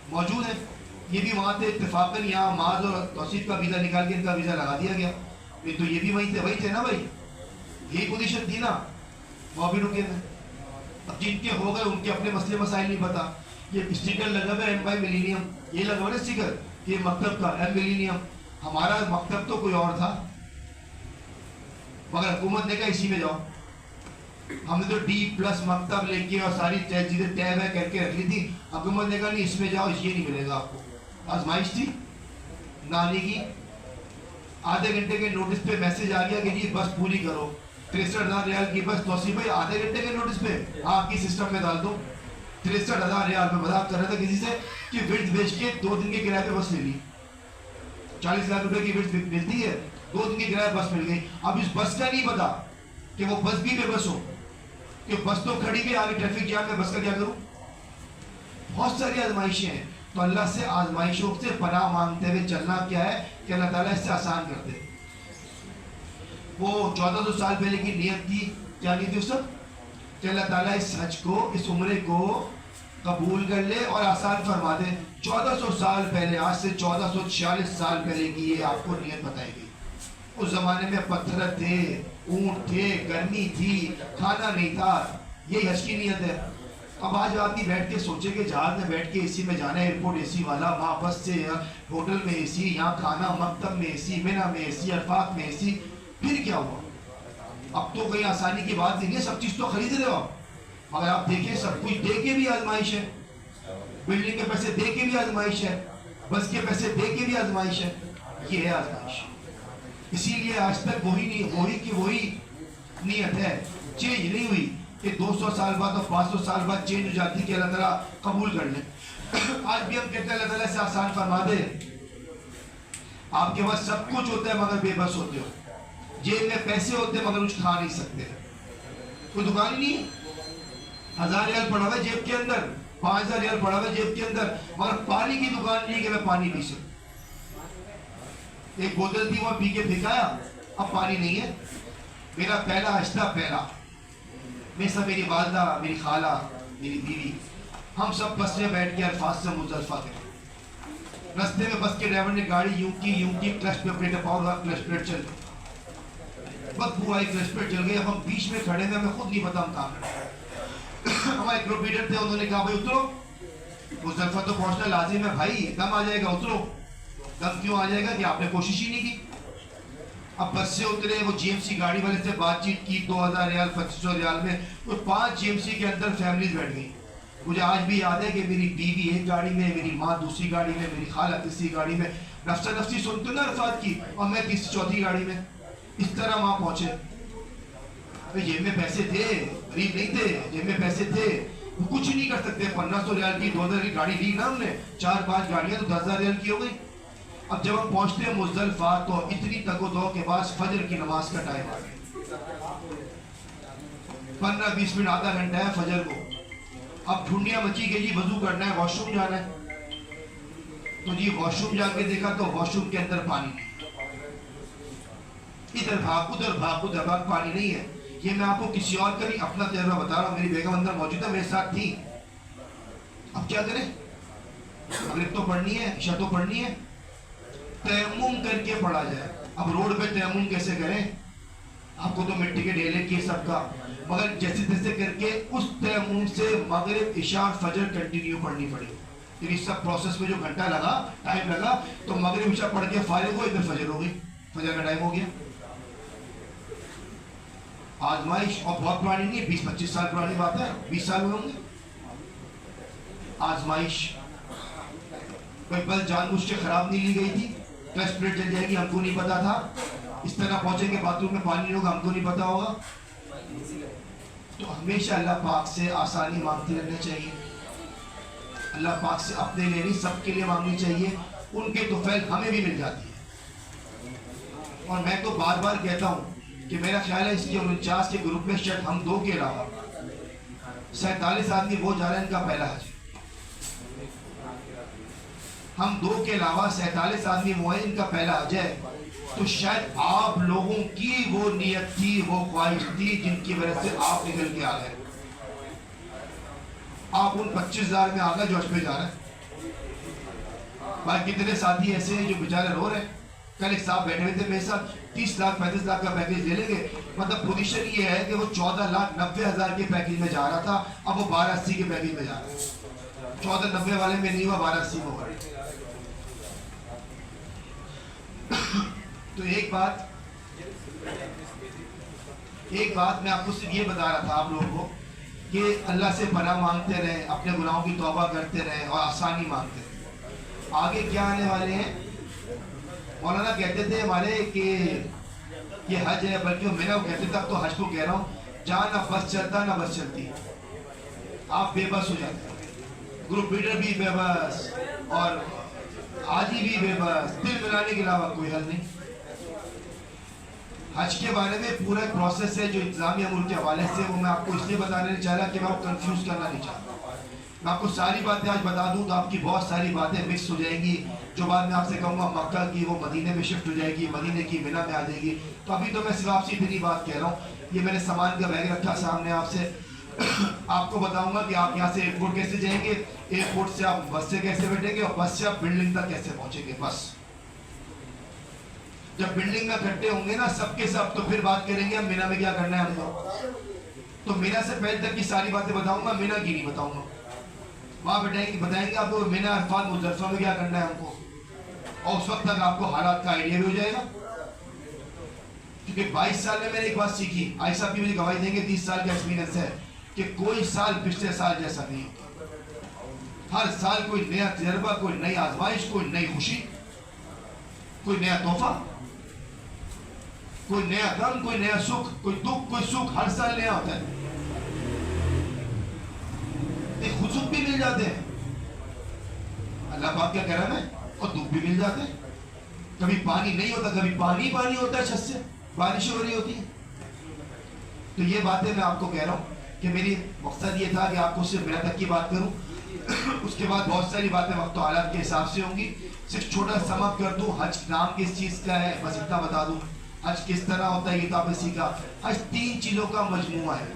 موجود ہے. یہ بھی وہاں تھے اتفاقاً, یہاں معاذ اور توصیف کا ویزا نکال کے ان کا ویزا لگا دیا گیا. تو یہ بھی وہی تھے نا بھائی, یہی پوزیشن تھی نا, وہ بھی رکے تھے. اب جن کے ہو گئے ان کے اپنے مسئلے مسائل نہیں پتا. یہ اسٹیکر لگا ہوا ہے ایم بائی ملینیم, یہ لگا ہوا ہے اسٹیکر یہ مکتب کا ایم ملینیم. ہمارا مکتب تو کوئی اور تھا, مگر حکومت نے کہا اسی میں جاؤ. ہم نے تو D+ مکتب لے کے اور ساری چیزیں ٹیب ہے کر کے رکھ لی تھی. حکومت نے کہا نہیں اس میں جاؤ, یہ نہیں ملے گا آپ کو. آزمائش تھی نانی کی. آدھے گھنٹے کے نوٹس پہ میسج آ گیا کہ جی بس پوری کرو, 63,000 ریال کی بس. توصیف بھائی آدھے گھنٹے کے نوٹس پہ آپ کی سسٹم میں ڈال دو. 63,000 ریال میں مذاق کر رہا تھا کسی سے کہ ورڈ بیچ کے 2 دن کے کرایے پہ بس لے لی. 40 لاکھ روپے کی ورڈ ملتی ہے, 2 دن کے کرایے بس مل گئی. اب اس بس کا نہیں پتا کہ وہ بس بھی بے بس ہو, کہ بس تو کھڑی بھی آگے ٹریفک جام میں, بس کا کیا کروں. بہت ساری آزمائشیں ہیں. تو اللہ سے آزمائشوں سے پناہ مانگتے ہوئے چلنا کیا ہے کہ اللہ تعالیٰ اس سے آسان کر دے. وہ 1400 سال پہلے کی نیت تھی, کیا نہیں تھی اس وقت, کہ اللہ تعالیٰ اس حج کو, اس عمرے کو قبول کر لے اور آسان فرما دے. 1400 سال پہلے, آج سے 1446 سال پہلے کی یہ آپ کو نیت بتائی گئی. اس زمانے میں پتھر تھے, اونٹ تھے, گرمی تھی, کھانا نہیں تھا. یہی حج کی نیت ہے. اب آج آدمی بیٹھ کے سوچے کہ جہاز میں بیٹھ کے اے سی میں جانا ہے, ایئرپورٹ اے سی والا, وہاں بس سے ہوٹل میں اے سی, یہاں کھانا, مکتب میں اے سی, مینا میں اے سی, عرفات میں اے سی. پھر کیا ہوا؟ اب تو کوئی آسانی کی بات نہیں ہے, سب چیز تو خرید رہے ہو آپ. مگر آپ دیکھیں سب کچھ دے کے بھی آزمائش ہے, بلڈنگ کے پیسے دے کے بھی آزمائش ہے, بس کے پیسے دے کے بھی آزمائش ہے. یہ ہے آزمائش. اسی لیے آج تک وہی نیت ہے, چینج نہیں ہوئی. کہ 200 سال بعد اور 500 سال بعد چینج ہو جاتی کہ اللہ تعالیٰ قبول کر لے. آج بھی ہم کہتے ہیں اللہ تعالیٰ سے آسان فرما دے. آپ کے پاس سب کچھ ہوتا ہے مگر بے بس ہوتے ہو. جیب میں پیسے ہوتے ہیں مگر کچھ کھا نہیں سکتے. کوئی دکان ہی نہیں, 1000 ریال پڑا ہوا ہے جیب کے اندر, 5000 ریال پڑا ہوا ہے جیب کے اندر, مگر پانی کی دکان نہیں کہ میں پانی پی سکوں. ایک بوتل تھی, وہاں پی کے پھینکایا, اب پانی نہیں ہے. میرا پہلا آہستہ پہلا, میں سب, میری والدہ, میری خالہ, میری بیوی, ہم سب بس میں بیٹھ کے عرفات سے مزدلفہ گئے. رستے میں بس کے ڈرائیور نے گاڑی یوں کی کلچ پہ پلیٹ پاؤ رہا, کلچ پلیٹ چل گئی, بدبو آئی, کلچ پلیٹ چل گئی. اب ہم بیچ میں کھڑے ہیں, ہمیں خود نہیں پتا ہم کہاں کھڑے. ہمارے گروپ لیڈر تھے, انہوں نے کہا بھائی اترو, مزدلفہ تو پہنچنا لازم ہے بھائی, دم آ جائے گا, اترو. دم کیوں آ جائے گا کہ آپ نے کوشش ہی نہیں کی. اب بس سے اترے, وہ جی ایم سی گاڑی والے سے بات چیت کی, 2000 ریال 2500 ریال میں وہ 5 جی ایم سی کے اندر فیملیز بیٹھ گئی. مجھے آج بھی یاد ہے کہ میری بیوی ایک گاڑی میں, میری ماں دوسری گاڑی میں, میری خالہ تیسری گاڑی میں, نفسا نفسی سنتے نا عرفات کی, اور میں تیسری چوتھی گاڑی میں. اس طرح وہاں پہنچے. جیب میں پیسے تھے, غریب نہیں تھے, جیب میں پیسے تھے, وہ کچھ نہیں کر سکتے. 1500 ریال کی 2000 کی گاڑی لی نا ہم نے, 4-5 گاڑیاں تو 10,000 ریال کی ہو گئی. اب جب ہم پہنچتے ہیں مزدلفہ تو اتنی تک و دو کے بعد فجر کی نماز کا ٹائم آ گیا. 15-20 منٹ, آدھا گھنٹہ ہے فجر کو. اب ڈھونڈیاں مچی گئی, جی وضو کرنا ہے, واش روم جانا ہے. تو جی واش روم جا کے دیکھا تو واش روم کے اندر پانی نہیں. ادھر بھاگ ادھر بھاگ, پانی نہیں ہے. یہ میں آپ کو کسی اور کا نہیں, اپنا تجربہ بتا رہا ہوں. میری بیگم اندر موجود ہے, میرے ساتھ تھی. اب کیا کریں, مغرب تو پڑھنی ہے, عشاء تو پڑھنی ہے, تیمم کر کے پڑھا جائے. اب روڈ پہ تیمم کیسے کریں, آپ کو تو مٹی کے ڈھیلے کی سب کا, مگر جیسے تیسے کر کے اس تیمم سے مغرب عشاء فجر کنٹینیو پڑھنی پڑی. یعنی سب پروسیس میں جو گھنٹہ لگا, ٹائم لگا, تو مغرب عشاء پڑھ کے فارغ ہوئے, پھر فجر ہو گئی, فجر کا ٹائم ہو گیا. آزمائش, اور بہت پرانی نہیں ہے, 20-25 سال پرانی بات ہے, 20 سال ہوئے ہوں گے. آزمائش, کوئی بس جان بوجھ کے خراب نہیں لی گئی تھی. کلچ پلیٹ چل جائے گی, ہم کو نہیں پتا تھا. اس طرح پہنچیں گے باتھ روم میں پانی نہیں ہوگا, ہم کو نہیں پتا ہوگا. تو ہمیشہ اللہ پاک سے آسانی مانگتے رہنا چاہیے. اللہ پاک سے اپنے لیے نہیں سب کے لیے مانگنی چاہیے. ان کے طفیل ہمیں بھی مل جاتی ہے. اور میں تو بار بار کہتا ہوں کہ میرا خیال ہے اس کے 49 کے گروپ میں شاید ہم 2 کے علاوہ 47 آدمی وہ جا رہے ہیں ان کا پہلا حج. ہم 2 کے علاوہ 47 آدمی وہ ہیں ان کا پہلا حج ہے. تو شاید آپ لوگوں کی وہ نیت تھی, وہ خواہش تھی جن کی وجہ سے آپ نکل کے آ گئے. آپ ان 25,000 میں آ گئے جو حج پہ جا رہے ہیں. بھائی کتنے ساتھی ایسے ہیں جو بیچارے رو رہے ہیں. کل ایک صاحب بیٹھے ہوئے تھے میرے ساتھ, 30 لاکھ 35 لاکھ کا پیکیج لے لیں گے. مطلب پوزیشن یہ ہے کہ وہ 14,90,000 کے پیکیج میں جا رہا تھا, اب وہ 1280 کے پیکیج میں جا رہا ہے. 1490 والے میں نہیں ہوا, 1280 میں ہوا. تو ایک بات میں آپ کو صرف یہ بتا رہا تھا آپ لوگوں کو کہ اللہ سے پناہ مانگتے رہیں, اپنے گناہوں کی توبہ کرتے رہیں اور آسانی مانگتے رہیں. آگے کیا آنے والے ہیں؟ مولانا کہتے تھے ہمارے کہ یہ حج ہے, بلکہ میں نے وہ کہتے تھے, اب تو حج کو کہہ رہا ہوں, جہاں نہ بس چلتا نہ بس چلتی. آپ بے بس ہو جاتے ہیں, گروپ لیڈر بھی بے بس اور حاجی بھی بے بس, دل ملانے کے علاوہ کوئی حل نہیں. حج کے بارے میں پورا پروسیس ہے جو انتظامیہ ملک کے حوالے سے, وہ میں آپ کو اس لیے بتانے نہیں چاہ رہا کہ میں آپ کو کنفیوز کرنا نہیں چاہتا. میں آپ کو ساری باتیں آج بتا دوں تو آپ کی بہت ساری باتیں مکس ہو جائیں گی. جو بات میں آپ سے کہوں گا مکہ کی وہ مدینے میں شفٹ ہو جائے گی, مدینے کی منی میں آ جائے گی. تو ابھی تو میں صرف آپ سے اتنی بات کہہ رہا ہوں. یہ میں نے سامان کا بیگ رکھا سامنے آپ سے, آپ کو بتاؤں گا کہ آپ یہاں سے ایئرپورٹ کیسے جائیں گے, ایئرپورٹ سے آپ بس سے کیسے بیٹھیں گے, اور بس سے آپ بلڈنگ تک کیسے پہنچیں گے. بس جب بلڈنگ میں اکٹھے ہوں گے نا سب کے سب, تو پھر بات کریں گے ہم مینا میں کیا کرنا ہے ہم کو. تو مینا سے پہلے تک کی ساری باتیں بتاؤں گا, مینا کی نہیں بتاؤں گا. وہاں بتائیں گے آپ کو مینا, عرفات, مزدلفہ میں کیا کرنا ہے ہم کو, اور اس وقت تک آپ کو حالات کا آئیڈیا بھی ہو جائے گا. کیونکہ 22 سال میں نے ایک بات سیکھی, آئی صاحب بھی مجھے گواہی دیں گے, 30 سال کا ایکسپیرینس ہے, کہ کوئی سال پچھلے سال جیسا نہیں ہوتا. ہر سال کوئی نیا تجربہ, کوئی نئی آزمائش, کوئی نئی خوشی, کوئی نیا تحفہ, کوئی نیا غم, کوئی نیا سکھ, کوئی دکھ, کوئی سکھ, ہر سال نیا ہوتا ہے. خود سکھ بھی مل جاتے ہیں, اللہ پاک کیا کرم ہے, اور دکھ بھی مل جاتے ہیں. کبھی پانی نہیں ہوتا, کبھی پانی ہوتا ہے, چھت سے بارش ہو رہی ہوتی ہے. تو یہ باتیں میں آپ کو کہہ رہا ہوں کہ میری مقصد یہ تھا کہ آپ کو صرف میرا تک کی بات کروں. اس کے بعد بہت ساری باتیں وقت و حالات کے حساب سے ہوں گی. صرف چھوٹا سم اپ کر دوں, حج نام کس چیز کا ہے بس اتنا بتا دوں. حج کس طرح ہوتا ہے یہ تو آپ نے سیکھا. حج 3 چیزوں کا مجموعہ ہے.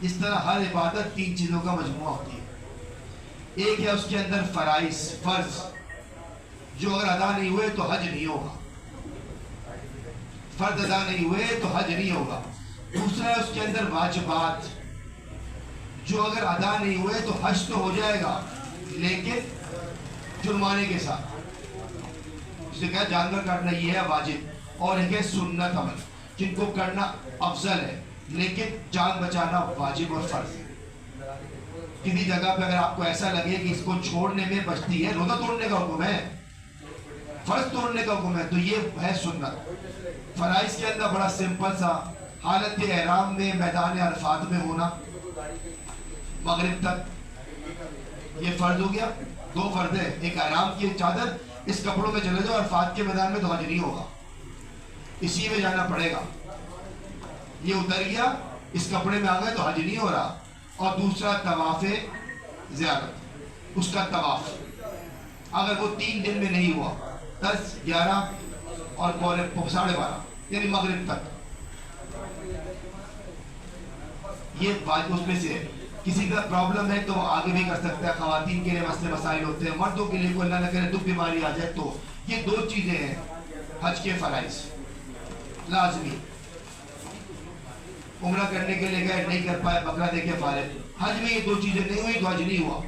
جس طرح ہر عبادت 3 چیزوں کا مجموعہ ہوتی ہے. ایک ہے اس کے اندر فرائض, فرض, جو اگر ادا نہیں ہوئے تو حج نہیں ہوگا. فرض ادا نہیں ہوئے تو حج نہیں ہوگا. دوسرا ہے اس کے اندر واجبات, جو اگر ادا نہیں ہوئے تو حج تو ہو جائے گا لیکن جرمانے کے ساتھ. اس نے کہا جانور کاٹنا یہ ہے واجب, اور ایک ہے سنت عمل جن کو کرنا افضل ہے لیکن جان بچانا واجب اور فرض. کسی جگہ پہ اگر آپ کو ایسا لگے کہ اس کو چھوڑنے میں بچتی ہے, روزہ توڑنے کا حکم ہے, فرض توڑنے کا حکم ہے, تو یہ ہے سنت. فرائض کے اندر بڑا سمپل سا, حالت احرام میں میدان عرفات میں ہونا مغرب تک, یہ فرض ہو گیا. 2 فرض ہے, ایک احرام کی چادر, اس کپڑوں میں چلے جاؤ, عرفات کے میدان میں تو حج نہیں ہوگا, اسی میں جانا پڑے گا. یہ اتر گیا, اس کپڑے میں آ گئے تو حج نہیں ہو رہا. اور دوسرا طواف زیارت, اس کا طواف اگر وہ 3 دن میں نہیں ہوا, 10, 11 اور 12:30 یعنی مغرب تک, یہ بات اس میں سے ہے. کسی کا پرابلم ہے تو وہ آگے بھی کر سکتا ہے. خواتین کے لیے مسئلے مسائل ہوتے ہیں, مردوں کے لیے کوئی اللہ نہ کرے دکھ بیماری آ جائے تو. یہ 2 چیزیں ہیں حج کے فرائض لازمی. عمرہ کرنے کے لیے گئے, نہیں کر پائے, بکرا دے کے فارغ. حج میں یہ 2 چیزیں نہیں ہوئی تو حج نہیں ہوا.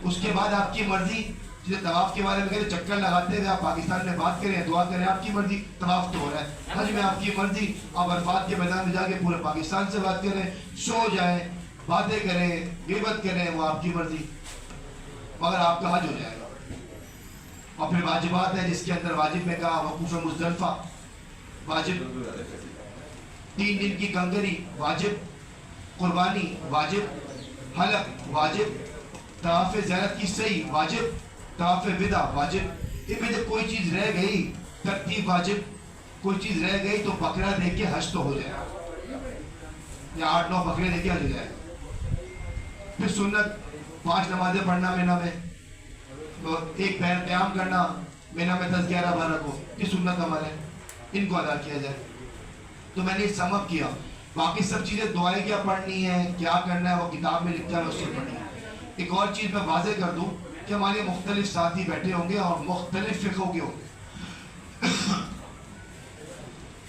اس کے بعد آپ کی مرضی, جیسے طواف کے بارے میں کہتے ہیں چکر لگاتے ہوئے آپ پاکستان میں بات کریں, دعا کریں, آپ کی مرضی. طواف تو ہو رہا ہے, حج میں آپ کی مرضی, آپ عرفات کے میدان میں جا کے پورے پاکستان سے بات کریں, سو جائیں, باتیں کریں, غیبت کریں, وہ آپ کی مرضی, مگر آپ کا حج ہو جائے گا. اور پھر واجبات ہے, جس کے اندر واجب میں کہا وقوف مزدلفہ واجب, 3 دن کی کنگری واجب, قربانی واجب, حلق واجب، طواف زیارت کی صحیح واجب، طواف ودا واجب. ان میں جب کوئی چیز رہ گئی ترتیب واجب، کوئی چیز رہ گئی تو بکرا دے کے حج تو ہو جائے، یا 8-9 بکرے دے کے حج ہو جائے. پھر سنت 5 نمازیں پڑھنا مینا میں، ایک پیر قیام کرنا مینا میں 10-11-12 کو، یہ سنت عمل ہے، ان کو ادا کیا جائے. تو میں نے سم اپ کیا. باقی سب چیزیں دعائیں کیا پڑھنی ہے، کیا کرنا ہے، وہ کتاب میں لکھا ہے اس سے پڑھنی ہے. ایک اور چیز میں واضح کر دوں کہ ہمارے مختلف ساتھی بیٹھے ہوں گے اور مختلف فقہوں کے ہوں گے.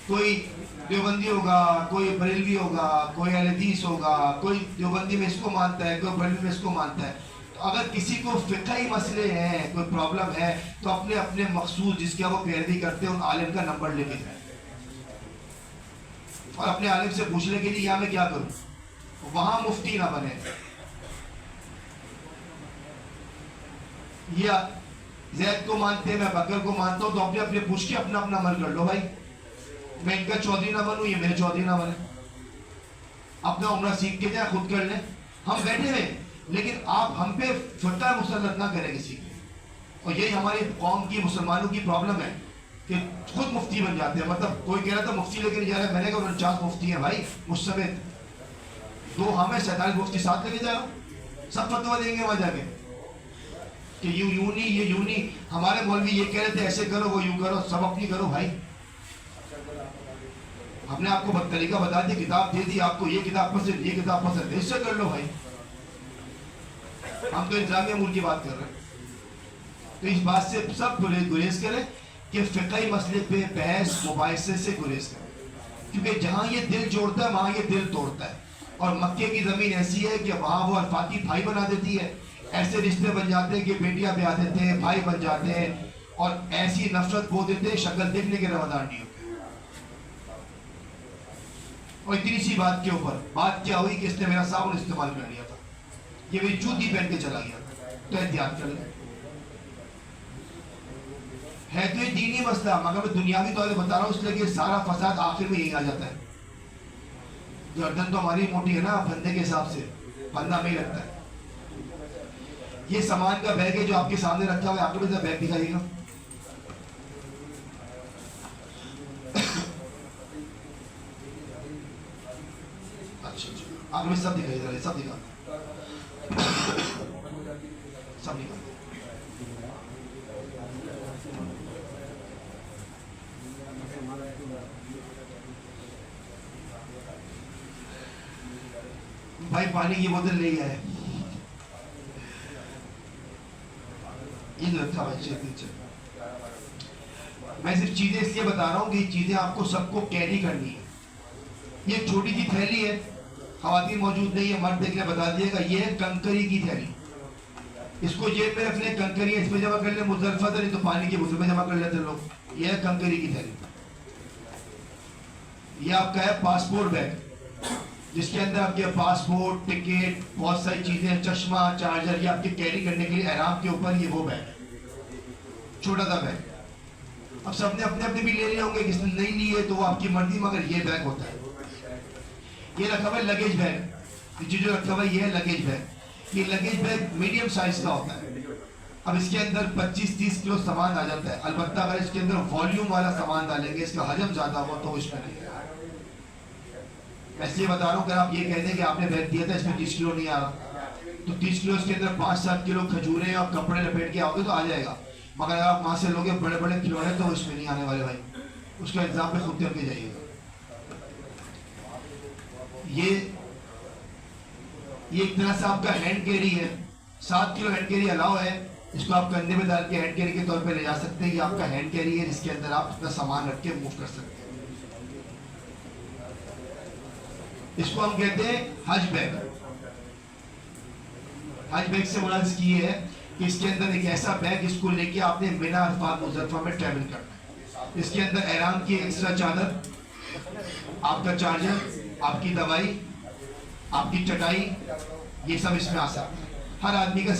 کوئی دیوبندی ہوگا، کوئی بریلوی ہوگا، کوئی اہل حدیث ہوگا، کوئی دیوبندی میں اس کو مانتا ہے، کوئی بریلوی میں اس کو مانتا ہے. تو اگر کسی کو فقہی مسئلے ہیں، کوئی پرابلم ہے، تو اپنے اپنے مخصوص جس کا وہ پیروی کرتے ہیں ان عالم کا نمبر لے کے جائیں اور اپنے عالم سے پوچھنے کے لیے یہاں میں کیا کروں. وہاں مفتی نہ بنے. یا زید کو مانتے ہیں، میں بکر کو مانتا ہوں، تو اپنے اپنے پوچھ کے اپنا اپنا عمل کر لو بھائی. میں ان کا چودھری نہ بنوں، یہ میرے چودھری نہ بنے. اپنا عمرہ سیکھ کے جائیں، خود کر لیں. ہم بیٹھے ہیں لیکن آپ ہم پہ فتویٰ مسلط نہ کریں کسی کے. اور یہی ہماری قوم کی مسلمانوں کی پرابلم ہے کہ خود مفتی بن جاتے ہیں. مطلب کوئی کہہ رہا تھا مفتی لے کے نہیں جا رہا ہے، میں نے کہا 49 مفتی ہیں بھائی مجھ سمیت. 2 ہمیں 47 مفتی ساتھ لے کے جا رہا ہوں، سب فتویٰ دیں گے وہاں جا کے کہ یوں نہیں، یہ یوں نہیں. ہمارے مولوی یہ کہہ رہے تھے ایسے کرو، وہ یوں کرو. سب اپنی کرو بھائی. ہم نے آپ کو طریقہ بتا دیا، کتاب دے دی آپ کو، یہ کتاب پسند، یہ کتاب پسند، اس سے کر لو بھائی. ہم تو انتظامیہ ملک کی بات کر رہے ہیں. تو اس بات سے سب گریز کریں کہ فقہی مسئلے پہ بحث مباحثے سے گریز کریں، کیونکہ جہاں یہ دل جوڑتا ہے وہاں یہ دل توڑتا ہے. اور مکے کی زمین ایسی ہے کہ وہاں وہ الفاظی بھائی بنا دیتی ہے. ایسے رشتے بن جاتے ہیں کہ بیٹیاں بھی آ دیتے ہیں، بھائی بن جاتے ہیں، اور ایسی نفرت بو دیتے ہیں شکل دیکھنے کے روادار نہیں ہوتے. اور اتنی سی بات کے اوپر بات کیا ہوئی کہ اس نے میرا صابن استعمال کر لیا تھا، یہ میری جوتی پہن کے چلا گیا تھا. تو احتیاط کر لیں. ہے تو یہ دینی مسئلہ، مگر میں دنیاوی طور پہ بتا رہا ہوں اس لیے کہ سارا فساد آخر میں یہی آ جاتا ہے. گردن تو ہماری موٹی ہے نا بندے کے حساب سے، بندہ میں ہی رکھتا ہے. یہ سامان کا بیگ ہے جو آپ کے سامنے رکھا ہوا ہے، آپ کو بھی بیگ دکھائیے گا. اچھا آپ میں سب دکھائیے ذرا، سب دکھا سب دکھا. بھائی پانی کی بوتل لے گیا ہے، یہ رکھا بھائی. میں صرف چیزیں اس لیے بتا رہا ہوں کہ یہ چیزیں آپ کو سب کو کیری کرنی ہے. یہ ایک چھوٹی سی تھیلی ہے، خواتین موجود نہیں ہے، مرد دیکھنے بتا دیے گا. یہ ہے کنکری کی تھیلی. اس کو جیب میں رکھ لیں، کنکری اس میں جمع کر لیں. مزدلفہ نہیں تو پانی کی بوتل میں جمع کر لیتے لوگ. یہ ہے کنکری کی تھیلی. یہ آپ کا ہے پاسپورٹ بیگ، جس کے اندر آپ کے پاسپورٹ، ٹکٹ، بہت ساری چیزیں، چشمہ، چارجر، یہ آپ کے کیری کرنے کے لیے احرام کے اوپر. یہ وہ بیگ ہے، چھوٹا سا بیگ. اب سب نے اپنے اپنے بھی لے لیے ہوں گے، کس نے نہیں لیے تو وہ آپ کی مرضی، مگر یہ بیگ ہوتا ہے. یہ رکھا ہوا ہے لگیج بیگ، جو رکھا ہوا ہے یہ ہے لگیج بیگ. یہ لگیج بیگ میڈیم سائز کا ہوتا ہے. اب اس کے اندر 25-30 کلو سامان آ جاتا ہے. البتہ اگر اس کے اندر والیوم والا سامان ڈالیں گے، اس کا حجم زیادہ ہوا تو اس میں نہیں. میں اس لیے بتا رہا ہوں کہ آپ یہ کہہ دیں کہ آپ نے بیگ دیا تھا اس میں 30 کلو نہیں آ رہا، تو 30 کلو اس کے اندر 5-7 کلو کھجوریں اور کپڑے لپیٹ کے آؤ گے تو آ جائے گا. مگر اگر آپ وہاں سے لوگے بڑے بڑے کھلونے تو اس میں نہیں آنے والے بھائی. اس کا انتظام پہ خود کر کے جائیے گا. یہ ایک طرح سے آپ کا ہینڈ کیری ہے. 7 کلو ہینڈ کیری الاؤ ہے. اس کو آپ کندھے میں ڈال کے ہینڈ کیری کے طور پہ لے جا سکتے ہیں. یہ آپ کا ہینڈ کیری ہے جس کے اندر آپ اپنا سامان رکھ کے موو کر سکتے ہیں. اس کو ہم کہتے ہیں حج بیگ. حج بیگ سے مراد اس کی یہ ہے کہ اس کے اندر ایک ایسا بیگ اس کو لے کے آپ نے مینا، عرفات، مزدلفہ میں ٹریول کرنا ہے. اس کے اندر احرام کی ایکسٹرا چادر، آپ کا چارجر، آپ کی دوائی، آپ کی چٹائی، یہ سب اس میں آ سکتا ہے. ہر آدمی کا